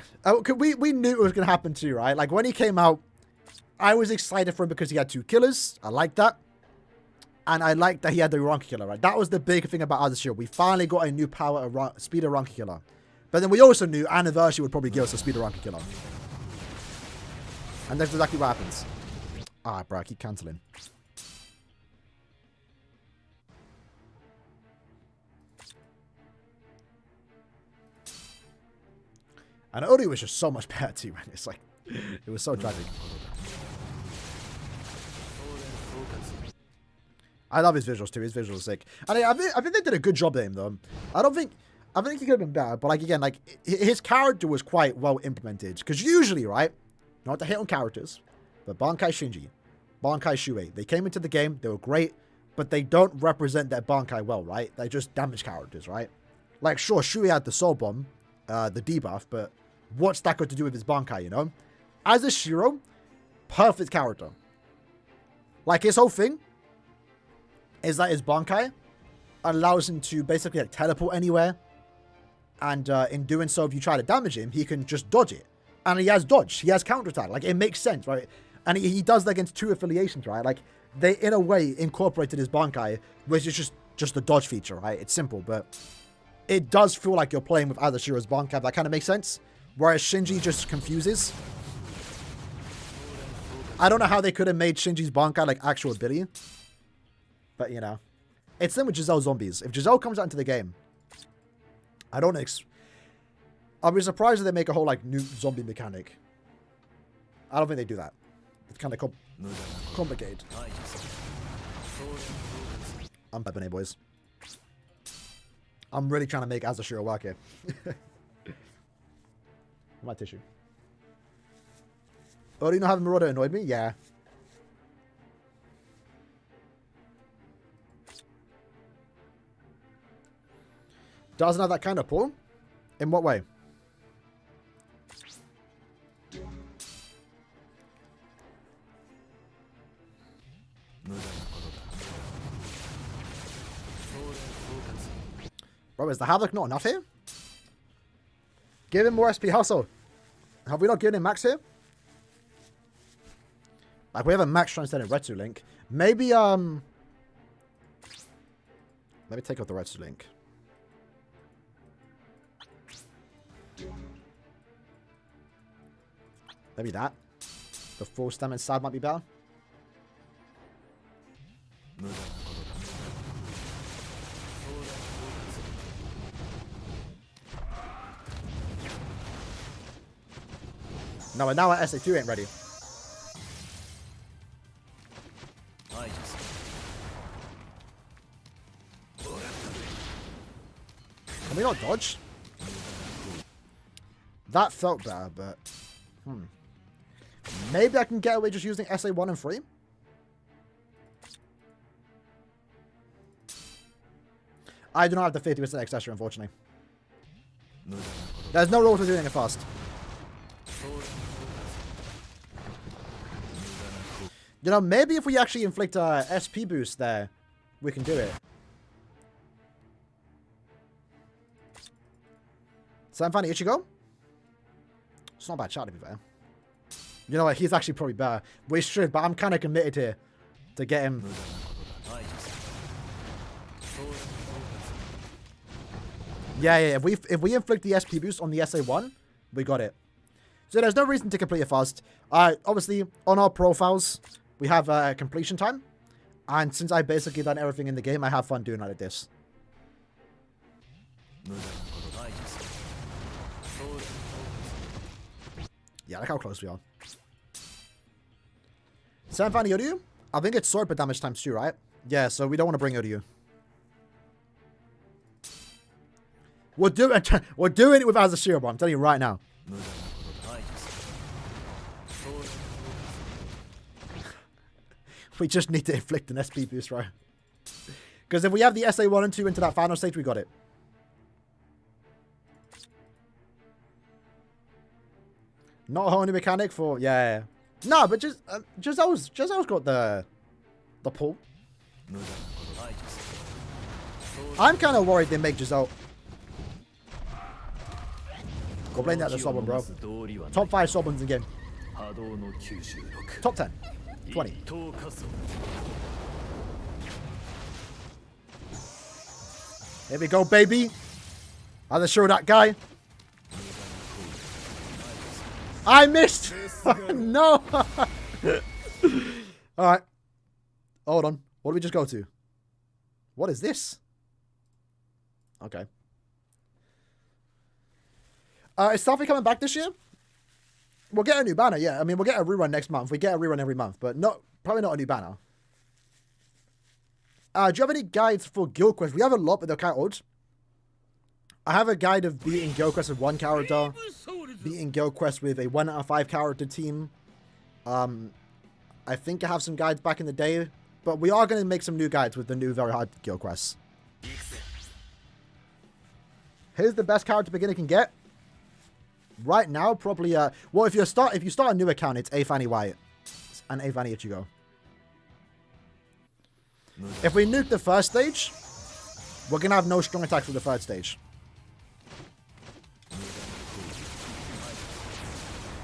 We knew it was gonna happen too, right? Like when he came out, I was excited for him because he had 2 killers. I liked that. And I liked that he had the Ranky killer, right? That was the big thing about Azashiro. We finally got a new power, speed of Ranky killer. But then we also knew Anniversary would probably give us a speed of Ranky killer. And that's exactly what happens. Ah, bro, I keep cancelling. And Ori was just so much better too, man. It's like, it was so tragic. I love his visuals too. His visuals are sick. And I think they did a good job at him though. I think he could have been better. But like again, like his character was quite well implemented. Because usually, right, not to hit on characters, but Bankai Shinji, Bankai Shuei, they came into the game, they were great, but they don't represent their Bankai well, right? They're just damage characters, right? Like sure, Shuei had the Soul Bomb, the debuff, but what's that got to do with his Bankai, you know? As a Shiro, perfect character. Like his whole thing is that his Bankai allows him to basically like teleport anywhere. And in doing so, if you try to damage him, he can just dodge it. And he has dodge. He has counterattack. Like, it makes sense, right? And he does that against 2 affiliations, right? Like, they, in a way, incorporated his Bankai, which is just the dodge feature, right? It's simple, but it does feel like you're playing with Azashiro's Bankai. That kind of makes sense. Whereas Shinji just confuses. I don't know how they could have made Shinji's Bankai, like, actual ability. But, you know. It's them with Giselle Zombies. If Giselle comes out into the game, I don't I'll be surprised if they make a whole, like, new zombie mechanic. I don't think they do that. It's kind of complicated. I'm pepping it, boys. I'm really trying to make Azashiro work here. My tissue. Oh, do you know having Marauder annoyed me? Yeah. Doesn't have that kind of pull? In what way? Bro, is the Havoc not enough here? Give him more SP hustle. Have we not given him max here? Like, we have a max transcendent Retsu link. Maybe, let me take off the Retsu link. Maybe that. The full stamina side might be better. No, and now our SA2 ain't ready. Can we not dodge? That felt better, but... Maybe I can get away just using SA1 and 3? I do not have the 50% accessory, unfortunately. There's no rule to doing it fast. You know, maybe if we actually inflict a SP boost there, we can do it. Sanfani Ichigo? It's not a bad shot, to be fair. You know what? He's actually probably better. We should, but I'm kind of committed here to get him. Yeah. If we inflict the SP boost on the SA1, we got it. So there's no reason to complete it fast. Obviously, on our profiles, we have completion time. And since I've basically done everything in the game, I have fun doing it like this. Yeah, look how close we are. Sanfani Yoryu? I think it's sword per damage times 2, right? Yeah, so we don't want to bring Yoryu. We're doing it with Azashiro, bro. I'm telling you right now. We just need to inflict an SP boost, right? Because if we have the SA1 and 2 into that final stage, we got it. Not a whole new mechanic for... Yeah. No, but just Giselle's got the pull. I'm kind of worried they make Giselle. Go blame that to Sobon, bro. Top 5 Sobons in game. Top 10. 20. Here we go, baby. I'll show that guy. I missed. No. Alright. Hold on. What did we just go to? What is this? Okay. Is Selfie coming back this year? We'll get a new banner, yeah. I mean, we'll get a rerun next month. We get a rerun every month, but probably not a new banner. Do you have any guides for guild quests? We have a lot, but they're kind of odd. I have a guide of beating guild quests with 1 character, beating guild quests with a 1 out of 5 character team. I think I have some guides back in the day, but we are going to make some new guides with the new very hard guild quests. Here's the best character beginner can get. Right now, probably, well, if you start a new account, it's Fanny Wyatt and Fanny Ichigo. If we nuke the first stage, we're going to have no strong attacks for the third stage.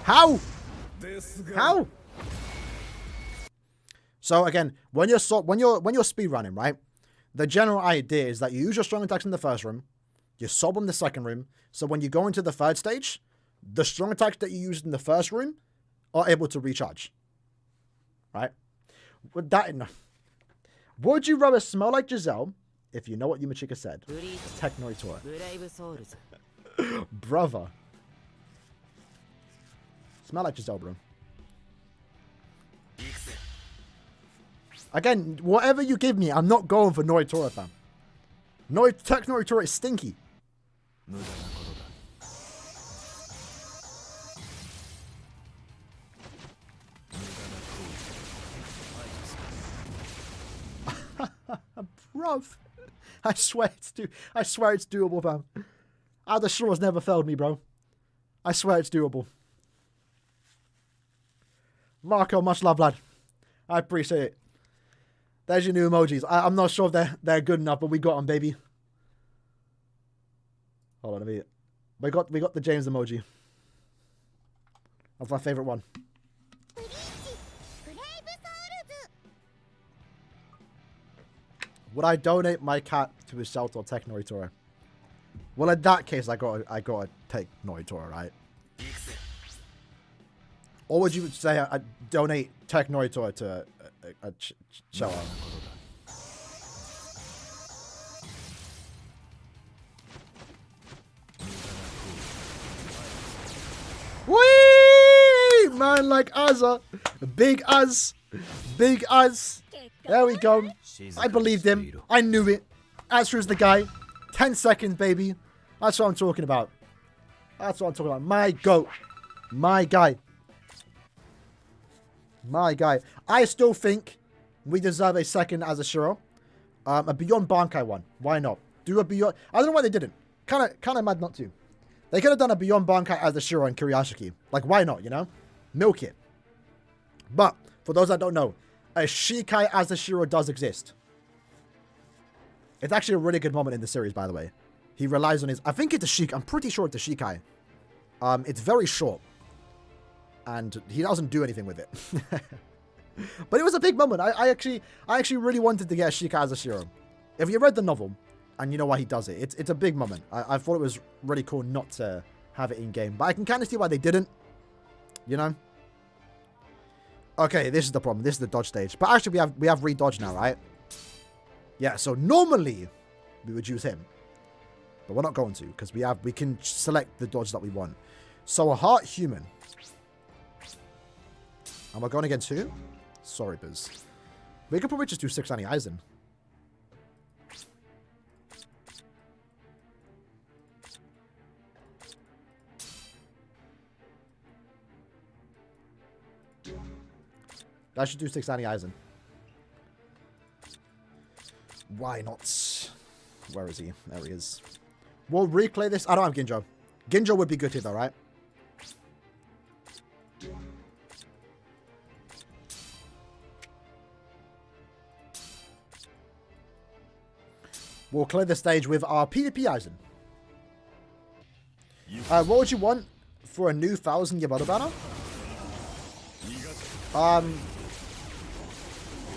How? How? So again, when you're speed running, right? The general idea is that you use your strong attacks in the first room, you sob them in the second room, so when you go into the third stage, the strong attacks that you used in the first room are able to recharge. Right? With that in, would you rather smell like Giselle, if you know what Yumachika said? Technoitor. Brother. Smell like Giselle, bro. Again, whatever you give me, I'm not going for Noitora, fam. Technoitor is stinky. Bruv. I swear it's doable, fam. The Shura's never failed me, bro. I swear it's doable. Marco, much love, lad. I appreciate it. There's your new emojis. I'm not sure if they're good enough, but we got them, baby. Hold on a minute. We got the James emoji. That's my favorite one. Would I donate my cat to a shelter or take Noritora? Well, in that case, I gotta take Noritora, right? Or would you say I donate take Noritora to a shelter? Whee! Man like Azza. Big Az. Big Az. There we go. I believed him. I knew it. Azra's the guy. 10 seconds, baby. That's what I'm talking about. That's what I'm talking about. My goat. My guy. My guy. I still think we deserve a second as a Shiro. A Beyond Bankai one. Why not? Do a Beyond... I don't know why they didn't. Kind of mad not to. They could have done a Beyond Bankai as a Shiro and Kiryashiki. Like, why not, you know? Milk it. But, for those that don't know, a Shikai as a Shiro does exist. It's actually a really good moment in the series, by the way. He relies on his... I think it's a Shikai. I'm pretty sure it's a Shikai. It's very short. And he doesn't do anything with it. But it was a big moment. I actually really wanted to get a Shikai as a Shiro. If you read the novel, and you know why he does it, it's a big moment. I thought it was really cool not to have it in-game. But I can kind of see why they didn't. You know? Okay, this is the problem. This is the dodge stage. But actually, we have re-dodge now, right? Yeah, so normally, we would use him. But we're not going to, because we can select the dodge that we want. So a heart human. And we're going against who? Sorry, Biz. We could probably just do 6 Annie Eisen. I should do 6 Annie Eisen. Why not? Where is he? There he is. We'll replay this. I don't have Ginjo. Ginjo would be good here, though, right? We'll clear the stage with our PvP Eisen. What would you want for a new 1000 Yabata banner?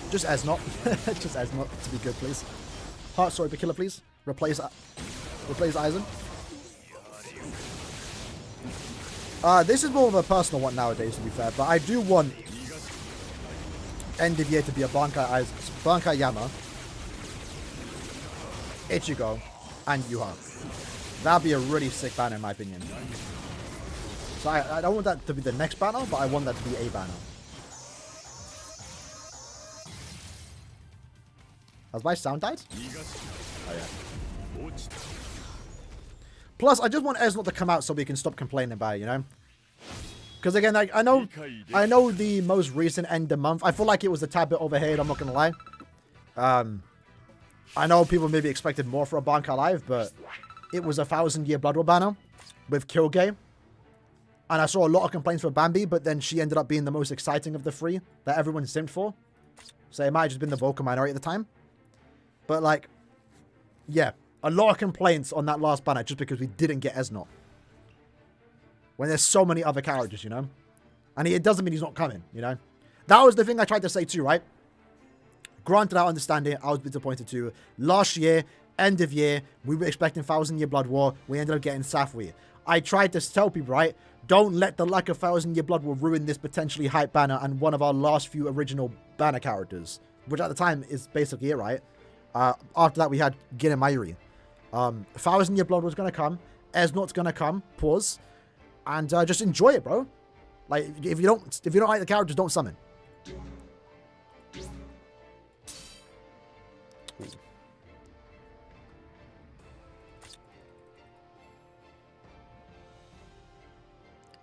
Just Esnot. Just Esnot to be good, please. Heart Story Killer, please. Replace Eisen. This is more of a personal one nowadays, to be fair, but I do want end of year to be a Bankai Yama, Ichigo, and Yuha. That'd be a really sick banner in my opinion. So I don't want that to be the next banner, but I want that to be a banner. Has my sound died? Oh yeah. Plus, I just want Esnot to come out so we can stop complaining about it, you know? Because again, like, I know the most recent end of month. I feel like it was a tad bit overhead, I'm not gonna lie. I know people maybe expected more for a Bankai Live, but it was a 1000-year Blood War banner with Kyoge. And I saw a lot of complaints for Bambi, but then she ended up being the most exciting of the 3 that everyone simped for. So it might have just been the vocal minority at the time. But like, yeah, a lot of complaints on that last banner just because we didn't get Esnot. When there's so many other characters, you know? And it doesn't mean he's not coming, you know? That was the thing I tried to say too, right? Granted, I understand it. I was disappointed too. Last year, end of year, we were expecting 1000-year Blood War. We ended up getting Safwi. I tried to tell people, right? Don't let the lack of 1000-year Blood War ruin this potentially hype banner and one of our last few original banner characters. Which at the time is basically it, right? After that, we had Gin and Mayuri. 1000-year Blood was going to come. Esnot's going to come. Pause. And just enjoy it, bro. Like, if you don't like the characters, don't summon.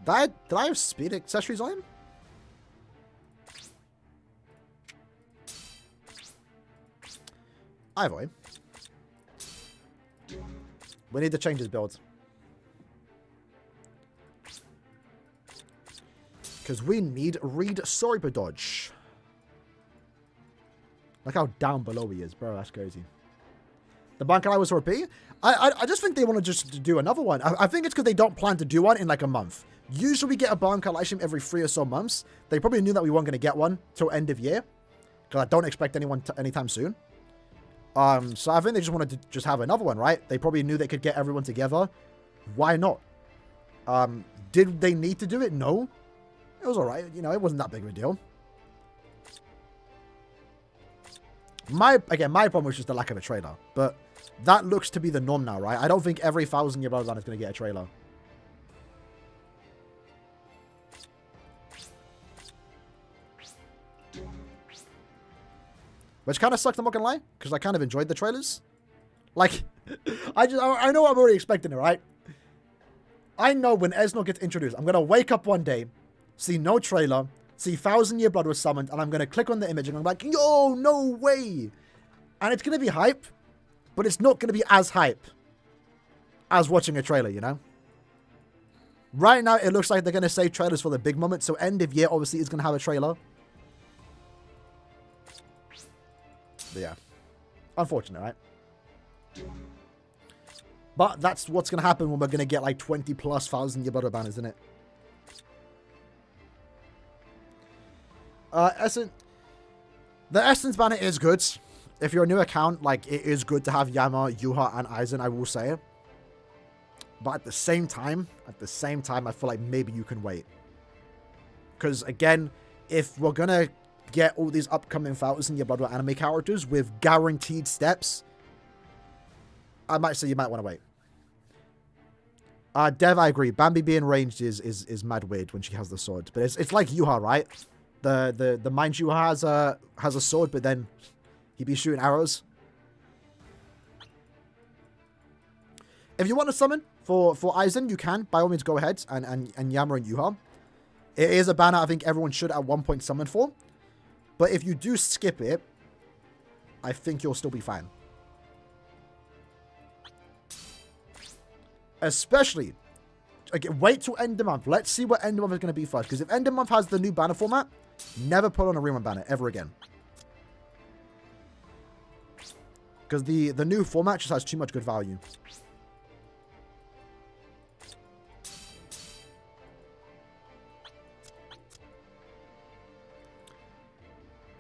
Did I have speed accessories on him? I have him. We need to change his build. Because we need Reed Sorry Dodge. Look how down below he is, bro. That's crazy. The Bankai was for B. I just think they want to just do another one. I think it's because they don't plan to do one in like a month. Usually we get a Bankai live stream every 3 or so months. They probably knew that we weren't going to get one till end of year. Because I don't expect anyone anytime soon. So I think they just wanted to just have another one, right? They probably knew they could get everyone together. Why not? Did they need to do it? No. It was alright. You know, it wasn't that big of a deal. My problem was just the lack of a trailer. But that looks to be the norm now, right? I don't think every 1,000-year Bloodline is going to get a trailer. Which kind of sucked, I'm not going to lie. Because I kind of enjoyed the trailers. Like, I know I'm already expecting it, right? I know when Esno gets introduced, I'm going to wake up one day, see no trailer, see 1,000-year Blood was summoned, and I'm going to click on the image and I'm like, yo, no way. And it's going to be hype, but it's not going to be as hype as watching a trailer, you know? Right now, it looks like they're going to save trailers for the big moment, so end of year, obviously, is going to have a trailer. But yeah. Unfortunate, right? But that's what's going to happen when we're going to get like 20 plus 1,000-year Blood banners, isn't it? The Essence banner is good. If you're a new account, like, it is good to have Yama, Yuha, and Aizen, I will say. But at the same time, I feel like maybe you can wait. Because, again, if we're going to get all these upcoming 1,000-year Blood anime characters with guaranteed steps, I might say you might want to wait. Dev, I agree. Bambi being ranged is mad weird when she has the sword. But it's like Yuha, right? The mind Yuha has a sword, but then he'd be shooting arrows. If you want to summon for Aizen, you can. By all means, go ahead. And Yama and Yuha. It is a banner I think everyone should at one point summon for. But if you do skip it, I think you'll still be fine. Especially, okay, wait till end of month. Let's see what end of month is going to be first. Because if end of month has the new banner format, never put on a rerun banner ever again. Because the new format just has too much good value.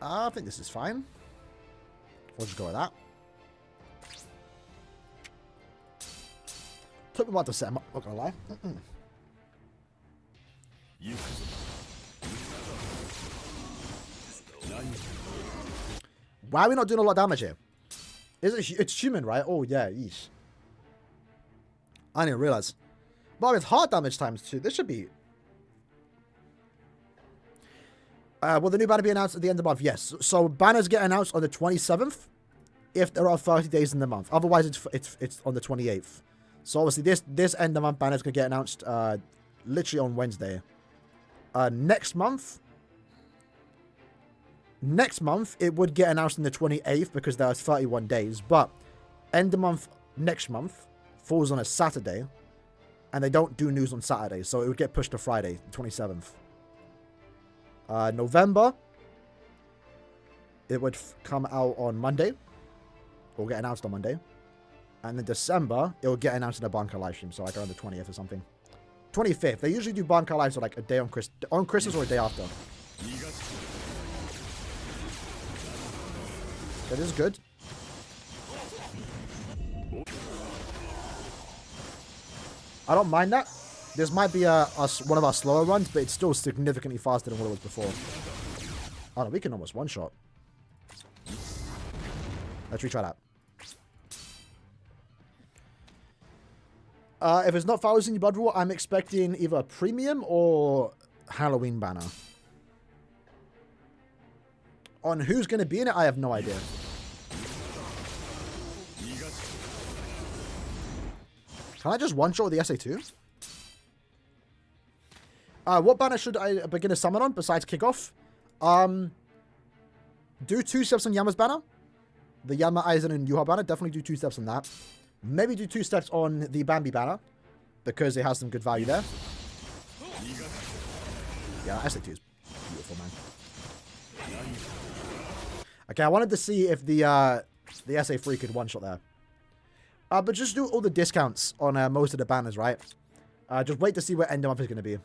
I think this is fine. We'll just go with that. Took me a while to set him up, not gonna lie. Why are we not doing a lot of damage here? It's human, right? Oh, yeah, yeesh. I didn't realize. But with hard damage times too, this should be... will the new banner be announced at the end of the month? Yes. So banners get announced on the 27th if there are 30 days in the month. Otherwise, it's on the 28th. So obviously, this end of month banner is going to get announced literally on Wednesday. Next month, it would get announced on the 28th because there are 31 days. But end of month next month falls on a Saturday, and they don't do news on Saturday, so it would get pushed to Friday, the 27th. November, it would come out on Monday, or get announced on Monday. And then December, it will get announced in a Bankai live stream, so like around the 20th or something. 25th. They usually do Bankai lives so like a day on Christmas or a day after. That is good. I don't mind that. This might be one of our slower runs, but it's still significantly faster than what it was before. Oh no, we can almost one-shot. Let's retry that. If it's not 1,000 Blood Rule, I'm expecting either a premium or Halloween banner. On who's going to be in it, I have no idea. Can I just one-shot with the SA2? What banner should I begin a summon on besides kickoff? Do 2 steps on Yama's banner. The Yama, Aizen, and Yuha banner. Definitely do 2 steps on that. Maybe do 2 steps on the Bambi banner, because it has some good value there. Yeah, SE2 is beautiful, man. Okay, I wanted to see if the SA3 could one-shot there. But just do all the discounts on most of the banners, right? Just wait to see where end of month is going to be.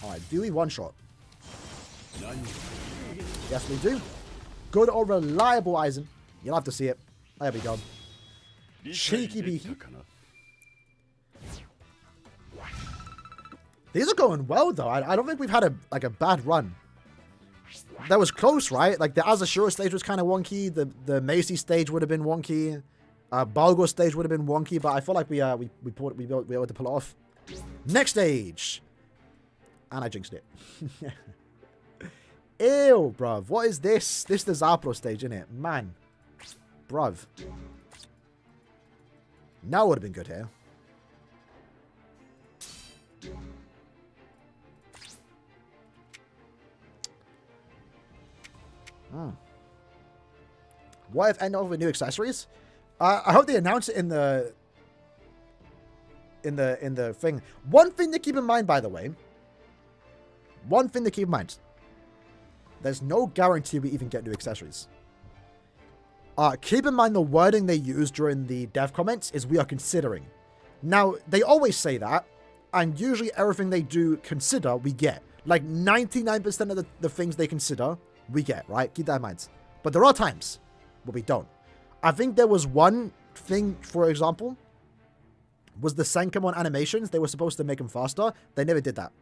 Alright, do we one-shot? Yes, we do. Good or reliable Aizen. You'll have to see it. There we go. Cheeky beaky. These are going well, though. I don't think we've had a bad run. That was close, right? Like, the Azashura stage was kind of wonky. The Macy stage would have been wonky. Balgo stage would have been wonky, but I feel like we were able to pull it off. Next stage. And I jinxed it. Ew, bruv. What is this? This is the Zapro stage, isn't it? Man. Bruv. Now would have been good here. What if end off with new accessories? I hope they announce it in the thing. One thing to keep in mind, by the way. One thing to keep in mind. There's no guarantee we even get new accessories. Keep in mind the wording they use during the dev comments is we are considering. Now, they always say that, and usually everything they do consider, we get. Like 99% of the things they consider, we get, right? Keep that in mind. But there are times where we don't. I think there was one thing, for example, was the Sankamon animations. They were supposed to make them faster. They never did that.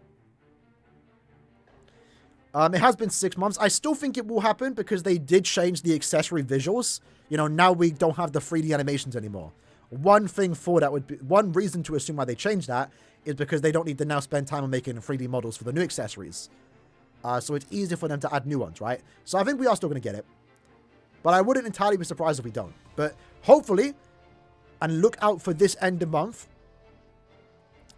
It has been 6 months. I still think it will happen because they did change the accessory visuals. You know, now we don't have the 3D animations anymore. One thing for that would be, one reason to assume why they changed that is because they don't need to now spend time on making 3D models for the new accessories. So it's easier for them to add new ones, right? So I think we are still going to get it. But I wouldn't entirely be surprised if we don't. But hopefully, and look out for this end of month,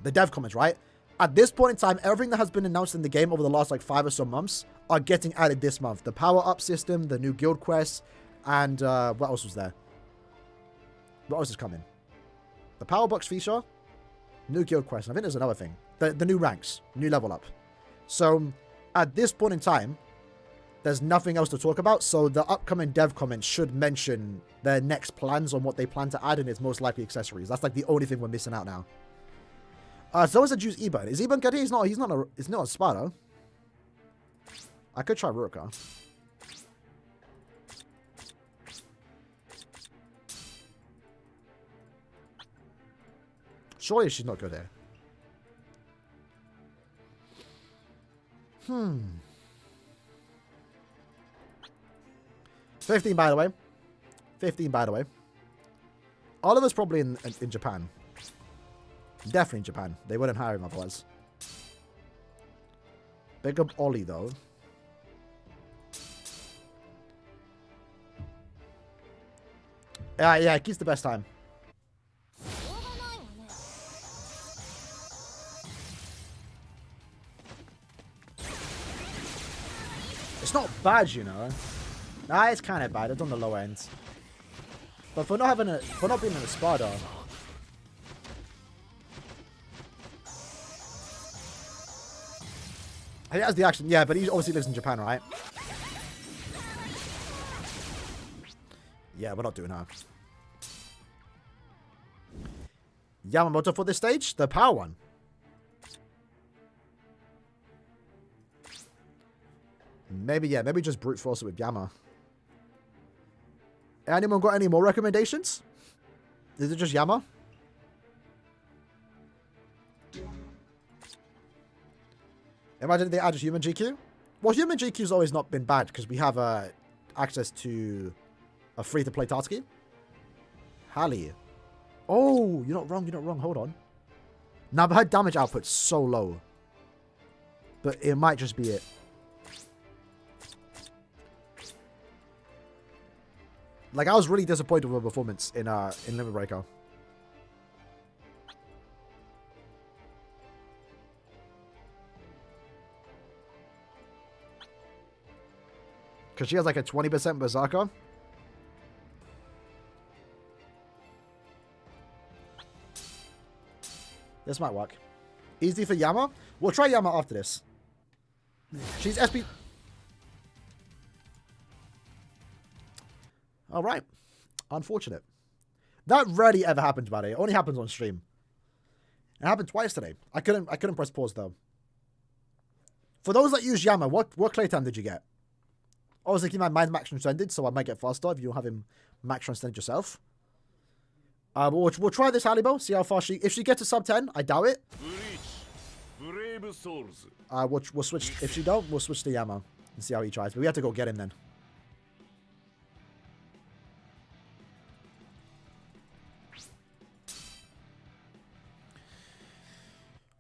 the dev comments, right? At this point in time, everything that has been announced in the game over the last like 5 or so months are getting added this month. The power-up system, the new guild quests, and what else was there? What else is coming? The power box feature, new guild quest. I think there's another thing. The new ranks, new level up. So at this point in time, there's nothing else to talk about. So the upcoming dev comments should mention their next plans on what they plan to add, and it's most likely accessories. That's like the only thing we're missing out now. Someone said use Eburn. Is Eburn good? He's not a Sparta. I could try Ruka. Surely she's not good here. 15, by the way. 15, by the way. Oliver's probably in Japan. Definitely in Japan. They wouldn't hire him otherwise. Big up Ollie, though. Yeah, it keeps the best time. It's not bad, you know. Nah, it's kind of bad. It's on the low end. But for not being in a Sparta. He has the action, yeah, but he obviously lives in Japan, right? Yeah, we're not doing that. Yamamoto for this stage? The power one. Maybe, yeah, maybe just brute force it with Yama. Anyone got any more recommendations? Is it just Yama? Imagine they added human GQ. Well, human GQ's always not been bad because we have access to a free-to-play Tatsuki. Hallie. Oh, you're not wrong. You're not wrong. Hold on. Now, but her damage output's so low. But it might just be it. Like, I was really disappointed with her performance in Limit Breaker. Because she has like a 20% Berserker. This might work. Easy for Yama. We'll try Yama after this. She's SP. Alright. Unfortunate. That rarely ever happens, buddy. It only happens on stream. It happened twice today. I couldn't press pause though. For those that use Yama, what clay time did you get? Obviously, keep my mind max transcended, so I might get faster if you don't have him max transcended yourself. But we'll try this Halibo, see how far if she gets to sub 10, I doubt it. We'll switch, if she don't, we'll switch to Yama and see how he tries. But we have to go get him then.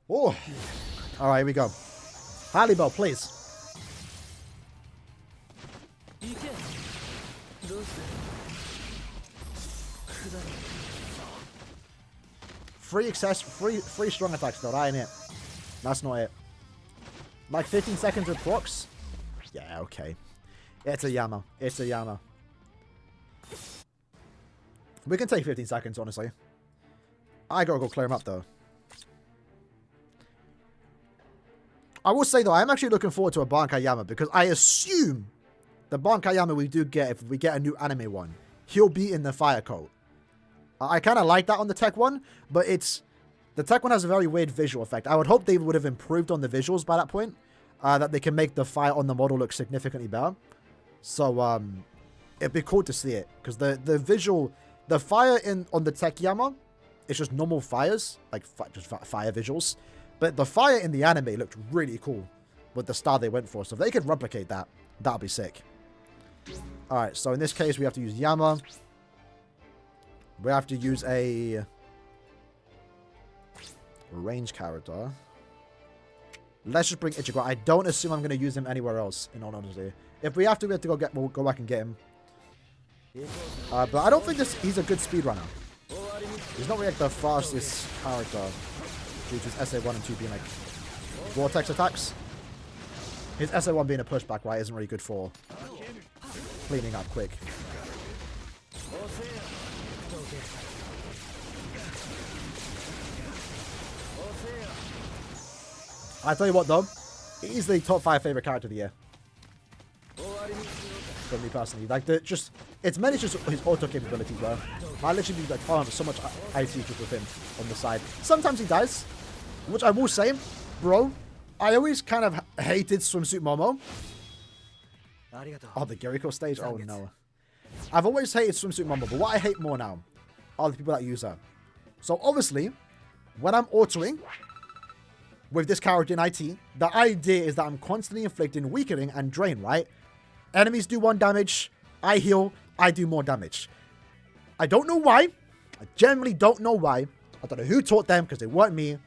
Oh, all right, here we go. Halibo, please. Free strong attacks though, that ain't it. That's not it. Like 15 seconds with procs? Yeah, okay. It's a Yama. It's a Yama. We can take 15 seconds, honestly. I gotta go clear him up though. I will say though, I'm actually looking forward to a Bankai Yama because I assume the Bankai Yama we do get, if we get a new anime one, he'll be in the fire coat. I kind of like that on the tech one, but the tech one has a very weird visual effect. I would hope they would have improved on the visuals by that point, that they can make the fire on the model look significantly better. So it'd be cool to see it because the visual, the fire on the tech Yama, it's just normal fires, like just fire visuals. But the fire in the anime looked really cool with the style they went for. So if they could replicate that, that'd be sick. Alright, so in this case, we have to use Yama. We have to use a range character. Let's just bring Ichigo. I don't assume I'm going to use him anywhere else, in all honesty. If we have to, we'll go back and get him. But I don't think he's a good speedrunner. He's not really like the fastest character due to his SA1 and 2 being like vortex attacks. His SA1 being a pushback, right, isn't really good for cleaning up quick. I tell you what though, easily top 5 favorite character of the year. For me personally, like it's mainly just his auto capabilities, bro. I literally be like following so much IT with him on the side. Sometimes he dies, which I will say, bro. I always kind of hated Swimsuit Momo. Oh, the Geriko stage? Oh no. I've always hated Swimsuit Momo, but what I hate more now are the people that use her. So obviously, when I'm autoing with this character in IT, the idea is that I'm constantly inflicting weakening and drain, right? Enemies do 1 damage, I heal, I do more damage. I don't know why. I generally don't know why. I don't know who taught them because they weren't me.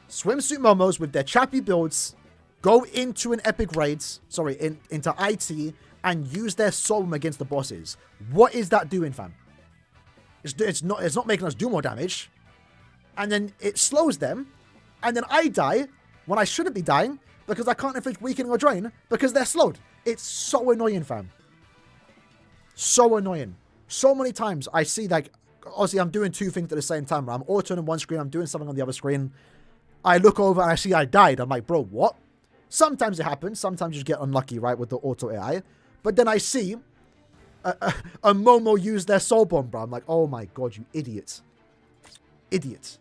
Swimsuit Momos with their chappy builds go into an epic raids, into IT and use their soul against the bosses. What is that doing, fam? It's not making us do more damage. And then it slows them. And then I die when I shouldn't be dying because I can't inflict weakening or drain because they're slowed. It's so annoying, fam. So annoying. So many times I see, like, obviously I'm doing 2 things at the same time. Right? I'm autoing on one screen, I'm doing something on the other screen. I look over and I see I died. I'm like, bro, what? Sometimes it happens. Sometimes you just get unlucky, right, with the auto AI. But then I see a Momo use their soul bomb, bro. I'm like, oh my god, you idiots. Idiots.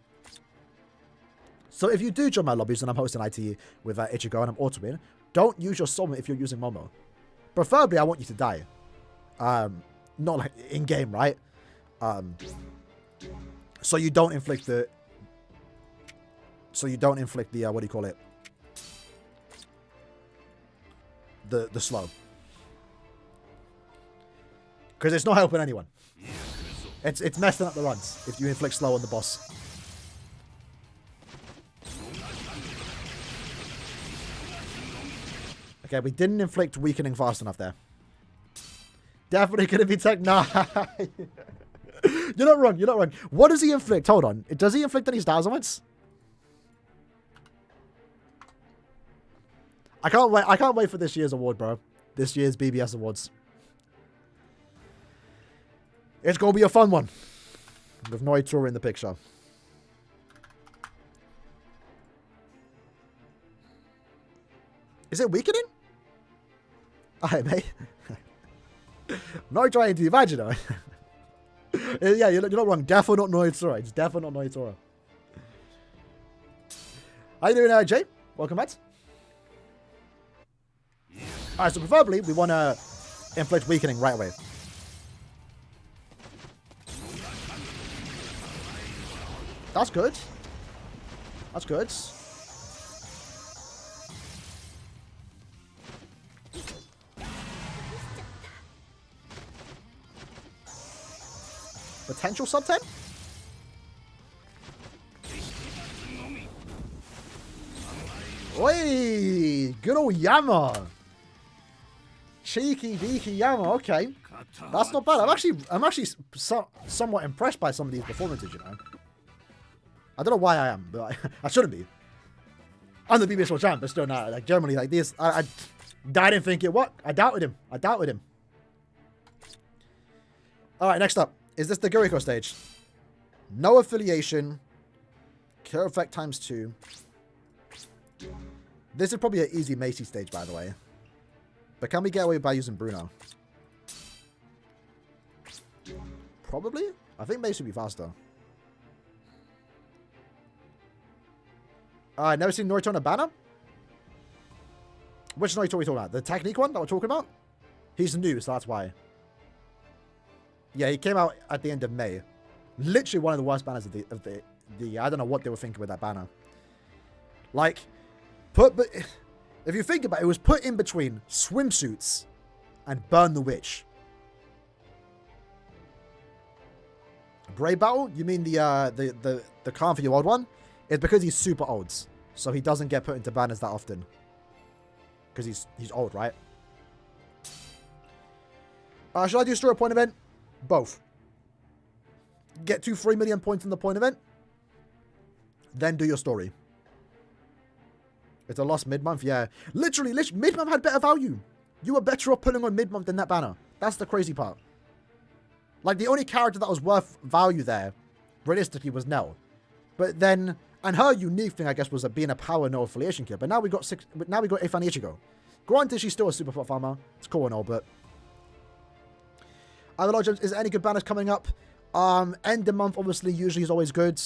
So if you do join my lobbies and I'm hosting IT with Ichigo and I'm autoing, don't use your soul if you're using Momo. Preferably, I want you to die. Not like in-game, right? So you don't inflict the... what do you call it? The slow. Because it's not helping anyone. It's messing up the runs if you inflict slow on the boss. Okay, we didn't inflict weakening fast enough there. Definitely gonna be tech. Nah. You're not wrong. You're not wrong. What does he inflict? Hold on. Does he inflict any stars on it? I can't wait for this year's award, bro. this year's BBS Awards. It's going to be a fun one. With Noitora in the picture. Is it weakening? Alright, mate. I'm not trying to imagine it. Yeah, you're not wrong. Definitely not Noitora. It's definitely not Noitora. How you doing, Jay? Welcome back. Alright, so preferably we want to inflict weakening right away. That's good. That's good. Potential sub 10? Oi! Good old Yama! Cheeky beaky Yama, okay. That's not bad. I'm actually somewhat impressed by some of these performances, you know. I don't know why I am, but I shouldn't be. I'm the BBS World Champ, but still not. Like, generally, like this, I didn't think it worked. I doubted him. I doubted him. Alright, next up. Is this the Guriko stage? No affiliation. Cure effect times 2. This is probably an easy Macy stage, by the way. But can we get away by using Bruno? Probably? I think Macy would be faster. Never seen Naruto on a banner? Which Naruto are we talking about? The technique one that we're talking about? He's new, so that's why. Yeah, he came out at the end of May. Literally one of the worst banners of the I don't know what they were thinking with that banner. Like, if you think about it, it was put in between swimsuits and Burn the Witch. Brave Battle? You mean the Khan for your old one? It's because he's super old. So he doesn't get put into banners that often. Because he's old, right? Should I do a story point event? Both. Get to 3 million points in the point event. Then do your story. It's a lost mid-month, yeah. Literally, mid-month had better value. You were better off putting on mid-month than that banner. That's the crazy part. Like, the only character that was worth value there, realistically, was Nell. But then, and her unique thing, I guess, was being a power no affiliation kid. But now we got Ifan Ichigo. Granted, she's still a super pot farmer. It's cool and all, but other logics, is there any good banners coming up? End of month, obviously, usually is always good.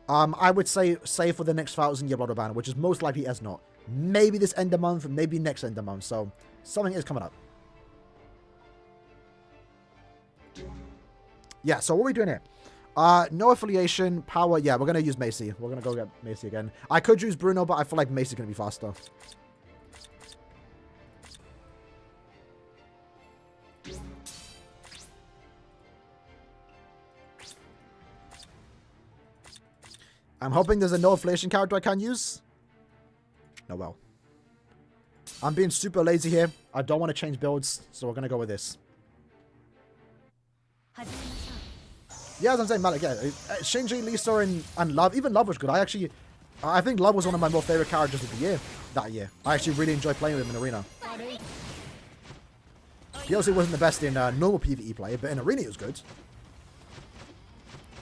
I would say for the next 1,000-year Blood banner, which is most likely as not. Maybe this end of month, maybe next end of month. So, something is coming up. Yeah, so what are we doing here? No affiliation, power. Yeah, we're going to use Macy. We're going to go get Macy again. I could use Bruno, but I feel like Macy's going to be faster. I'm hoping there's a no affiliation character I can use. No, well. I'm being super lazy here. I don't want to change builds, so we're going to go with this. Yeah, as I'm saying, Malik, yeah. Shinji, Lisa, and Love. Even Love was good. I think Love was one of my more favorite characters of the year. That year. I actually really enjoyed playing with him in Arena. He obviously wasn't the best in normal PvE play, but in Arena he was good.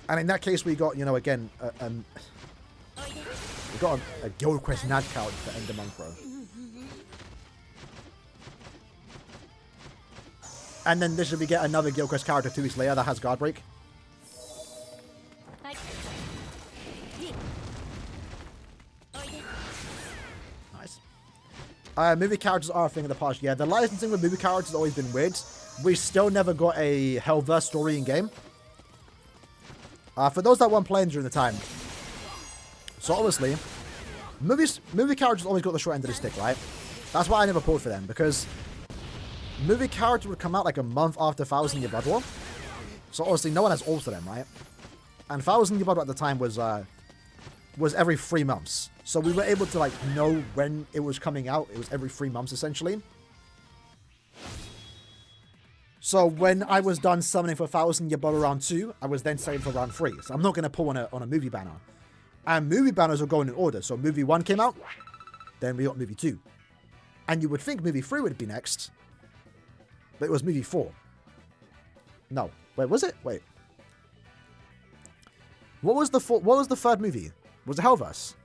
And in that case, we got, you know, again, we got a Guild Quest Nad character for End of Month, bro. And then this should we get another Guild Quest character 2 weeks later that has Guard Break. Nice. Movie characters are a thing of the past. Yeah, the licensing with movie characters has always been weird. We still never got a Hellverse story in game. For those that weren't playing during the time. So obviously, movie characters always got the short end of the stick, right? That's why I never pulled for them, because movie characters would come out like a month after 1,000-Year Blood War. So obviously no one has all of them, right? And 1,000-Year Blood War at the time was every 3 months. So we were able to like know when it was coming out. It was every 3 months essentially. So when I was done summoning for 1,000-Year Blood War round 2, I was then saving for round 3. So I'm not going to pull on a movie banner. And movie banners are going in order. So movie 1 came out, then we got movie 2. And you would think movie 3 would be next, But it was movie 4. No. Wait, was it? Wait. What was the third movie? Was it Hellverse?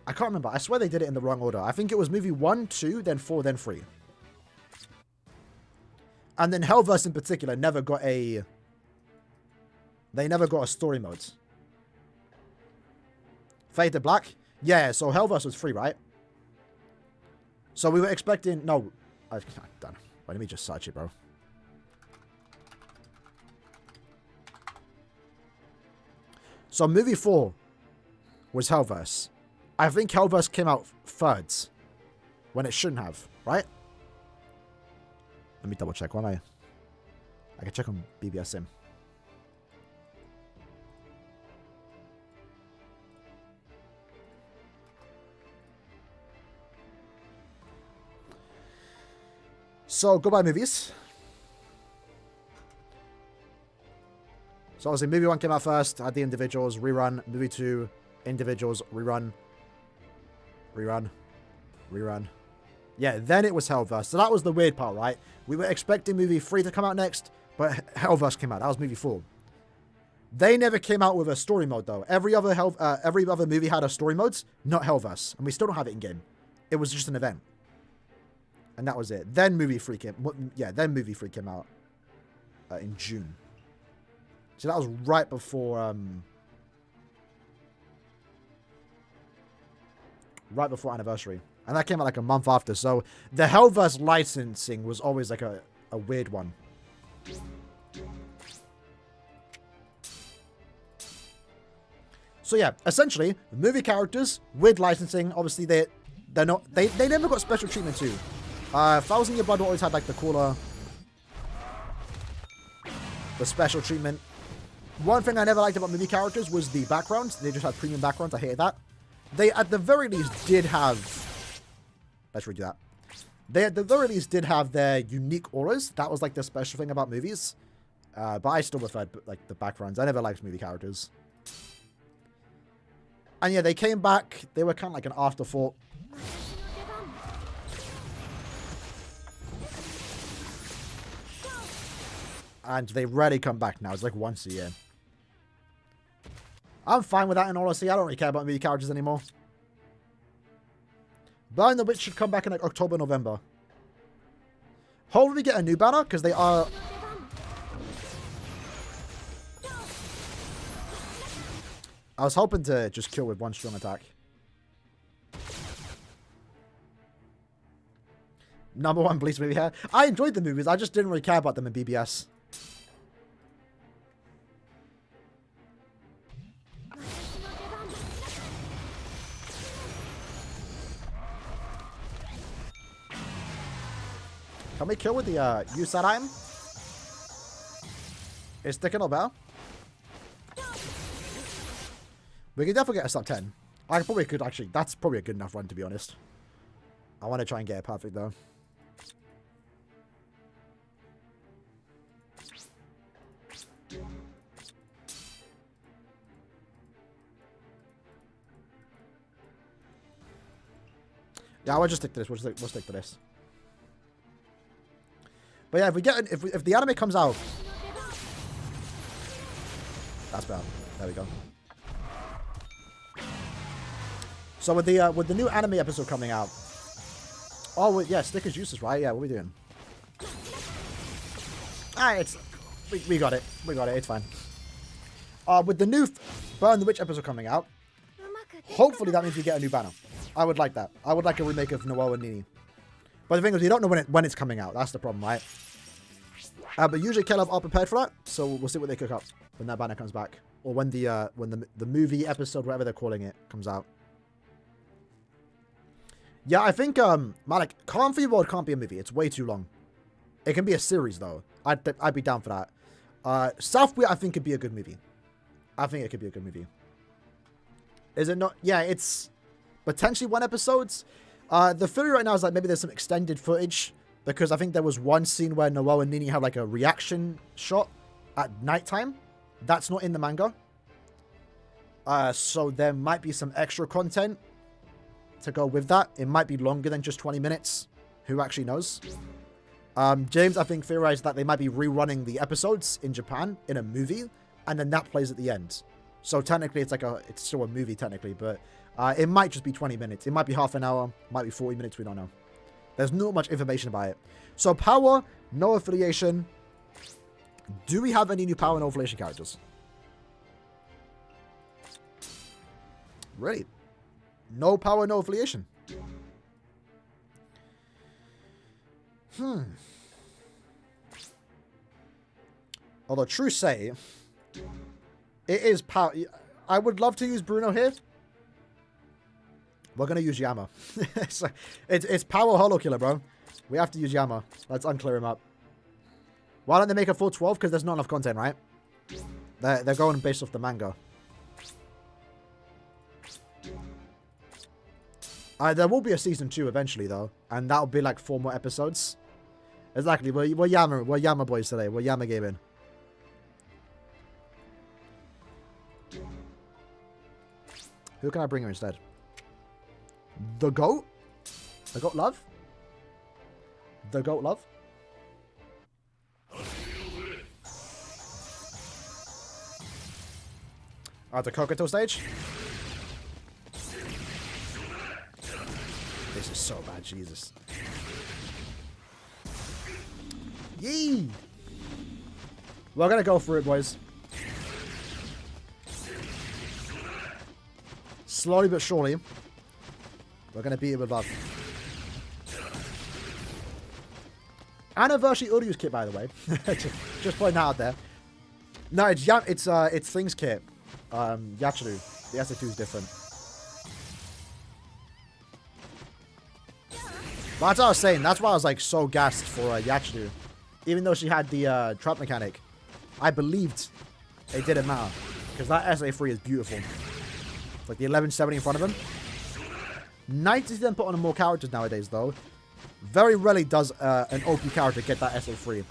I can't remember. I swear they did it in the wrong order. I think it was movie 1, 2, then 4, then 3. And then Hellverse in particular never got a... They never got a story mode. Fade to Black? Yeah, so Hellverse was free, right? So we were expecting... No. I've done. Wait, let me just search it, bro. So movie 4 was Hellverse. I think Hellverse came out thirds when it shouldn't have, right? Let me double check. Why am I can check on BBS Sim. So, goodbye movies. So, obviously, movie 1 came out first. Had the individuals, rerun. Movie 2, individuals, rerun. Rerun. Yeah, then it was Hellverse. So, that was the weird part, right? We were expecting movie 3 to come out next, but Hellverse came out. That was movie 4. They never came out with a story mode, though. Every other movie had a story mode, not Hellverse. And we still don't have it in game. It was just an event. And that was it. Then movie 3 came... Yeah, then movie 3 came out in June. So that was right before... right before anniversary. And that came out like a month after. So the Hellverse licensing was always like a weird one. So yeah, essentially, movie characters, weird licensing. Obviously, they never got special treatment too. Thousand Year Blood always had like the cooler, the special treatment. One thing I never liked about movie characters was the backgrounds. They just had premium backgrounds. I hated that. They at the very least did have... Let's redo that. They at the very least did have their unique auras. That was like the special thing about movies. But I still preferred like the backgrounds. I never liked movie characters. And yeah, they came back. They were kind of like an afterthought. And they rarely come back now. It's like once a year. I'm fine with that in all honesty. I don't really care about movie characters anymore. Burn the Witch should come back in like October, November. Hopefully we get a new banner, because they are... I was hoping to just kill with one strong attack. Number 1 Bleach movie here. I enjoyed the movies. I just didn't really care about them in BBS. Can we kill with the use that item? Is sticking or better? We can definitely get a sub 10. I probably could actually. That's probably a good enough run, to be honest. I want to try and get it perfect though. Yeah, we'll just stick to this. We'll stick to this. But yeah, if we get if the anime comes out, that's better. There we go. So with the new anime episode coming out, oh yeah, stickers useless, right? Yeah, what are we doing? Alright, we got it. We got it. It's fine. With the new Burn the Witch episode coming out, hopefully that means we get a new banner. I would like that. I would like a remake of Noelle and Nini. But the thing is, we don't know when it's coming out. That's the problem, right? But usually Kelov are prepared for that, so we'll see what they cook up when that banner comes back, or when the movie episode, whatever they're calling it, comes out. Yeah, I think Malik, Calm Free World can't be a movie. It's way too long. It can be a series though. I'd be down for that. Southway, I think could be a good movie. I think it could be a good movie. Is it not? Yeah, it's potentially 1 episode. The theory right now is like maybe there's some extended footage, because I think there was one scene where Noelle and Nini have like a reaction shot at nighttime. That's not in the manga. So there might be some extra content to go with that. It might be longer than just 20 minutes. Who actually knows? James, I think, theorized that they might be rerunning the episodes in Japan in a movie, and then that plays at the end. So technically, it's still a movie technically, but it might just be 20 minutes. It might be half an hour, might be 40 minutes. We don't know. There's not much information about it. So power, no affiliation. Do we have any new power, no affiliation characters? Really? No power, no affiliation. Although, true say, it is power. I would love to use Bruno here. We're going to use Yama. it's power holo killer, bro. We have to use Yama. Let's unclear him up. Why don't they make a full 12? Because there's not enough content, right? They're going based off the manga. There will be a season 2 eventually, though. And that'll be like 4 more episodes. Exactly. We're Yama boys today. We're Yama gaming. Who can I bring her instead? The goat? The goat love? The goat love? The Kokoto stage? This is so bad, Jesus. Yee! We're gonna go for it, boys. Slowly but surely. We're gonna beat it with love. Anniversary Uryu's kit, by the way. just pointing that out there. No, it's Thing's kit. Yachiru. The SA2 is different. But that's what I was saying. That's why I was like so gassed for Yachiru. Even though she had the trap mechanic, I believed it didn't matter. Because that SA3 is beautiful. It's like the 1170 in front of him. 90s then put on more characters nowadays, though. Very rarely does an OP character get that SA3.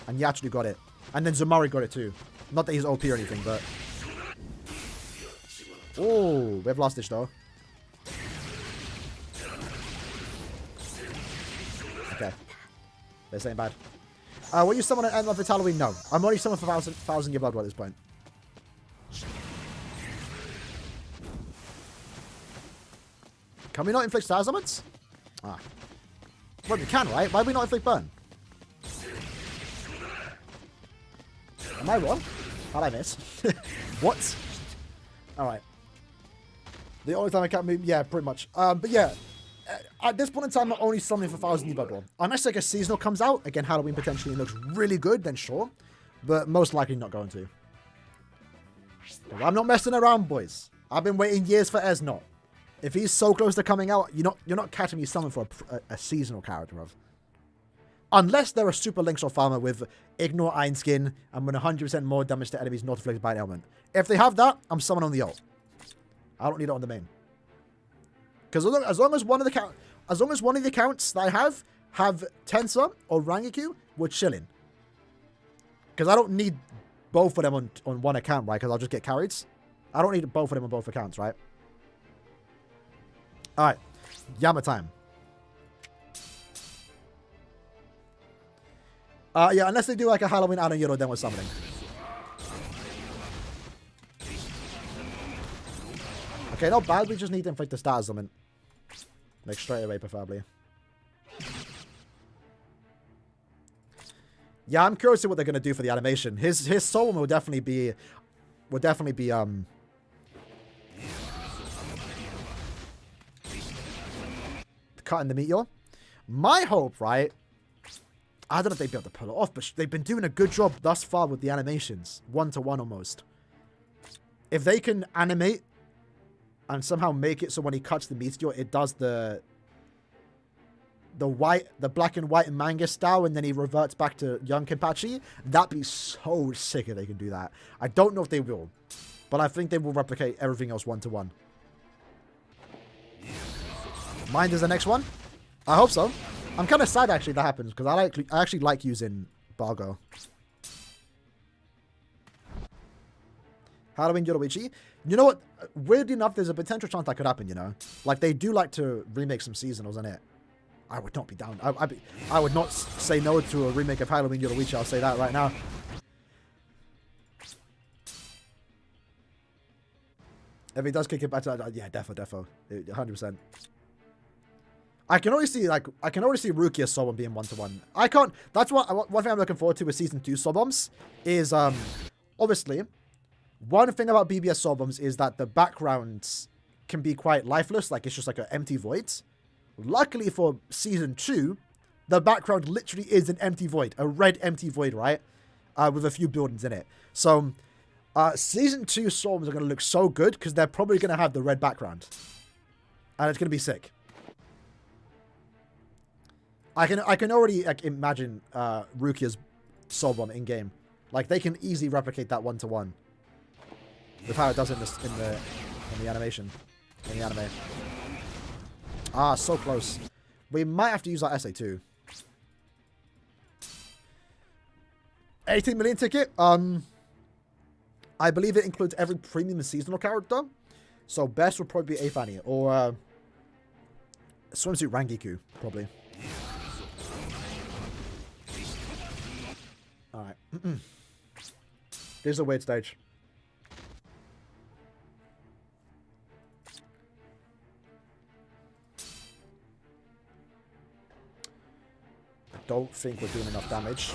And Yachiru got it. And then Zumari got it too. Not that he's OP or anything, but... Oh, we have lost this, though. Okay. This ain't bad. Will you summon an End of Its Halloween? No. I'm only summoning for 1,000 year blood at this point. Can we not inflict star summons? Ah. Well, we can, right? Why do we not inflict burn? Am I wrong? How'd I miss? What? Alright. The only time I can't move... Yeah, pretty much. But yeah. At this point in time, I'm only summoning for 1,000 new blood roll. Unless like a seasonal comes out. Again, Halloween potentially looks really good, then sure. But most likely not going to. I'm not messing around, boys. I've been waiting years for Esnot. If he's so close to coming out, you're not catching me summon for a seasonal character, of. Unless they're a super Lynx or farmer with ignore Iron Skin and with 100% more damage to enemies not afflicted by an ailment. If they have that, I'm summoning on the ult. I don't need it on the main. Because as long as one of the accounts that I have Tensor or Rangiku, we're chilling. Because I don't need both of them on one account, right? Because I'll just get carried. I don't need both of them on both accounts, right? Alright. Yama time. Yeah, unless they do like a Halloween Aaroniero, then we're summoning. Okay, not bad. We just need to inflict the star summon. Like straight away, preferably. Yeah, I'm curious to see what they're gonna do for the animation. His soul will definitely be cutting the meteor. My hope, right? I don't know if they'd be able to pull it off, but they've been doing a good job thus far with the animations. 1-to-1 almost. If they can animate and somehow make it so when he cuts the meteor, it does the black and white manga style, and then he reverts back to young Kenpachi, that'd be so sick if they can do that. I don't know if they will, but I think they will replicate everything else 1-to-1. Mind is the next one? I hope so. I'm kind of sad actually that happens, because I actually like using Bargo. Halloween Yoruichi. You know what? Weirdly enough, there's a potential chance that could happen, you know? Like, they do like to remake some seasonals, innit? I would not be down. I would not say no to a remake of Halloween Yoruichi. I'll say that right now. If he does kick it back to, yeah, defo, 100%. I can already see Rukia Sobom being 1-to-1. I can't. That's one thing I'm looking forward to with season 2 Soboms is obviously one thing about BBS Soboms is that the backgrounds can be quite lifeless, like it's just like an empty void. Luckily for season 2, the background literally is an empty void, a red empty void, right? With a few buildings in it. So season 2 Soboms are going to look so good because they're probably going to have the red background, and it's going to be sick. I can already like imagine Rukia's Sobom in game. Like they can easily replicate that 1-to-1 with how it does it in the animation, in the anime. Ah, so close. We might have to use our SA2. 18 million ticket. I believe it includes every premium and seasonal character. So best would probably be Afani or Swimsuit Rangiku, probably. Alright. This is a weird stage. I don't think we're doing enough damage.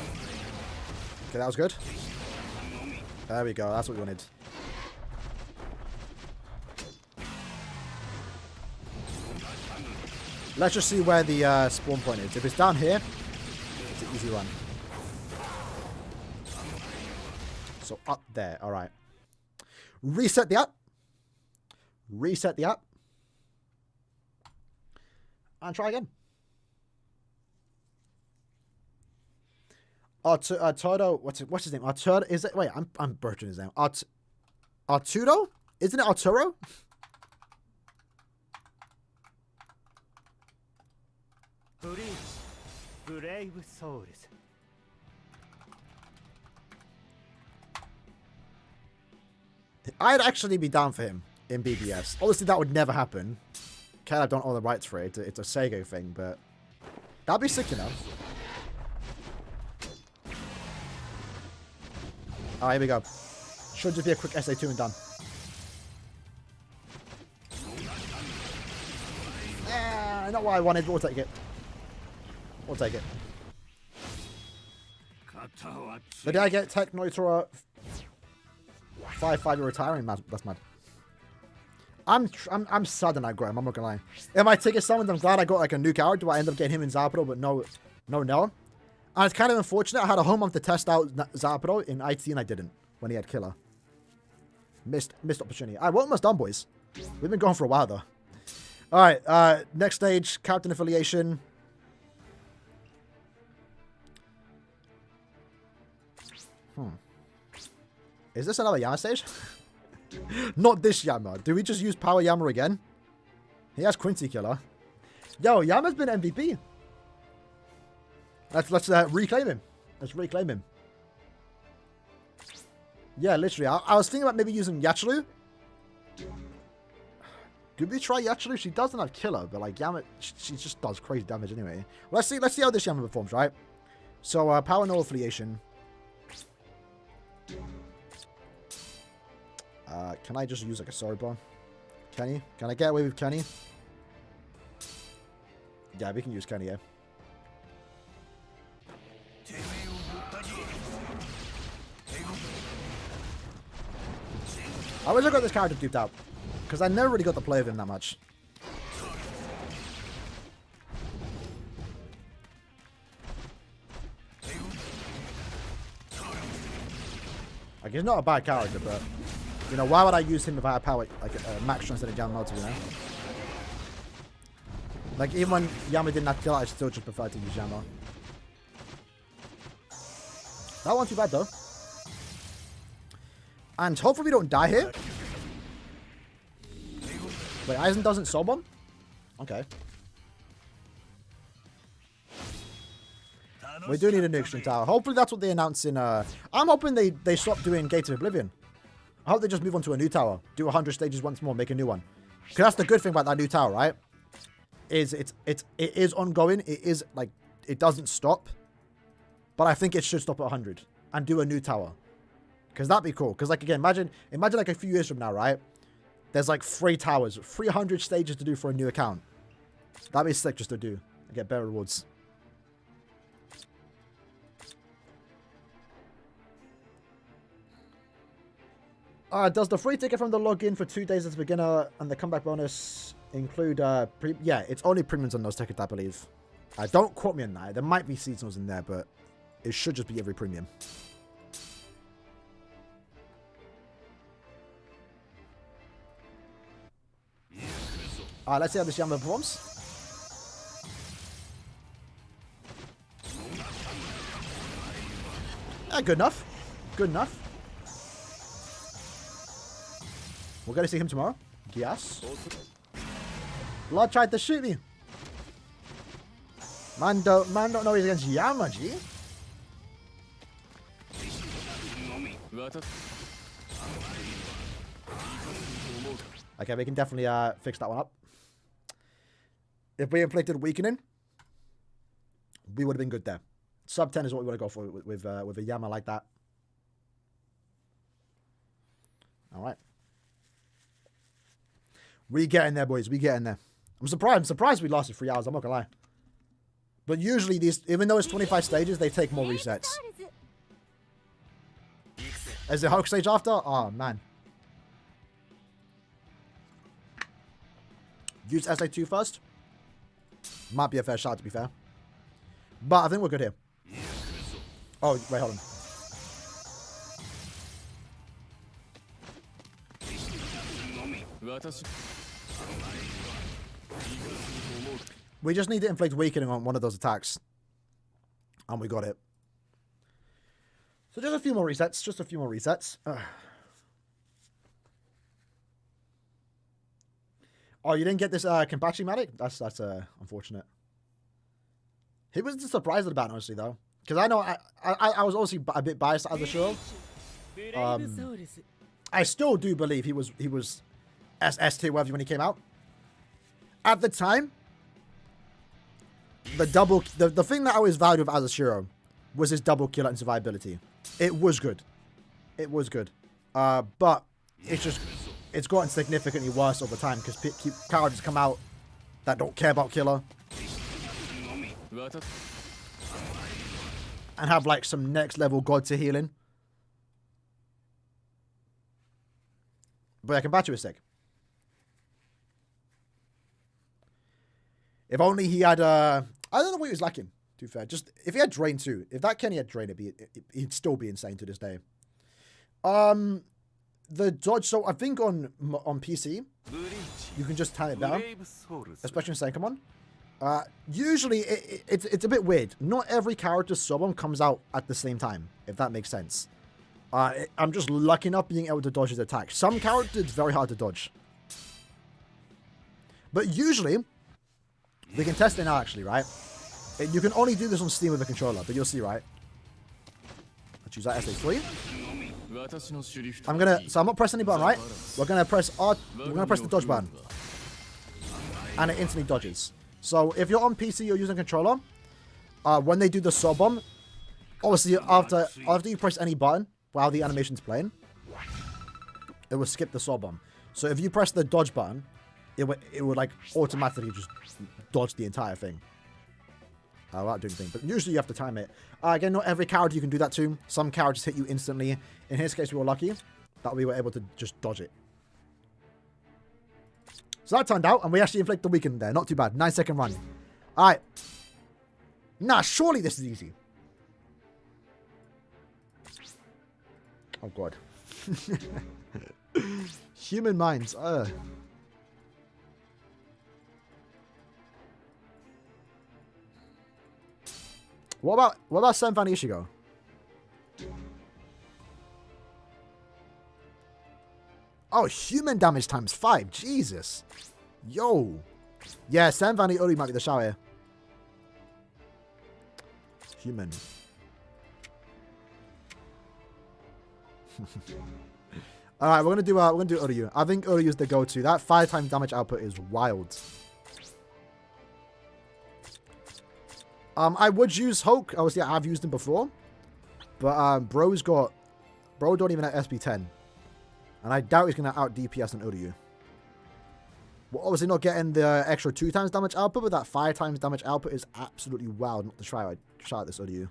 Okay, that was good. There we go, that's what we wanted. Let's just see where the spawn point is. If it's down here, it's an easy run. So up there, all right. Reset the app. Reset the app. And try again. Arturo, what's his name? Arturo, is it? Wait, I'm butchering his name. Arturo? Isn't it Arturo? Bleach, brave souls. I'd actually be down for him in BBS. Obviously, that would never happen. Caleb don't own the rights for it. It's a Sega thing, but that'd be sick, you know. Alright, here we go. Should just be a quick SA2 and done. Not what I wanted, but we'll take it. We'll take it. Did I get Tech Noitora 5-5 you're retiring? That's mad. I'm sad that I got him, I'm not gonna lie. In my ticket summons, I'm glad I got like a new character. I ended up getting him in Zapdo, but no. And it's kind of unfortunate. I had a whole month to test out Zapdo in IT and I didn't when he had Killer. Missed opportunity. Alright, we're almost done, boys. We've been going for a while though. Alright, next stage, captain affiliation. Is this another Yama stage? Not this Yama. Do we just use Power Yama again? He has Quincy Killer. Yo, Yama's been MVP. Let's reclaim him. Let's reclaim him. Yeah, literally. I was thinking about maybe using Yachiru. Did we try Yachiru? She doesn't have Killer, but like Yama, she just does crazy damage anyway. Well, let's see how this Yama performs, right? So Power No affiliation. Can I just use like a Sorry Bomb? Kenny? Can I get away with Kenny? Yeah, we can use Kenny, yeah. I wish I got this character duped out. Because I never really got to play with him that much. Like, he's not a bad character, but... You know, why would I use him if I had power, like, max strength instead of Yamamoto, you know? Like, even when Yama didn't have kill, I still just prefer to use Yama. That wasn't too bad, though. And hopefully we don't die here. Wait, Aizen doesn't soul bomb? Okay. We do need a new extreme tower. Hopefully that's what they announce in... I'm hoping they stop doing Gates of Oblivion. I hope they just move on to a new tower. Do 100 stages once more, make a new one. Because that's the good thing about that new tower, right? it is ongoing. It is like it doesn't stop. But I think it should stop at 100 and do a new tower. Because that'd be cool. Because like again, imagine like a few years from now, right? There's like 3 towers, 300 stages to do for a new account. That'd be sick just to do. And get better rewards. Does the free ticket from the login for 2 days as a beginner and the comeback bonus include yeah, it's only premiums on those tickets, I believe. Don't quote me on that. There might be seasonals in there, but it should just be every premium. Alright, let's see how this Yama performs. Good enough. Good enough. We're going to see him tomorrow. Yes. Blood tried to shoot me. Man don't know he's against Yama, G. Okay, we can definitely fix that one up. If we inflicted weakening, we would have been good there. Sub 10 is what we want to go for with a Yama like that. All right. We get in there, boys. We get in there. I'm surprised we lasted 3 hours. I'm not gonna lie. But usually these, even though it's 25 stages, they take more resets. Is the Hulk stage after? Oh, man. Use SA2 first. Might be a fair shot, to be fair. But I think we're good here. Oh, wait, hold on. We just need to inflict weakening on one of those attacks. And we got it. So just a few more resets. Just a few more resets. Ugh. Oh, you didn't get this Kenpachi Matic? That's unfortunate. He was just surprised about it, honestly, though. Because I know I was also a bit biased as a show. I still do believe he was S tier whatever when he came out. At the time, the thing that I always valued with Azashiro was his double kill and survivability. It was good. It was good. But it's gotten significantly worse over time because characters come out that don't care about killer and have like some next level god to healing. But I can batch you a sec. If only he had I don't know what he was lacking, to be fair. Just if he had Drain too. If that Kenny had Drain, he'd still be insane to this day. The dodge, so I think on PC, you can just time it down, especially in Sankamon. Usually, it's a bit weird. Not every character's summon comes out at the same time, if that makes sense. I'm just lucky enough being able to dodge his attack. Some characters, it's very hard to dodge. But usually, we can test it now, actually, right? You can only do this on Steam with a controller, but you'll see, right? Let's use that SA3. So I'm not pressing any button, right? We're gonna press the dodge button. And it instantly dodges. So if you're on PC, you're using a controller, when they do the soul bomb, obviously after you press any button while the animation's playing, it will skip the soul bomb. So if you press the dodge button, it would like automatically just dodge the entire thing. Without doing anything. But usually you have to time it. Again, not every character you can do that to. Some characters hit you instantly. In his case, we were lucky that we were able to just dodge it. So that turned out, and we actually inflict the weaken there. Not too bad. 9-second run. Alright. Nah, surely this is easy. Oh, God. Human minds. What about Senvan Ishigo? Oh, human damage times 5. Jesus. Yo. Yeah, Senvan Uri might be the shower here. Human. Alright, we're gonna do Uryu. I think Uryu is the go-to. That 5 times damage output is wild. I would use Hulk. Obviously, I've used him before. But Bro don't even have SB10. And I doubt he's going to out DPS an Uryu. We're obviously not getting the extra 2 times damage output, but that 5 times damage output is absolutely wild not to try out this Uryu.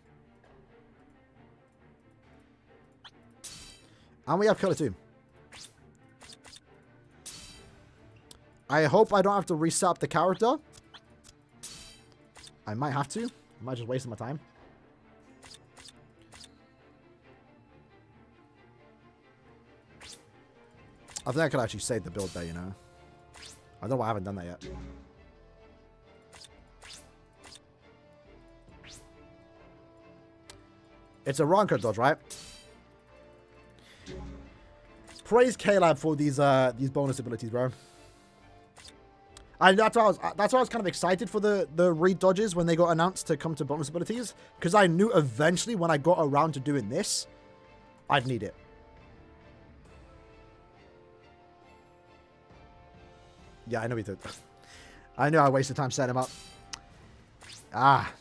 And we have Killer 2. I hope I don't have to reset up the character. I might have to. I might just waste my time. I think I could actually save the build there, you know. I don't know why I haven't done that yet. It's a Ronka dodge, right? Praise K-Lab for these bonus abilities, bro. That's why I was kind of excited for the read dodges when they got announced to come to bonus abilities, because I knew eventually when I got around to doing this, I'd need it. Yeah, I know he did. I knew I wasted time setting him up. Ah.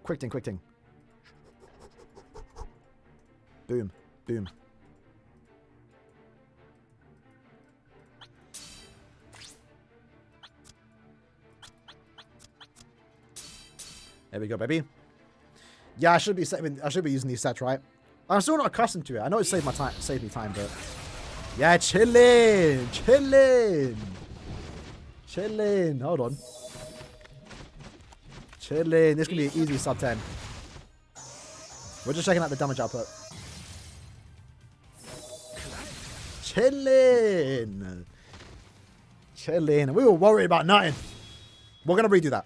Quick thing. Boom. Boom. There we go, baby. Yeah, I should be using these sets, right? I'm still not accustomed to it. I know it saved me time, but yeah, chilling. Hold on. Chilling. This can be an easy sub 10. We're just checking out the damage output. Chilling. We were worried about nothing. We're gonna redo that.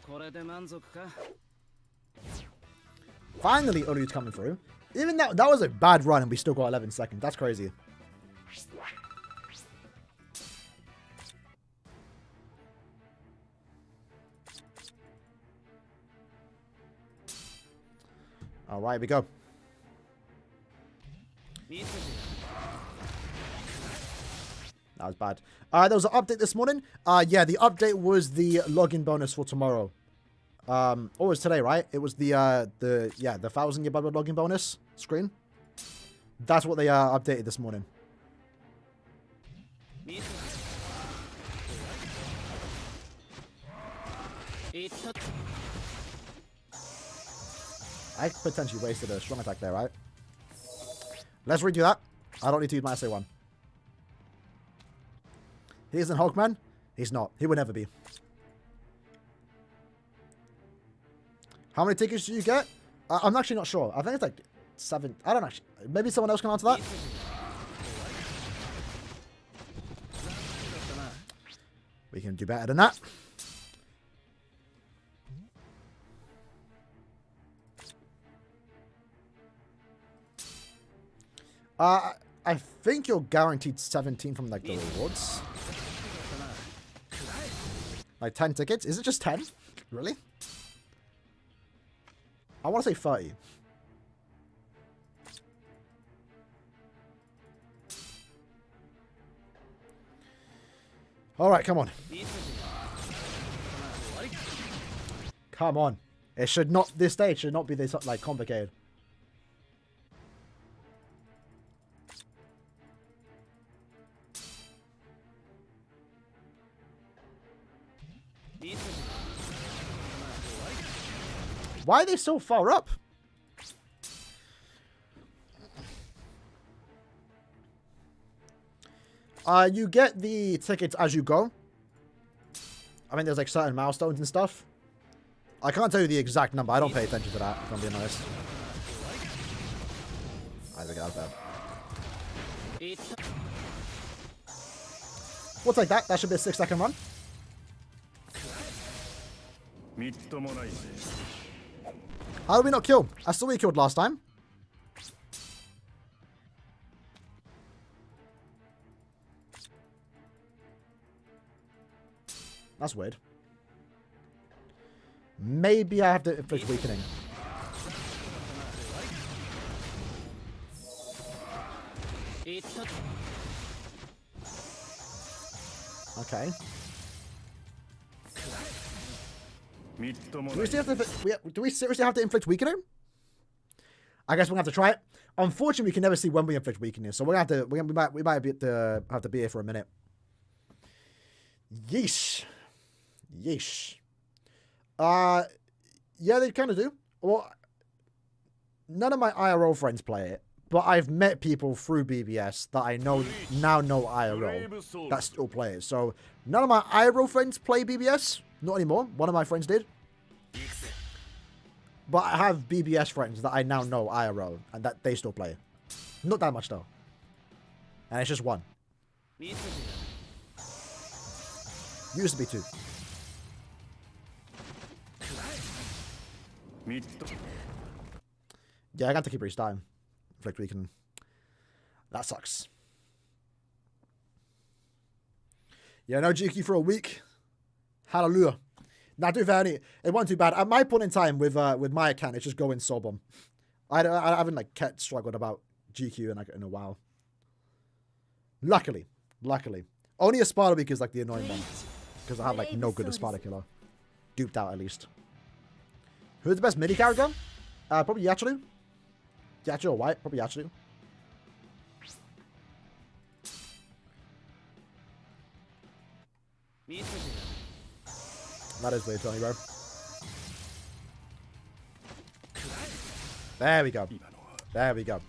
Finally, Uryu's coming through. Even that was a bad run, and we still got 11 seconds. That's crazy. All right, here we go. That was bad. There was an update this morning. Yeah, the update was the login bonus for tomorrow. Or it was today, right? It was the 1,000-year Bible login bonus screen. That's what they updated this morning. I potentially wasted a strong attack there, right? Let's redo that. I don't need to use my SA1. He isn't Hulkman? He's not. He would never be. How many tickets do you get? I'm actually not sure. I think it's like 7. I don't actually. Maybe someone else can answer that. We can do better than that. I think you're guaranteed 17 from like the rewards. Like 10 tickets? Is it just 10? Really? I want to say 30. Alright, come on. Come on. It should not, this stage should not be this, like, complicated. Why are they so far up? You get the tickets as you go. I mean, there's like certain milestones and stuff. I can't tell you the exact number. I don't pay attention to that, if I'm being honest. I think that's bad. We'll take that. That should be a 6-second run. How did we not kill? I saw we killed last time. That's weird. Maybe I have to inflict weakening. Okay. Do we seriously have to inflict weakening? I guess we're gonna have to try it. Unfortunately, we can never see when we inflict weakening, so we might have to be here for a minute. Yeesh. Yeesh. Yeah, they kind of do. Well, none of my IRL friends play it, but I've met people through BBS that I know IRL that still play it. So none of my IRL friends play BBS. Not anymore. One of my friends did. But I have BBS friends that I now know IRL and that they still play it. Not that much though. And it's just one. Used to be two. Yeah, I got to keep restarting. Inflict weaken. That sucks. Yeah, no GQ for a week. Hallelujah. Not too bad. It wasn't too bad. At my point in time with my account, it's just going so bomb. I haven't like struggled about GQ in a while. Luckily. Only a Sparta week is like the annoying one. Because I have like no good Sparta killer. Duped out at least. Who's the best midi character? Probably Yachiru. Yachiru or White? Probably Yachiru. That is weird, Tony, bro. There we go. There we go.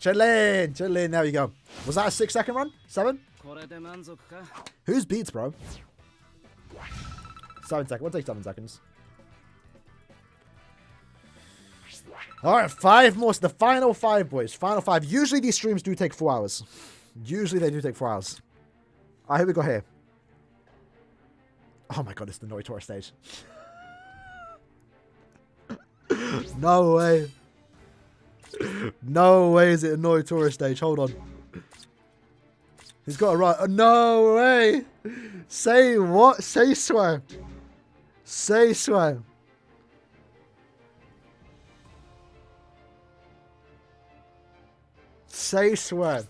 Chillin'. There we go. Was that a 6-second run? 7? Who's beats, bro? 7 seconds. We'll take 7 seconds. Alright, 5 more. The final 5, boys. Final 5. Usually these streams do take 4 hours. Usually they do take 4 hours. Alright, here we go here. Oh my god, it's the Noitor stage. No way. No way is it a Noitor stage. Hold on. He's got a right. Oh, no way. Say what? Say swear. Say swear. Say swear.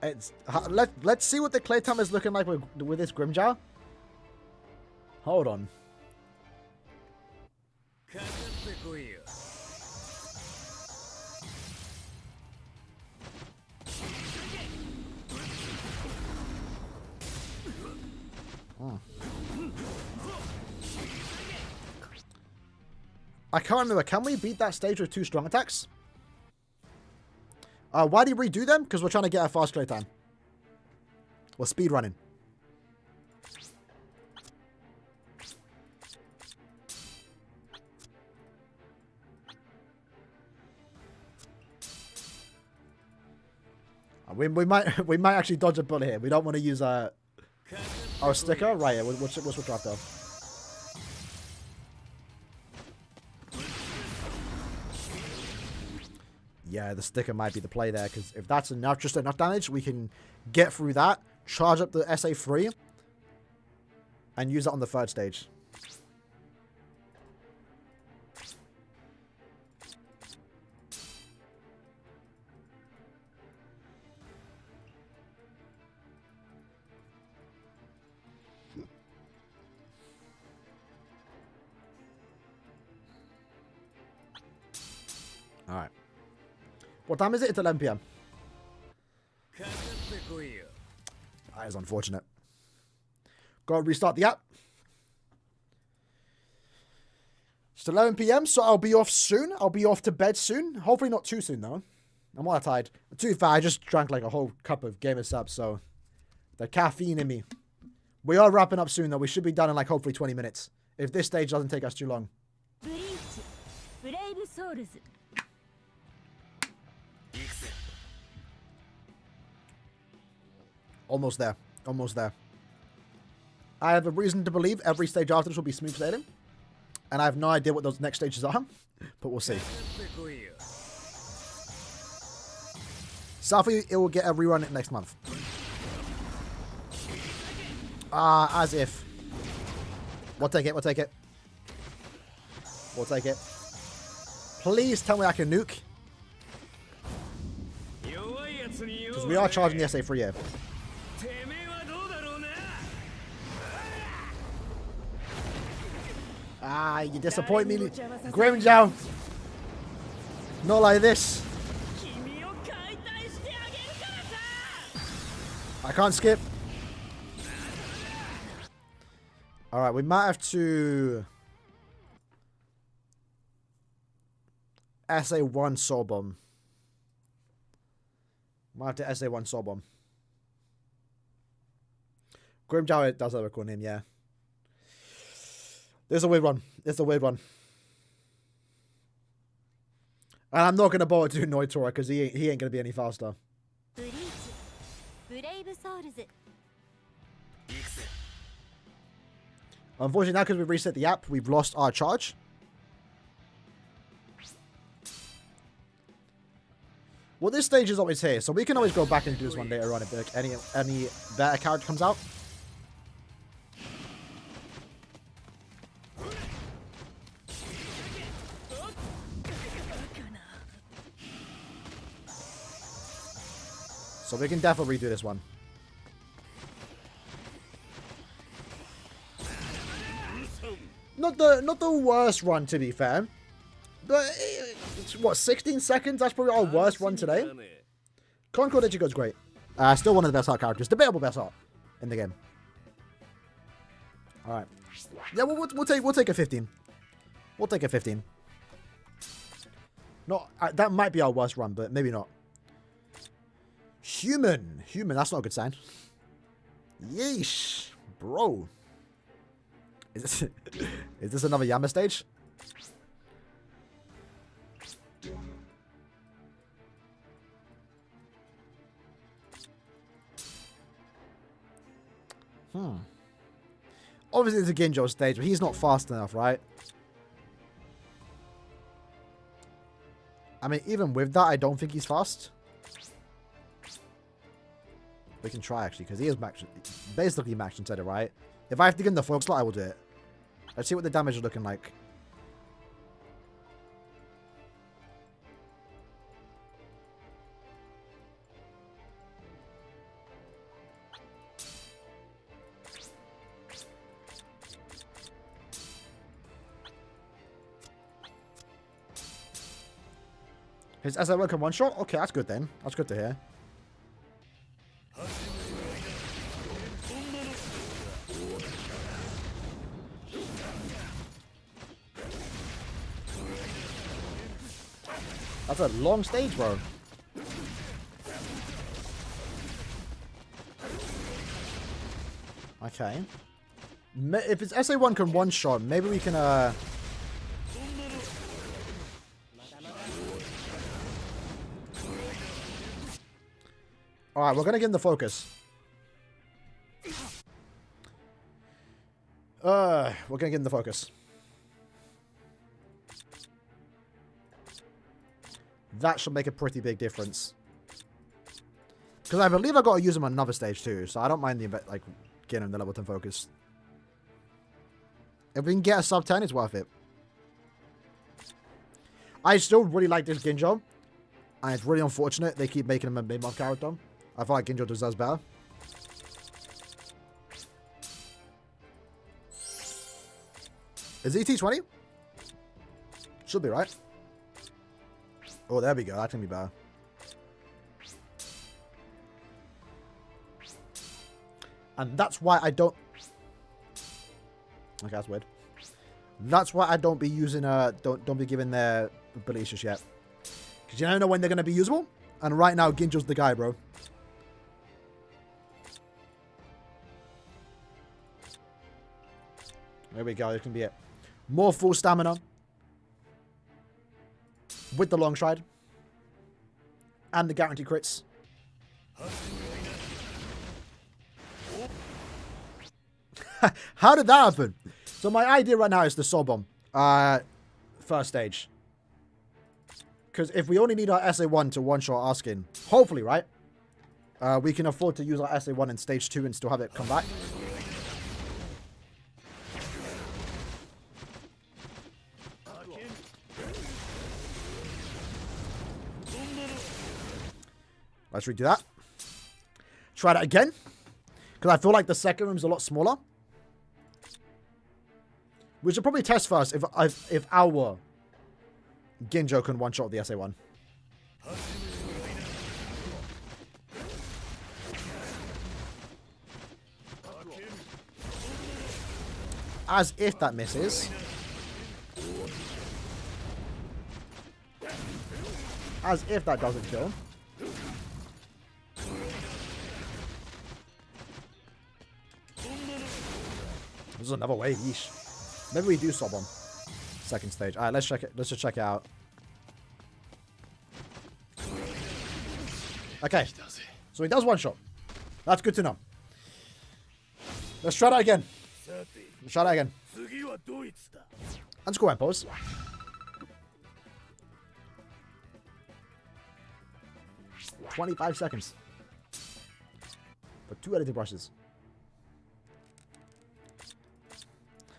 It's let's see what the clay time is looking like with this Grimjar. Hold on. I can't remember. Can we beat that stage with 2 strong attacks? Why do you redo them? Because we're trying to get a fast clay time. We're speed running. We might actually dodge a bullet here. We don't want to use our sticker. Right, yeah, we'll switch off though. Yeah, the sticker might be the play there, because if that's enough, just enough damage, we can get through that, charge up the SA3, and use it on the 3rd stage. Alright. What time is it? It's 11 PM. That is unfortunate. Gotta restart the app. It's 11 PM, so I'll be off soon. I'll be off to bed soon. Hopefully not too soon, though. I'm not tired. Too far. I just drank like a whole cup of Gamer Subs, so the caffeine in me. We are wrapping up soon, though. We should be done in like hopefully 20 minutes. If this stage doesn't take us too long. Almost there. Almost there. I have a reason to believe every stage after this will be smooth sailing. And I have no idea what those next stages are. But we'll see. Southie, it will get a rerun next month. As if. We'll take it. We'll take it. We'll take it. Please tell me I can nuke. Because we are charging the SA3 here. Ah, you disappoint me. Grimjow. Not like this. I can't skip. Alright, we might have to... SA1 Soul Bomb. Might have to SA1 Soul Bomb. Grimjow does have a cool name, yeah. This is a weird one. It's a weird one. And I'm not going to bother to do Noitora because he ain't going to be any faster. Bleach. Unfortunately, now because we've reset the app, we've lost our charge. Well, this stage is always here, so we can always go back and do this one later on if like, any better character comes out. So we can definitely redo this one. Not the worst run, to be fair. But it's, what, 16 seconds? That's probably our worst run today. Concord Ichigo's great. Still one of the best art characters. Debatable best art in the game. All right. Yeah, we'll take a 15. We'll take a 15. Not that might be our worst run, but maybe not. Human. That's not a good sign. Yeesh, bro. Is this another Yama stage? Obviously, it's a Ginjo stage, but he's not fast enough, right? I mean, even with that, I don't think he's fast. We can try, actually, because he is basically max instead, right? If I have to get in the focus slot, I will do it. Let's see what the damage is looking like. His SL1 can one shot? Okay, that's good then. That's good to hear. That's a long stage, bro. Okay. If it's SA1 can one shot, maybe we can Alright, we're gonna get in the focus. We're gonna get in the focus. That should make a pretty big difference. Because I believe I got to use him on another stage too, so I don't mind like getting him the level 10 focus. If we can get a sub 10, it's worth it. I still really like this Ginjo, and it's really unfortunate they keep making him a mid-month character. I feel like Ginjo deserves better. Is he T20? Should be, right? Oh, there we go. That can be better. And that's why I don't... Okay, that's weird. That's why I don't be using... Don't be giving their abilities just yet. Because you never know when they're going to be usable. And right now, Ginjo's the guy, bro. There we go. This can be it. More full stamina. With the long stride. And the guaranteed crits. How did that happen? So my idea right now is the Soul Bomb. First stage. Because if we only need our SA1 to one-shot our skin, hopefully, right? We can afford to use our SA1 in stage 2 and still have it come back. Let's redo that. Try that again. Because I feel like the second room's a lot smaller. We should probably test first if our Ginjo can one-shot the SA1. As if that misses. As if that doesn't kill. This is another wave. Yeesh. Maybe we do sob on. Second stage. Alright, let's check it. Let's just check it out. Okay. So he does one shot. That's good to know. Let's try that again. Let's try that again. And score pose. $25 seconds. For 2 editing brushes.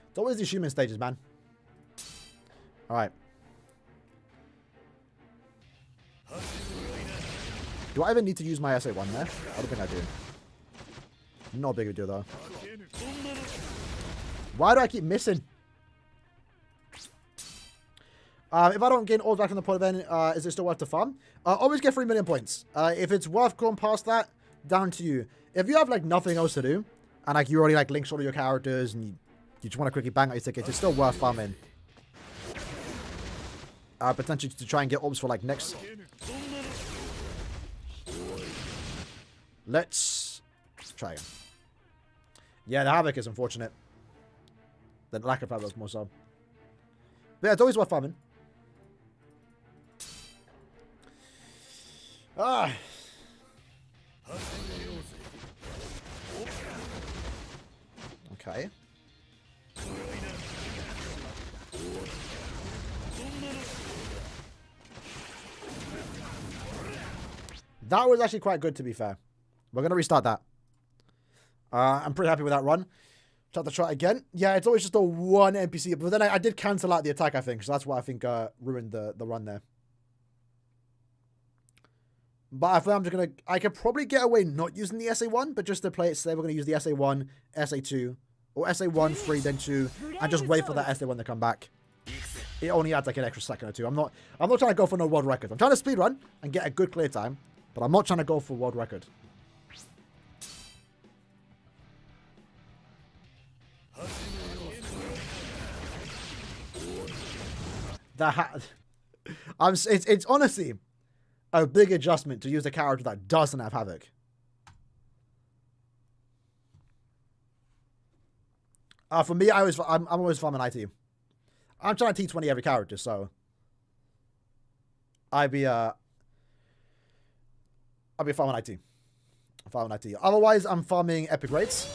It's always these human stages, man. Alright. Do I even need to use my SA1 there? I don't think I do. Not a big a deal, though. Why do I keep missing? If I don't gain all back in the point event, is it still worth the farm? Always get 3 million points. If it's worth going past that, down to you. If you have, like, nothing else to do, and, like, you already, like, linked all of your characters, and you just want to quickly bang out your tickets, it's still worth farming. Potentially to try and get orbs for, like, next... Let's try again. Yeah, the Havoc is unfortunate. The lack of Havoc more so. But yeah, it's always worth farming. Ah. Okay. That was actually quite good, to be fair. We're going to restart that. I'm pretty happy with that run. Try to try it again. Yeah, it's always just a one NPC. But then I did cancel out the attack, I think. So that's what I think ruined the run there. But I think I'm just going to... I could probably get away not using the SA1. But just to play it safe, we're going to use the SA1, SA2. Or SA1, 3, then 2. And just wait for that SA1 to come back. It only adds like an extra second or two. I'm not trying to go for no world record. I'm trying to speedrun and get a good clear time. But I'm not trying to go for world record. It's honestly a big adjustment to use a character that doesn't have Havoc. For me, I'm always farming IT. I'm trying to T20 every character, so I'll be farming IT. Otherwise, I'm farming epic rates.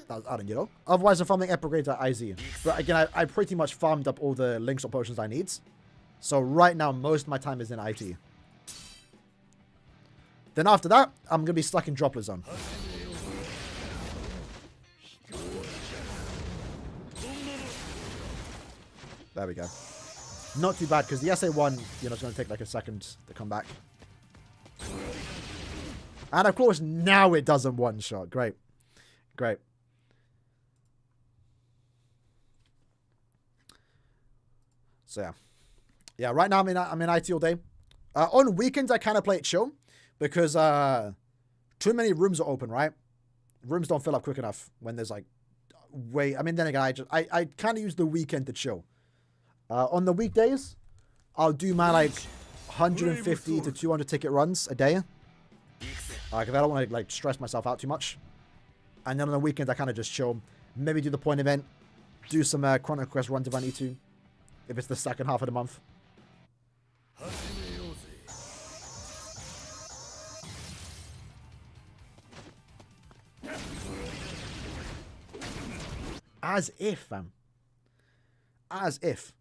That was Aaroniero. Otherwise, I'm farming epic rates at IZ. But again, I pretty much farmed up all the links or potions I need. So right now, most of my time is in IT. Then after that, I'm going to be stuck in Droplet Zone. There we go. Not too bad, because the SA1, you know, it's going to take like a second to come back. And of course, now it doesn't one-shot. Great. Great. So yeah. Yeah, right now I'm in IT all day. On weekends, I kind of play it chill. Because too many rooms are open, right? Rooms don't fill up quick enough when there's like... I mean, then again, I kind of use the weekend to chill. On the weekdays, I'll do my like 150 to 200 ticket runs a day. Because I don't want to like stress myself out too much. And then on the weekends, I kind of just chill. Maybe do the point event. Do some Chrono Quest runs if I need to. If it's the second half of the month. As if, fam. As if.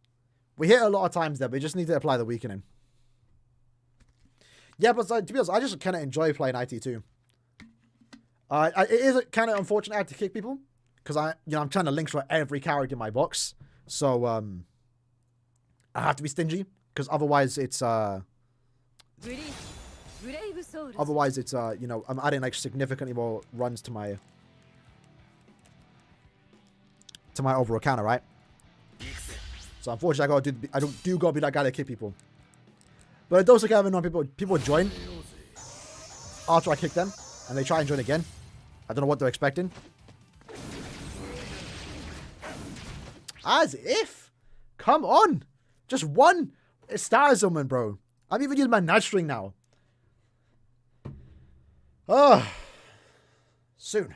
We hit a lot of times there, but we just need to apply the weakening. Yeah, but to be honest, I just kind of enjoy playing IT too. It is kind of unfortunate I have to kick people. Because I'm trying to link for every character in my box. So, I have to be stingy. Because otherwise it's, I'm adding like significantly more runs to my to my overall counter, right? So unfortunately, I do gotta be that guy that kick people. But it does look kind of annoying. People join after I kick them, and they try and join again. I don't know what they're expecting. As if. Come on. Just one star summon, bro. I'm even using my Nat String now. Oh. Soon.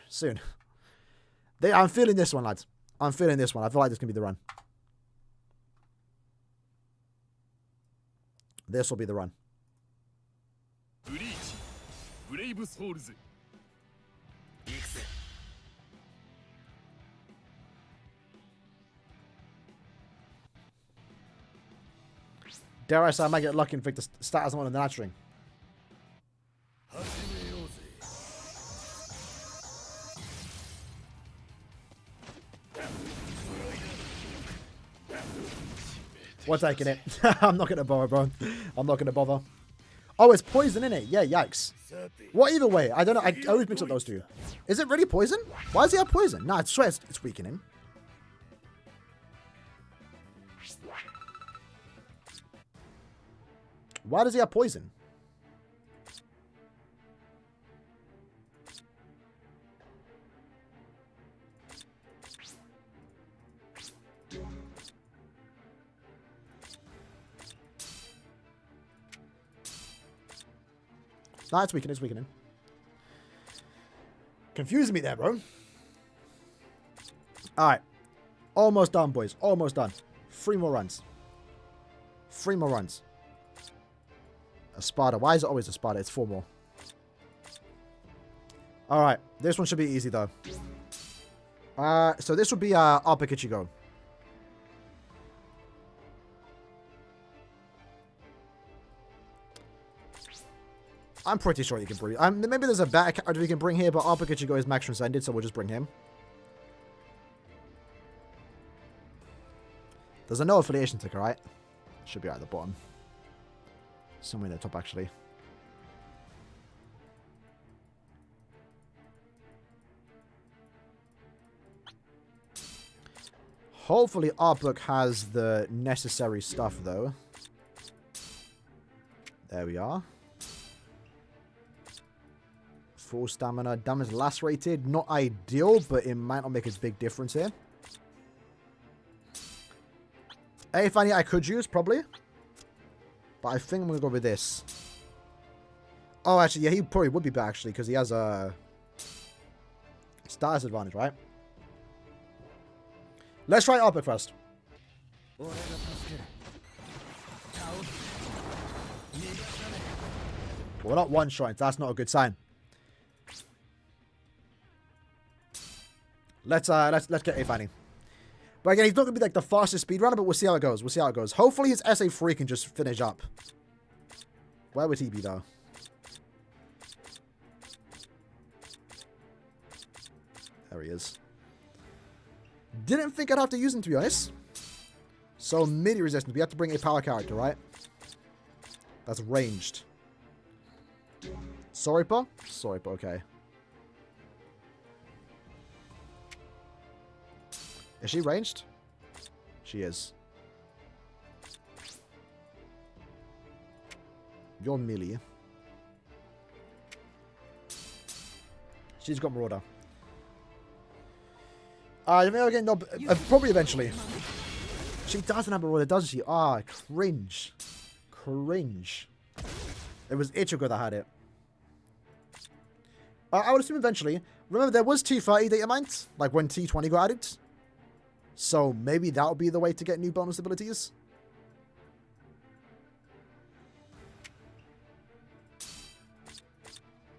I'm feeling this one, lads. I'm feeling this one. I feel like this can be the run. This will be the run. Bleach. Brave souls. Dare I say I might get lucky and pick the status one on the Nat String. We're taking it. I'm not going to bother, bro. I'm not going to bother. Oh, it's poison, innit? Yeah, yikes. Well, either way, I don't know. I always mix up those two. Is it really poison? Why does he have poison? Nah, I swear it's weakening. Why does he have poison? Nah, it's weakening. It's weakening. Confusing me there, bro. Alright. Almost done, boys. Almost done. 3 more runs. 3 more runs. A Sparta. Why is it always a Sparta? It's 4 more. Alright. This one should be easy, though. So this would be Upper Kichigo. I'm pretty sure you can bring... maybe there's a better character we can bring here, but Upper Kichigo is max transcended, so we'll just bring him. There's a no affiliation ticker, right? Should be right at the bottom. Somewhere in the top, actually. Hopefully our book has the necessary stuff, though. There we are. Full stamina. Damage lacerated. Not ideal, but it might not make a big difference here. Funny, I could use, probably. But I think I'm going to go with this. Oh, actually, yeah, he probably would be better, actually, because he has a status advantage, right? Let's try Upper first. We're not one-shotting. That's not a good sign. Let's get Fanny. But again, he's not going to be like the fastest speedrunner, but we'll see how it goes. We'll see how it goes. Hopefully his SA3 can just finish up. Where would he be, though? There he is. Didn't think I'd have to use him, to be honest. So, midi resistance. We have to bring a power character, right? That's ranged. Soripa? Soripa, okay. Is she ranged? She is. You're melee. She's got Marauder. Again, no, probably eventually. She doesn't have Marauder, does she? Ah, cringe. Cringe. It was Ichigo that had it. I would assume eventually. Remember, there was T30 data mined, like when T20 got added. So maybe that would be the way to get new bonus abilities.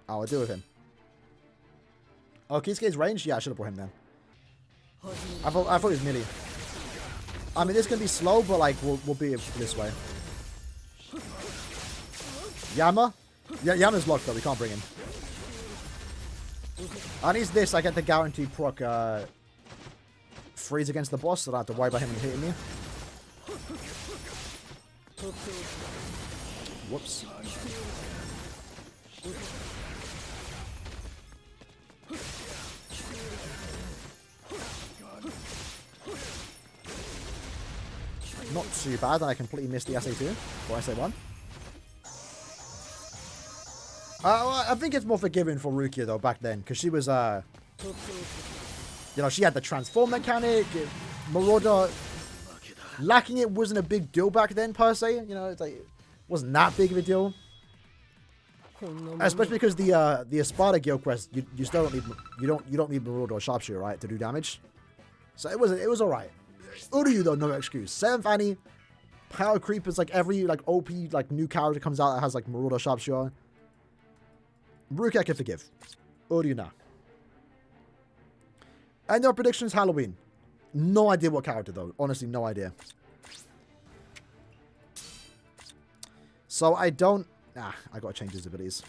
I'll do with him. Oh, Kisuke's range? Yeah, I should have brought him then. I thought he was melee. I mean, this can be slow, but like we'll be this way. Yama? Yeah, Yama's locked though. We can't bring him. And he's this. I get the guaranteed proc freeze against the boss, so I don't have to worry about him hitting me. Whoops. too bad that I completely missed the SA2 or SA1. I think it's more forgiving for Rukia though back then, because she was you know, she had the transform mechanic. Marauder lacking it wasn't a big deal back then per se. You know, it's like it wasn't that big of a deal. Especially because the Espada guild quest, you still don't need you don't need Marauder or Sharpshooter, right, to do damage. So it was alright. Uryu though, no excuse. 7th Annie, power creepers, like every like OP like new character comes out that has like Marauder Sharpshooter. Rukia I can forgive. Uryu nah. And your predictions Halloween. No idea what character though. Honestly, no idea. So I don't... Ah, I gotta change his abilities.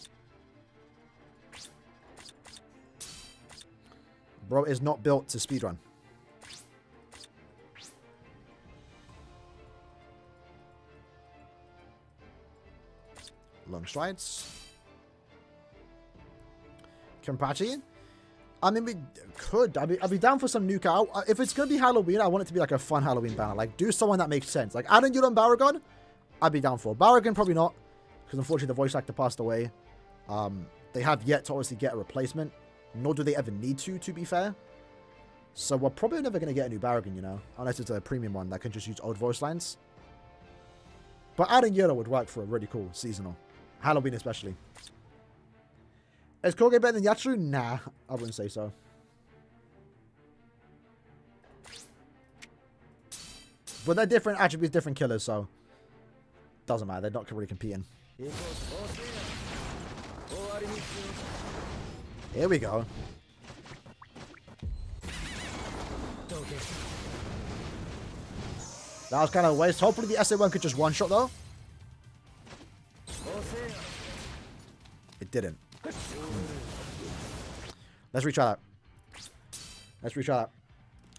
Bro is not built to speedrun. Long strides. Kenpachi. I mean, we could. I'd be down for some new car. If it's going to be Halloween, I want it to be like a fun Halloween banner. Like, do someone that makes sense. Like, Aaroniero and Baragon, I'd be down for. Baragon, probably not. Because unfortunately, the voice actor passed away. They have yet to obviously get a replacement. Nor do they ever need to be fair. So we're probably never going to get a new Baragon, you know. Unless it's a premium one that can just use old voice lines. But Aaroniero would work for a really cool seasonal. Halloween especially. Is Koge better than Yatsuru? Nah, I wouldn't say so. But they're different attributes, different killers, so... Doesn't matter, they're not really competing. Here we go. That was kind of a waste. Hopefully the SA1 could just one-shot, though. It didn't. Let's retry that. Let's retry that.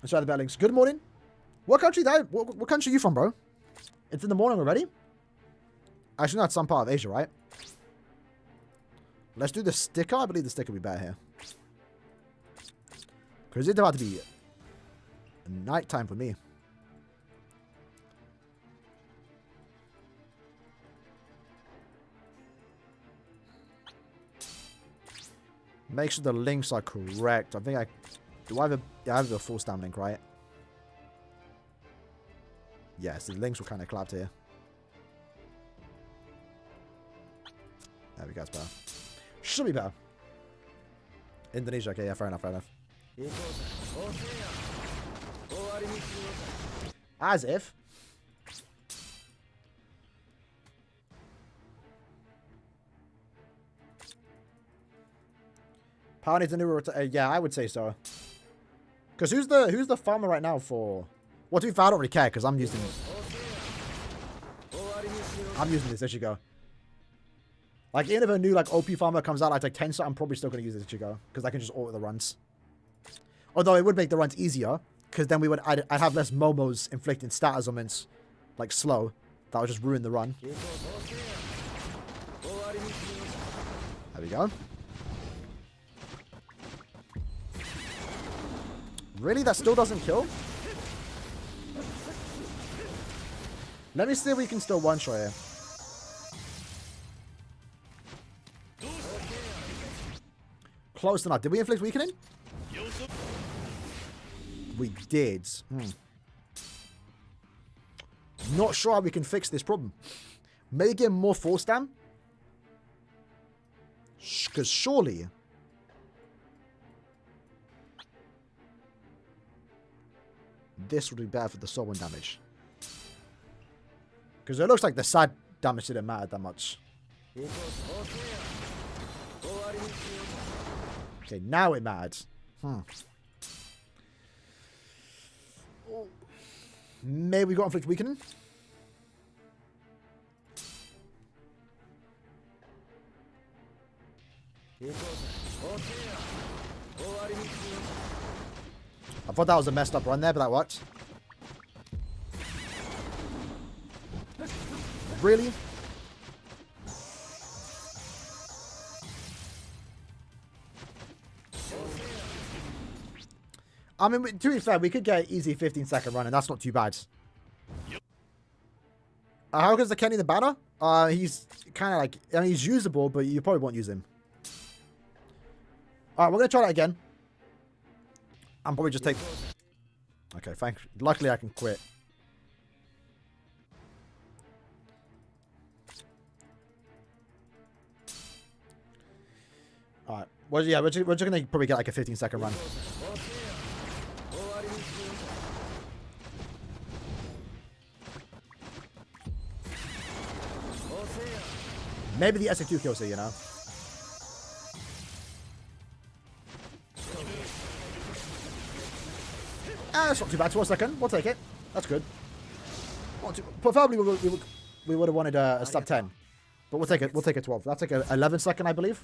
Let's try the battle links. Good morning. What country what country are you from, bro? It's in the morning already? Actually, no, it's some part of Asia, right? Let's do the sticker. I believe the sticker will be better here. Because it's about to be nighttime for me. Make sure the links are correct. I think I... Do I have a... Yeah, I have the full stamp link, right? Yes, the links were kind of clapped here. There we go, it's better. Should be better. Indonesia, okay, yeah, fair enough, fair enough. As if. Power needs a new yeah, I would say so. Because who's the farmer right now for... Well, to be fair, I don't really care because I'm using this. There you go. Like, even if a new like OP farmer comes out like 10 star, I'm probably still going to use this Ichigo because I can just alter the runs. Although it would make the runs easier because then I'd have less Momos inflicting stat ailments like slow. That would just ruin the run. There we go. Really? That still doesn't kill? Let me see if we can still one-shot here. Close enough. Did we inflict weakening? We did. Not sure how we can fix this problem. Maybe get more force dam? Because surely... this would be better for the soul and damage. Because it looks like the side damage didn't matter that much. Okay, now it mattered. Maybe we got inflict weakening. I thought that was a messed up run there, but that worked. Really? I mean, to be fair, we could get an easy 15-second run, and that's not too bad. How goes the Kenny the banner? He's kind of like, I mean, he's usable, but you probably won't use him. Alright, we're going to try that again. I'm probably just take... Okay, thanks. Luckily, I can quit. Alright. Well, yeah, we're just going to probably get like a 15-second run. Maybe the SE2 kills it, you know? Ah, that's not too bad. 12 second. We'll take it. That's good. Preferably, we would have wanted a sub 10. But we'll take it. We'll take a 12. That's like a 11 second, I believe.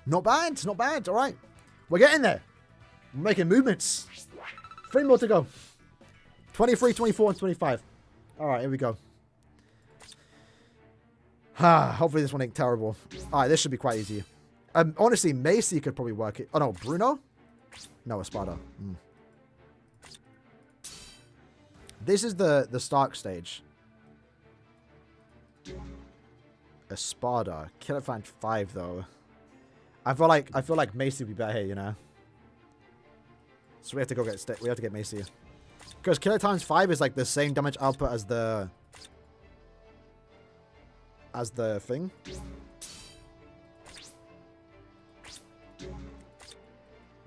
Not bad. Not bad. All right. We're getting there. We're making movements. 3 more to go. 23, 24, and 25. All right. Here we go. Hopefully this one ain't terrible. All right. This should be quite easy. Honestly, Macy could probably work it. Oh, no. Bruno? No, Espada. This is the Stark stage. Espada. Killer Fan 5 though. I feel like Macy would be better here, you know. So we have to go get Macy. Because Killer Times 5 is like the same damage output as the thing.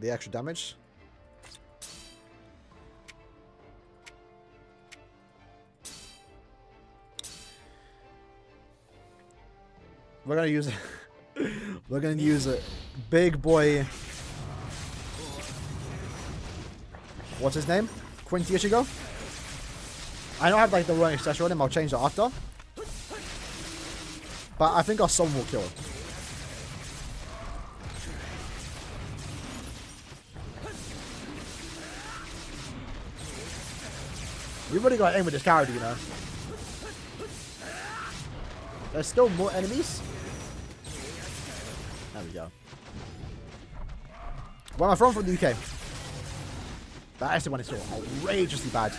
The extra damage. We're gonna use we're gonna use a big boy. What's his name? Quinty Ichigo? I don't have like the wrong accessory on him, I'll change that after. But I think our summon will kill him. You've already got to aim with this character, you know. There's still more enemies. There we go. Where am I from the UK? That actually one is so outrageously bad.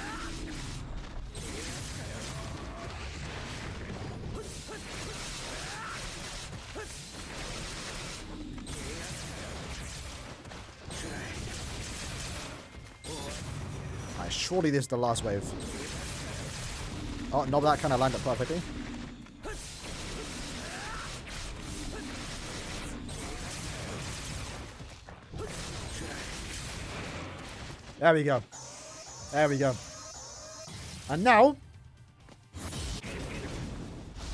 Alright, surely this is the last wave. Oh, no, that kind of lined up perfectly. There we go. There we go. And now...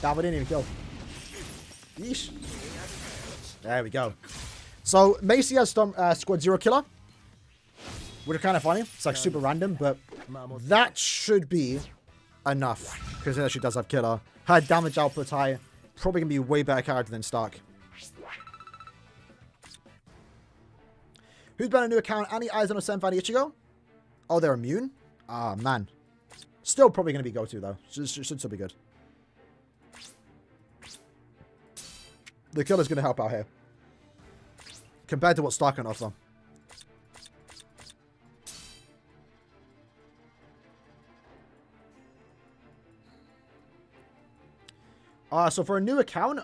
That we didn't even kill. Yeesh. There we go. So, Macy has Squad 0 killer. Which is kind of funny. It's like super random, but that should be enough. Because she does have killer. Her damage output's high. Probably going to be a way better character than Stark. Who's been a new account? Any eyes on a Senpai Ichigo? Oh, they're immune? Ah, man. Still probably going to be go-to, though. Should still be good. The killer's going to help out here. Compared to what Stark can offer. So for a new account,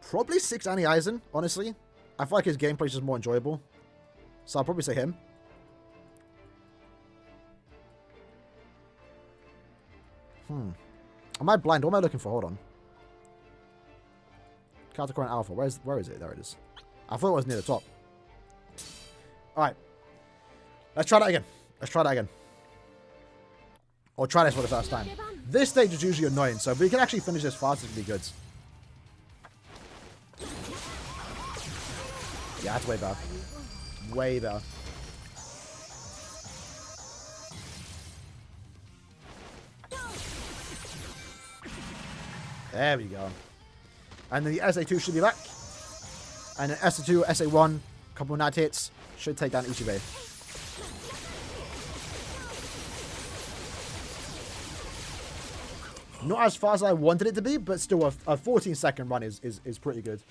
probably 6 Annie Eisen, honestly. I feel like his gameplay is just more enjoyable. So I'll probably say him. Am I blind? What am I looking for? Hold on. Countercurrent Alpha. Where is it? There it is. I thought it was near the top. Alright. Let's try that again. Let's try that again. Or try this for the first time. This stage is usually annoying, so if we can actually finish this fast, it'll be good. Yeah, that's way better. Way better. There we go. And then the SA2 should be back. And then SA2, SA1, couple of nat hits. Should take down Ichibei. Not as fast as I wanted it to be, but still a 14-second run is pretty good.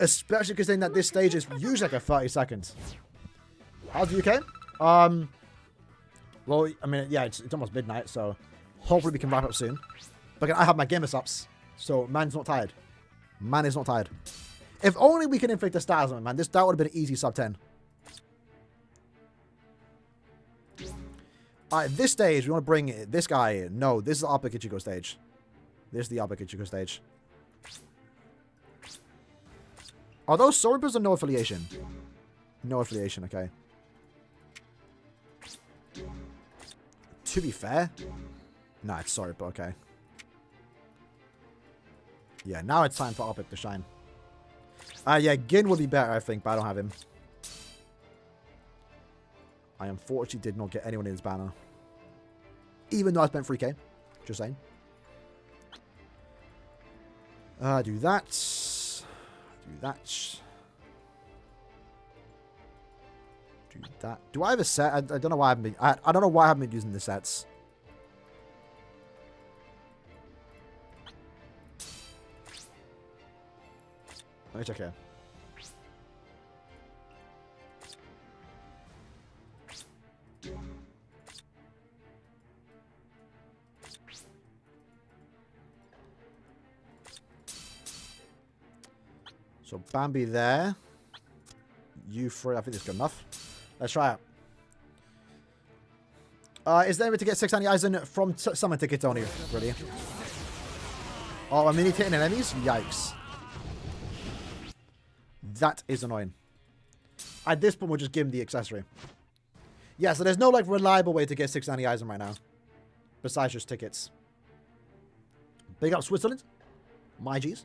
Especially considering that this stage is usually like a 30 seconds. How's the UK? Well, I mean, yeah, it's almost midnight, so hopefully we can wrap up soon. But again, I have my gamer subs, so man's not tired. Man is not tired. If only we can inflict the stars on it, man. That would have been an easy sub 10. Alright, this stage, we want to bring this guy in. No, this is the Upper Kichiko stage. This is the Upper Kichiko stage. Are those Soribas or no affiliation? No affiliation, okay. To be fair. Nah, it's Soriba, okay. Yeah, now it's time for Upper to shine. Yeah, Gin would be better, I think, but I don't have him. I unfortunately did not get anyone in his banner. Even though I spent 3k. Just saying. Do that. Do that. Do that. Do I have a set? I don't know why I haven't been... I don't know why I haven't been using the sets. Let me check here. So Bambi there. You three, I think this is good enough. Let's try it. Is there a way to get 6 anti-Eisen from summon tickets only? Really? Oh, I'm mini hitting enemies? Yikes. That is annoying. At this point, we'll just give him the accessory. Yeah, so there's no like reliable way to get 6 anti-Eisen right now. Besides just tickets. Big up Switzerland. My G's.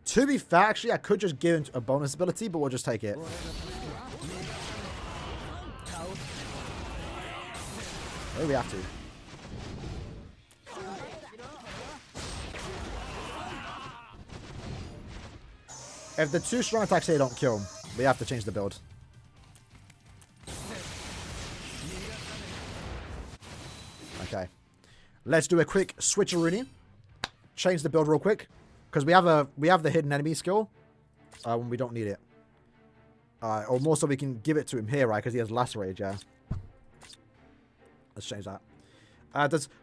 To be fair, actually, I could just give him a bonus ability, but we'll just take it. Maybe we have to. If the 2 strong attacks here don't kill, we have to change the build. Okay. Let's do a quick switcheroonie. Change the build real quick. Because we have the hidden enemy skill when we don't need it. Or more so we can give it to him here, right? Because he has Lacerate, yeah. Let's change that.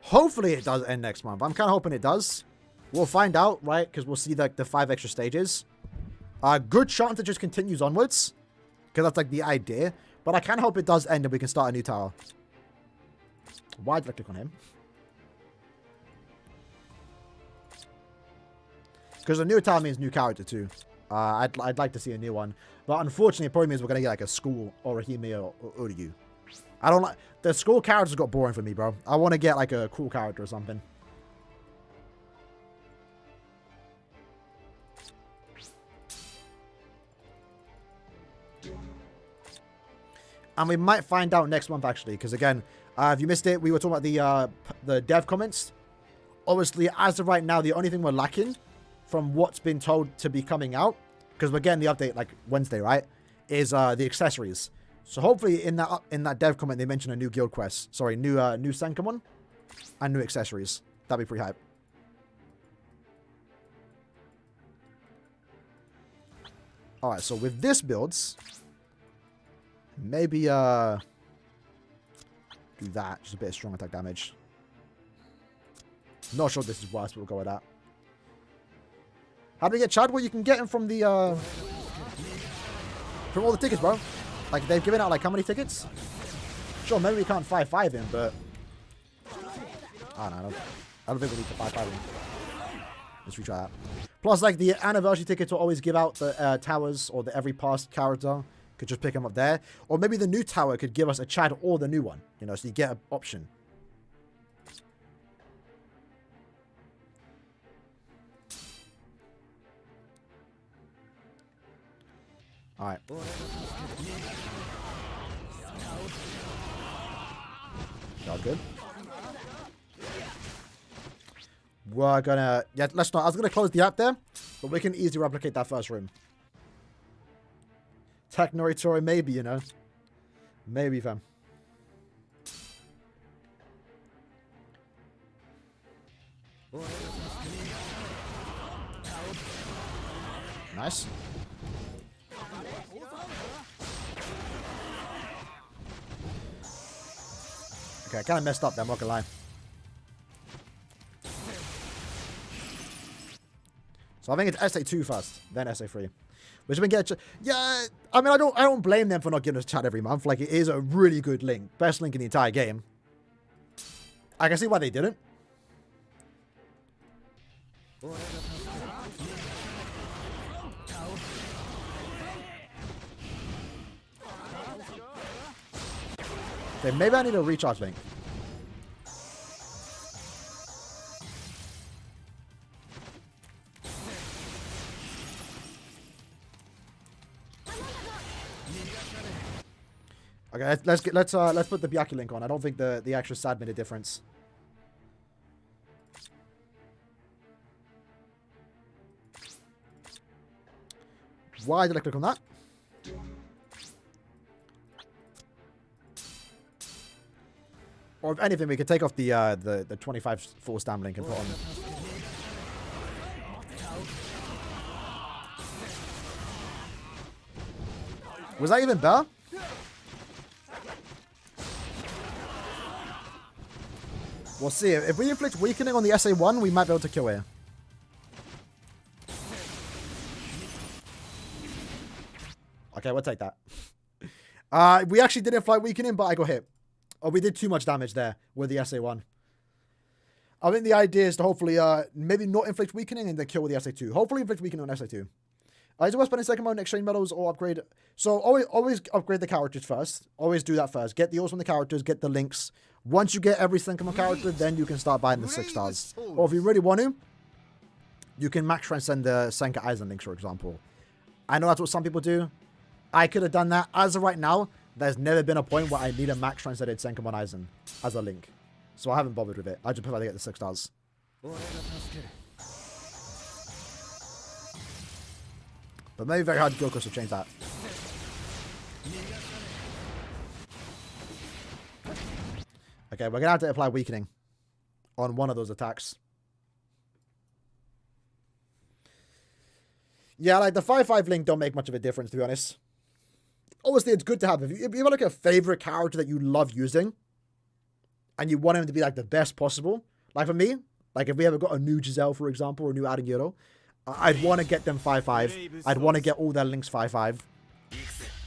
Hopefully it does end next month. I'm kind of hoping it does. We'll find out, right? Because we'll see the 5 extra stages. Good chance it just continues onwards. Because that's like the idea. But I kind of hope it does end and we can start a new tower. Why did I click on him? Because a new tower means new character too. I'd like to see a new one. But unfortunately, it probably means we're going to get like a school or a Hime or Uryu. I don't like... The school characters got boring for me, bro. I want to get like a cool character or something. And we might find out next month, actually. Because again, if you missed it, we were talking about the dev comments. Obviously, as of right now, the only thing we're lacking from what's been told to be coming out, because we're getting the update like Wednesday, right, is the accessories. So hopefully in that dev comment they mention a new guild quest. Sorry, new Sankamon and new accessories. That'd be pretty hype. Alright, so with this builds, maybe do that. Just a bit of strong attack damage. Not sure this is worse, but we'll go with that. How do we get Chad? Well, you can get him from the from all the tickets, bro. Like they've given out like how many tickets? Sure, maybe we can't 5-5 him, but I don't know. I don't think we need to 5-5 him. Let's retry that. Plus, like the anniversary tickets will always give out the towers, or the every past character could just pick them up there, or maybe the new tower could give us a Chad or the new one. You know, so you get an option. Alright. Sounds good. We're gonna... Yeah, let's not... I was gonna close the app there, but we can easily replicate that first room. Technoritory, maybe, you know. Maybe, fam. Nice. Okay, I kind of messed up there, I'm not gonna lie. So I think it's SA2 first, then SA3. Which have been getting... Yeah, I mean, I don't blame them for not giving us chat every month. Like, it is a really good link. Best link in the entire game. I can see why they didn't. Okay, maybe I need a recharge link. Okay, let's put the Byaku link on. I don't think the extra sad made a difference. Why did I click on that? Or if anything, we could take off the 25 full stam link and put on. Was that even better? We'll see. If we inflict weakening on the SA1, we might be able to kill here. Okay, we'll take that. We actually did inflict weakening, but I got hit. Oh, we did too much damage there with the SA1. I think the idea is to hopefully maybe not inflict weakening and then kill with the SA2. Hopefully inflict weakening on SA2. Is it worth spending Sankamon, exchange medals, or upgrade? So always upgrade the characters first. Always do that first. Get the ores from the characters, get the links. Once you get every Sankamon character, then you can start buying the 6 stars. Or if you really want to, you can max transcend the Senka Aizen links, for example. I know that's what some people do. I could have done that. As of right now, there's never been a point where I need a max transcended Sankamon Aizen as a link. So I haven't bothered with it. I just prefer to get the 6 stars. But maybe very hard to Gyokos to change that. Okay, we're going to have to apply weakening on one of those attacks. Yeah, like the 5-5 link don't make much of a difference, to be honest. Obviously, it's good to have. If you have like a favorite character that you love using and you want him to be like the best possible, like for me, like if we ever got a new Giselle, for example, or a new Aaroniero, I'd want to get them 5-5. I'd want to get all their links 5-5.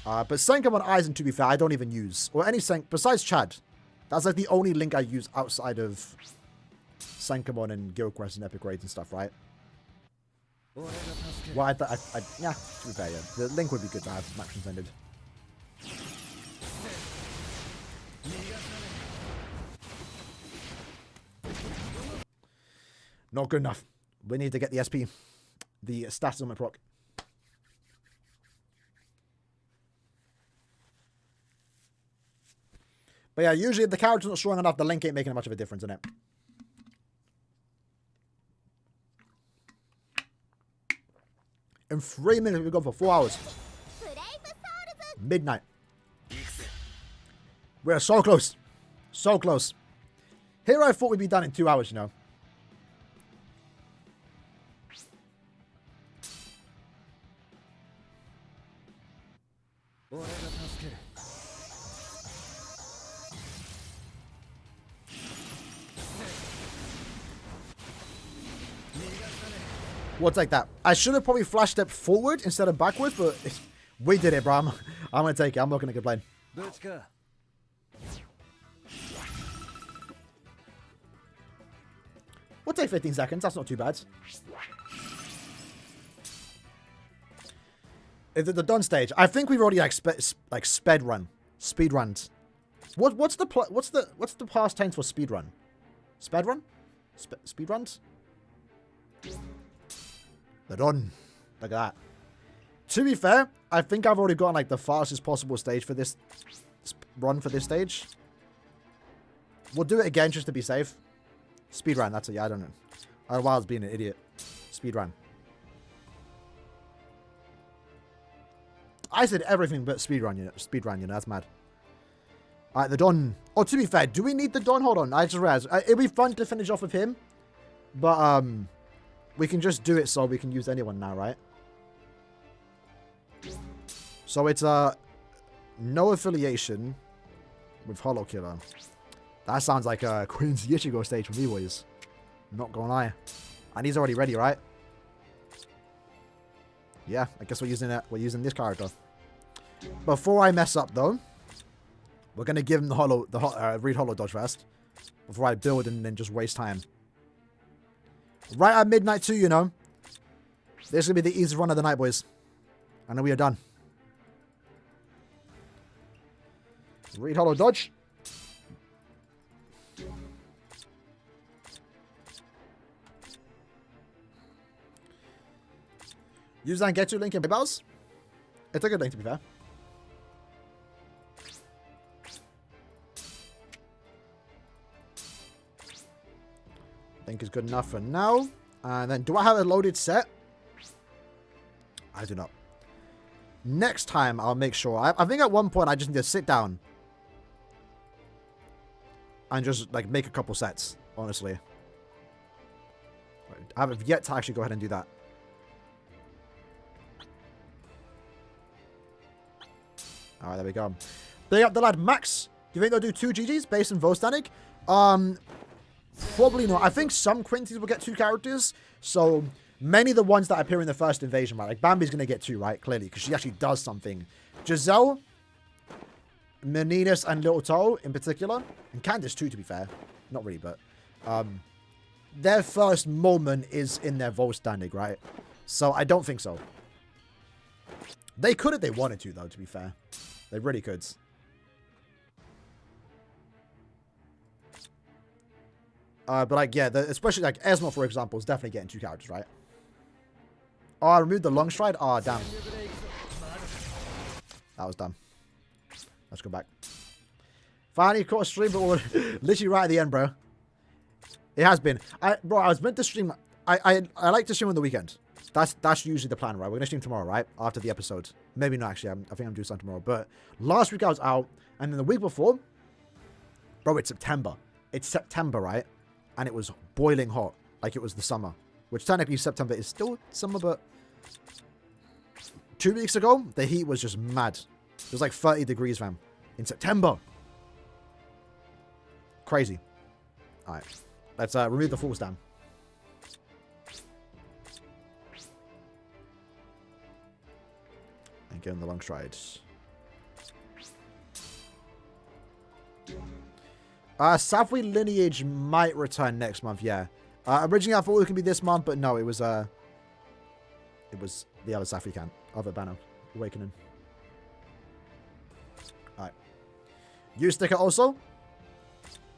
But Sankamon Aizen, to be fair, I don't even use. Or any Sank, besides Chad. That's like the only link I use outside of Sankamon and Guild Quest and Epic Raids and stuff, right? Well, yeah, to be fair, yeah. The link would be good to have, max intended. Not good enough. We need to get the SP. The stats on my proc. But yeah, usually if the character's not strong enough, the link ain't making much of a difference in it. In 3 minutes, we've gone for 4 hours. Midnight. We're so close. So close. Here I thought we'd be done in 2 hours, you know. What's like that? I should have probably flash stepped forward instead of backwards, but we did it, bro. I'm going to take it. I'm not going to complain. We'll take 15 seconds. That's not too bad. Is it the done stage? I think we've already like speed runs. What's the past tense for speed run? Speed run? Speed runs? They're done. Look at that. To be fair, I think I've already gotten like the fastest possible stage for this run for this stage. We'll do it again just to be safe. Speed run. That's it. Yeah, I don't know. I don't know why I was being an idiot. Speed run. I said everything but speed run. You know, that's mad. All right, the Don. Oh, to be fair, do we need the Don? Hold on. I just realized it'd be fun to finish off with him, but we can just do it so we can use anyone now, right? So it's no affiliation with Hollow Killer. That sounds like a Queen's Ichigo stage for me, boys. Not gonna lie. And he's already ready, right? Yeah, I guess we're using this character. Before I mess up, though, we're gonna give him the read holo dodge first. Before I build and then just waste time. Right at midnight too, you know. This is gonna be the easiest run of the night, boys. And then we are done. Read holo dodge. Use that and get to link in bells. It's a good link, to be fair. I think it's good enough for now. And then, do I have a loaded set? I do not. Next time, I'll make sure. I think at one point, I just need to sit down. And just, like, make a couple sets, honestly. I have yet to actually go ahead and do that. Alright, there we go. Big up the lad Max. Do you think they'll do 2 GGs based on Volstanic? Probably not. I think some Quinties will get 2 characters. So, many of the ones that appear in the first invasion, right? Like, Bambi's going to get 2, right? Clearly, because she actually does something. Giselle, Meninas, and Little Toe in particular. And Candace too, to be fair. Not really, but... their first moment is in their Volstanic, right? So, I don't think so. They could if they wanted to, though, to be fair. They really could. But, like, yeah, especially, like, Esmo, for example, is definitely getting 2 characters, right? Oh, I removed the long stride? Oh, damn. That was dumb. Let's go back. Finally caught a stream, but we're literally right at the end, bro. It has been. Bro, I was meant to stream... I like to stream on the weekend. That's usually the plan, right? We're going to stream tomorrow, right? After the episode. Maybe not, actually. I think I'm doing something tomorrow. But last week I was out. And then the week before... Bro, it's September. It's September, right? And it was boiling hot. Like it was the summer. Which technically September is still summer, but... 2 weeks ago, the heat was just mad. It was like 30 degrees, fam. In September. Crazy. Alright. Let's remove the full stand. And get in the long strides. Safwi Lineage might return next month, yeah. Originally I thought it could be this month, but no, it was the other Safwi camp. Other banner. Awakening. Alright. You sticker also?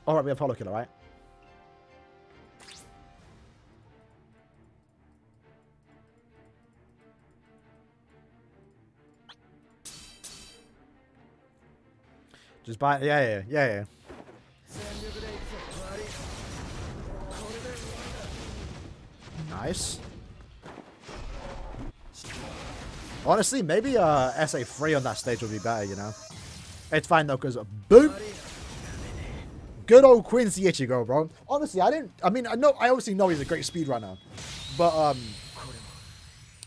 Alright, we have Hollow Killer, right? Just buy it. Yeah. Nice. Honestly, maybe SA3 on that stage would be better, you know? It's fine though, because boom! Good old Quincy Ichigo, bro. Honestly, I obviously know he's a great speedrunner. But,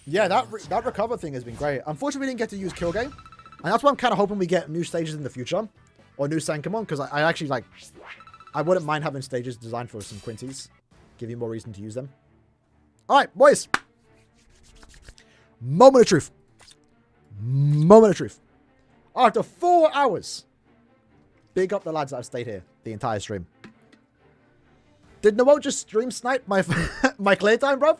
yeah, that recover thing has been great. Unfortunately, we didn't get to use Kill Game. And that's why I'm kind of hoping we get new stages in the future. Or new Sankamon, because I actually, like... I wouldn't mind having stages designed for some Quincies. Give you more reason to use them. Alright, boys! Moment of truth. Moment of truth. After 4 hours. Big up the lads that have stayed here the entire stream. Did Noel just stream snipe my my clear time, bruv?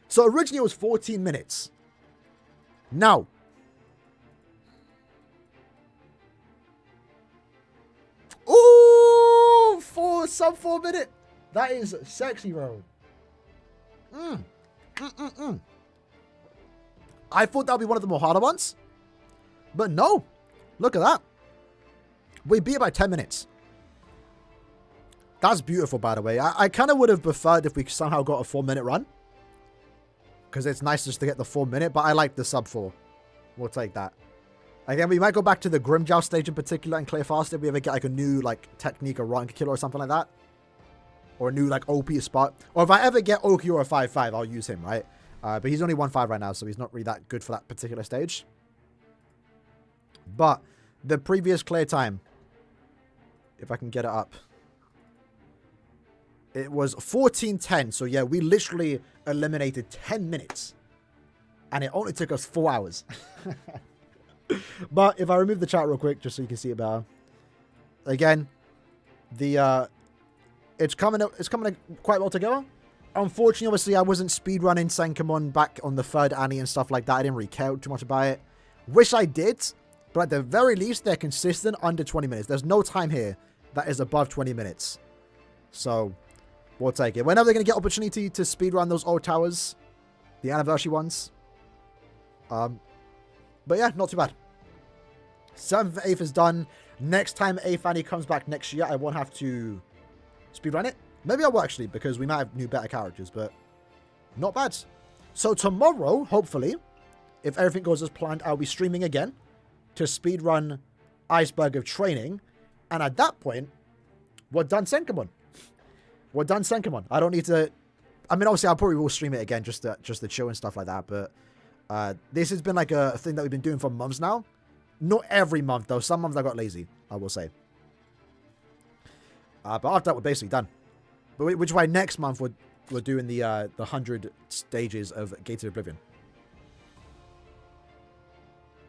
So originally it was 14 minutes. Now. Ooh! Sub 4 minute. That is sexy, bro. I thought that would be one of the more harder ones. But no. Look at that. We beat it by 10 minutes. That's beautiful, by the way. I kind of would have preferred if we somehow got a 4-minute run. Because it's nice just to get the 4 minute. But I like the sub 4. We'll take that. Again, we might go back to the Grimjow stage in particular and clear faster if we ever get like a new like technique or rank killer or something like that. Or a new like OP spot. Or if I ever get Oki or a 5-5, I'll use him, right? But he's only 1-5 right now, so he's not really that good for that particular stage. But the previous clear time If I can get it up. It was 14:10. So yeah, we literally eliminated 10 minutes. And it only took us 4 hours. But if I remove the chat real quick, just so you can see it better. Again, it's coming quite well together. Unfortunately, obviously, I wasn't speedrunning Sankamon back on the third Annie and stuff like that. I didn't really care too much about it. Wish I did, but at the very least, they're consistent under 20 minutes. There's no time here that is above 20 minutes. So, we'll take it. Whenever they're going to get opportunity to speedrun those old towers, the anniversary ones. But yeah, not too bad. 7th, 8th is done. Next time 8th Annie comes back next year, I won't have to speedrun it. Maybe I will actually, because we might have new better characters, but not bad. So tomorrow, hopefully, if everything goes as planned, I'll be streaming again to speedrun Iceberg of Training. And at that point, we're done Sankamon. We're done Sankamon. I don't need to... I mean, obviously, I probably will stream it again just to chill and stuff like that, but this has been like a thing that we've been doing for months now. Not every month, though. Some months I got lazy, I will say. But after that, we're basically done. But which is why next month we're doing the 100 stages of Gated Oblivion.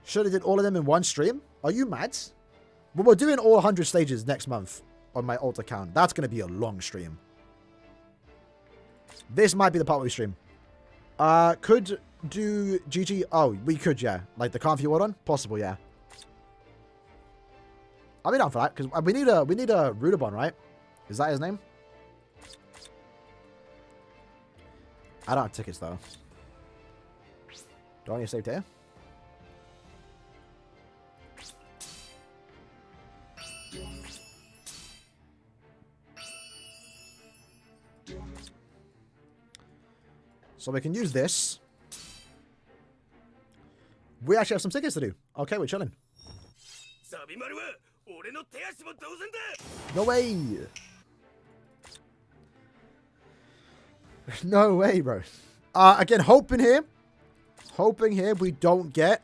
Should have did all of them in one stream? Are you mad? Well, we're doing all 100 stages next month on my alt account. That's going to be a long stream. This might be the part where we stream. Could do GG. Oh, we could, yeah. Like the Can't World on? Possible, yeah. I'll be down for that, because we need a Rudabon, right? Is that his name? I don't have tickets, though. Do I need to save here? So we can use this. We actually have some tickets to do. Okay, we're chilling. No way! No way, bro. Again, hoping here we don't get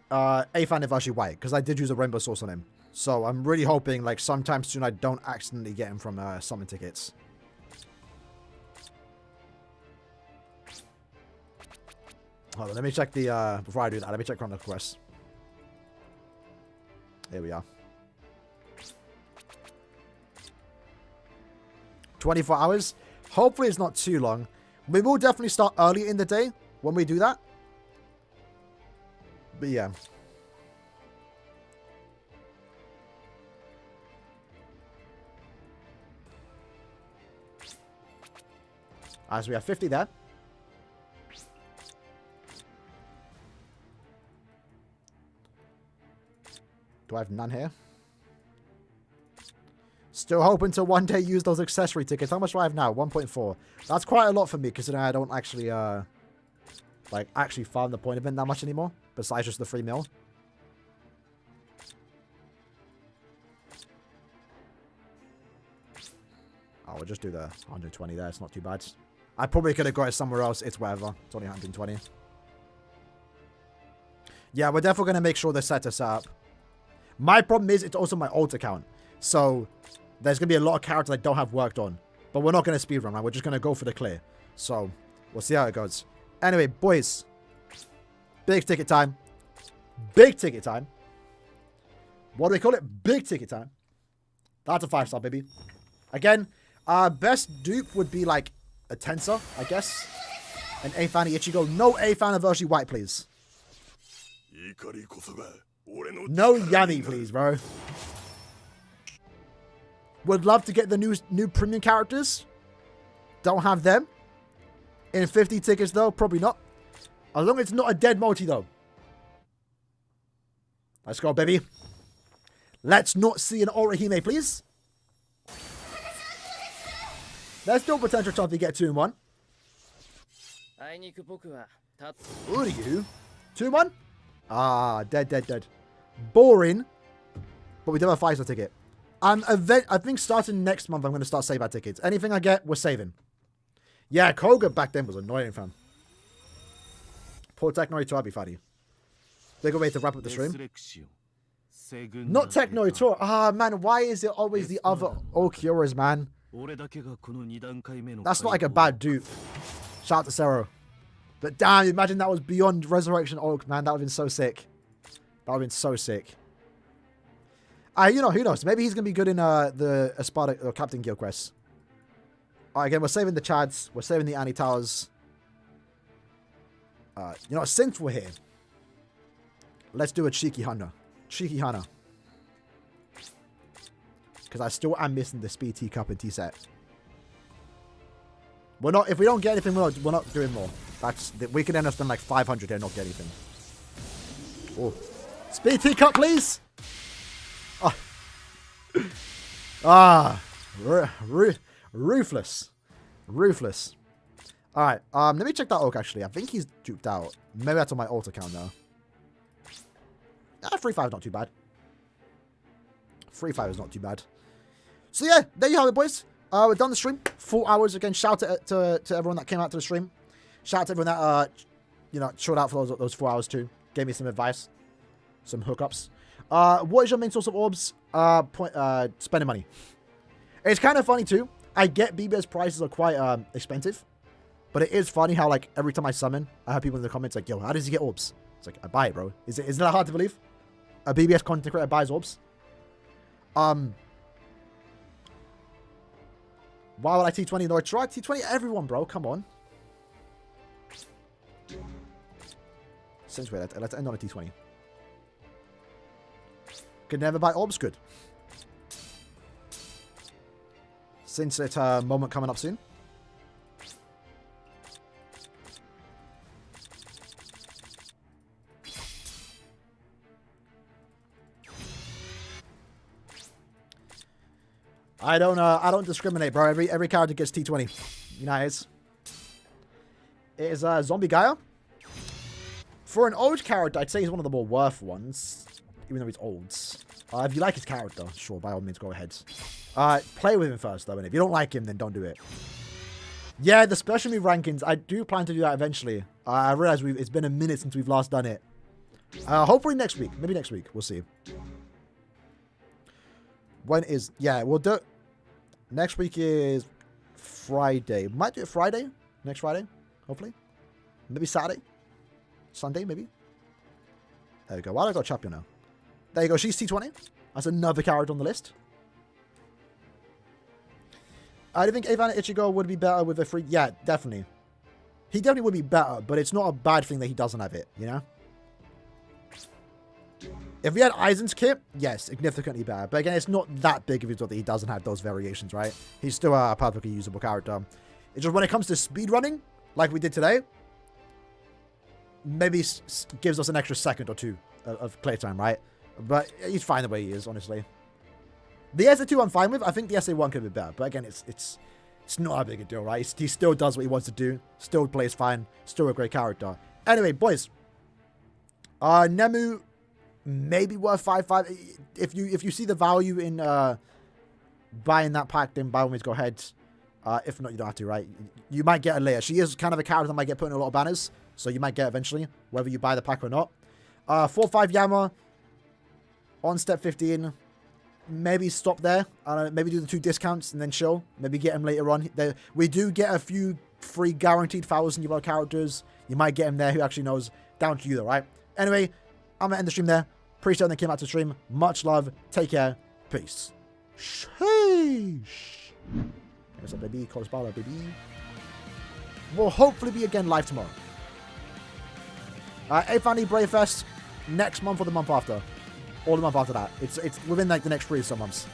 8th Anniversary White, because I did use a rainbow source on him. So I'm really hoping, like, sometime soon I don't accidentally get him from summon tickets. Hold on, let me check the, before I do that, let me check Chrono Quest. Here we are. 24 hours. Hopefully it's not too long. We will definitely start early in the day when we do that. But yeah. Alright, so we have 50 there. Do I have none here? Still hoping to one day use those accessory tickets. How much do I have now? 1.4. That's quite a lot for me, considering I don't actually, actually farm the point event that much anymore. Besides just the free meal. Oh, we'll just do the 120 there. It's not too bad. I probably could have got it somewhere else. It's whatever. It's only 120. Yeah, we're definitely going to make sure they're set to set up. My problem is it's also my alt account. So there's going to be a lot of characters I don't have worked on. But we're not going to speedrun, right? We're just going to go for the clear. So we'll see how it goes. Anyway, boys. Big ticket time. Big ticket time. What do we call it? Big ticket time. That's a 5-star, baby. Again, best dupe would be like a Tensor, I guess. An 8th Annie Ichigo. No 8th Anniversary White, please. No Yami, please, bro. Would love to get the new premium characters. Don't have them. In 50 tickets, though. Probably not. As long as it's not a dead multi, though. Let's go, baby. Let's not see an Aurahime, please. There's still potential chance to get 2 in 1. Uryu? 2 in 1? Ah, dead. Boring. But we do have a 5-star ticket. I think starting next month, I'm going to start saving our tickets. Anything I get, we're saving. Yeah, Koga back then was annoying, fam. Poor Technori Tabi, fatty. Big way to wrap up the stream. Not Techno Tour. Ah, man, why is it always the other Okioras, man? That's not like a bad dupe. Shout out to Sero. But damn, imagine that was beyond Resurrection Oak, man. That would have been so sick. That would have been so sick. You know, who knows? Maybe he's going to be good in the Espada or Captain Guild quests. Alright, again, we're saving the Chads. We're saving the Annie Towers. You know, since we're here, let's do a Cheeky Hana. Cheeky Hana. Because I still am missing the Speed Teacup and T-Set. We're not, if we don't get anything, we're not doing more. We could end up spending like 500 here and not get anything. Oh. Speed Teacup, please! Ruthless. Ruthless. Alright, let me check that Oak, actually. I think he's duped out. Maybe that's on my alt account, though. 3-5 is not too bad. 3-5 is not too bad. So, yeah, there you have it, boys. We're done the stream. 4 hours. Again, shout out to everyone that came out to the stream. Shout out to everyone that, you know, showed out for those 4 hours, too. Gave me some advice. Some hookups. What is your main source of orbs? Spending money. It's kind of funny, too. I get BBS prices are quite expensive. But it is funny how, like, every time I summon, I have people in the comments like, yo, how does he get orbs? It's like, I buy it, bro. Is that hard to believe? A BBS content creator buys orbs? Why would I T20? No, I try T20 everyone, bro. Come on. Since we're let's end on a T20. Could never buy orbs, good. Since it's a moment coming up soon. I don't discriminate, bro. Every character gets T20. You know how it is. It is Zombie Gaia. For an old character, I'd say he's one of the more worth ones. Even though he's old. If you like his character, sure, by all means, go ahead. Play with him first, though, and if you don't like him, then don't do it. Yeah, the special move rankings, I do plan to do that eventually. I realize it's been a minute since we've last done it. Hopefully next week. Maybe next week. We'll see. When is... Yeah, we'll do... Next week is Friday. Might do it Friday. Next Friday, hopefully. Maybe Saturday. Sunday, maybe. There we go. Why do I got Champion now? There you go. She's T20. That's another character on the list. I do think Evan Ichigo would be better with a free... Yeah, definitely. He definitely would be better, but it's not a bad thing that he doesn't have it, you know? If we had Aizen's kit, yes, significantly better. But again, it's not that big of a deal that he doesn't have those variations, right? He's still a perfectly usable character. It's just when it comes to speedrunning, like we did today, maybe gives us an extra second or two of playtime, right? But he's fine the way he is, honestly. The SA2 I'm fine with. I think the SA1 could be better. But again, it's not a big a deal, right? He still does what he wants to do. Still plays fine. Still a great character. Anyway, boys. Nemu... maybe worth 5-5. If you see the value in buying that pack, then by all means go ahead. If not, you don't have to, right? You might get her later. She is kind of a character that might get put in a lot of banners, so you might get eventually, whether you buy the pack or not. 4-5 Yama on step 15. Maybe stop there. Maybe do the 2 discounts and then chill. Maybe get him later on. We do get a few free guaranteed 1,000 characters. You might get him there. Who actually knows? Down to you though, right? Anyway, I'm going to end the stream there. Appreciate that they came out to stream. Much love. Take care. Peace. Sheesh. What's up, baby? Correspondent, baby. We'll hopefully be again live tomorrow. 8th Annie Brave Fest next month or the month after. Or the month after that. It's within like the next 3 or so months.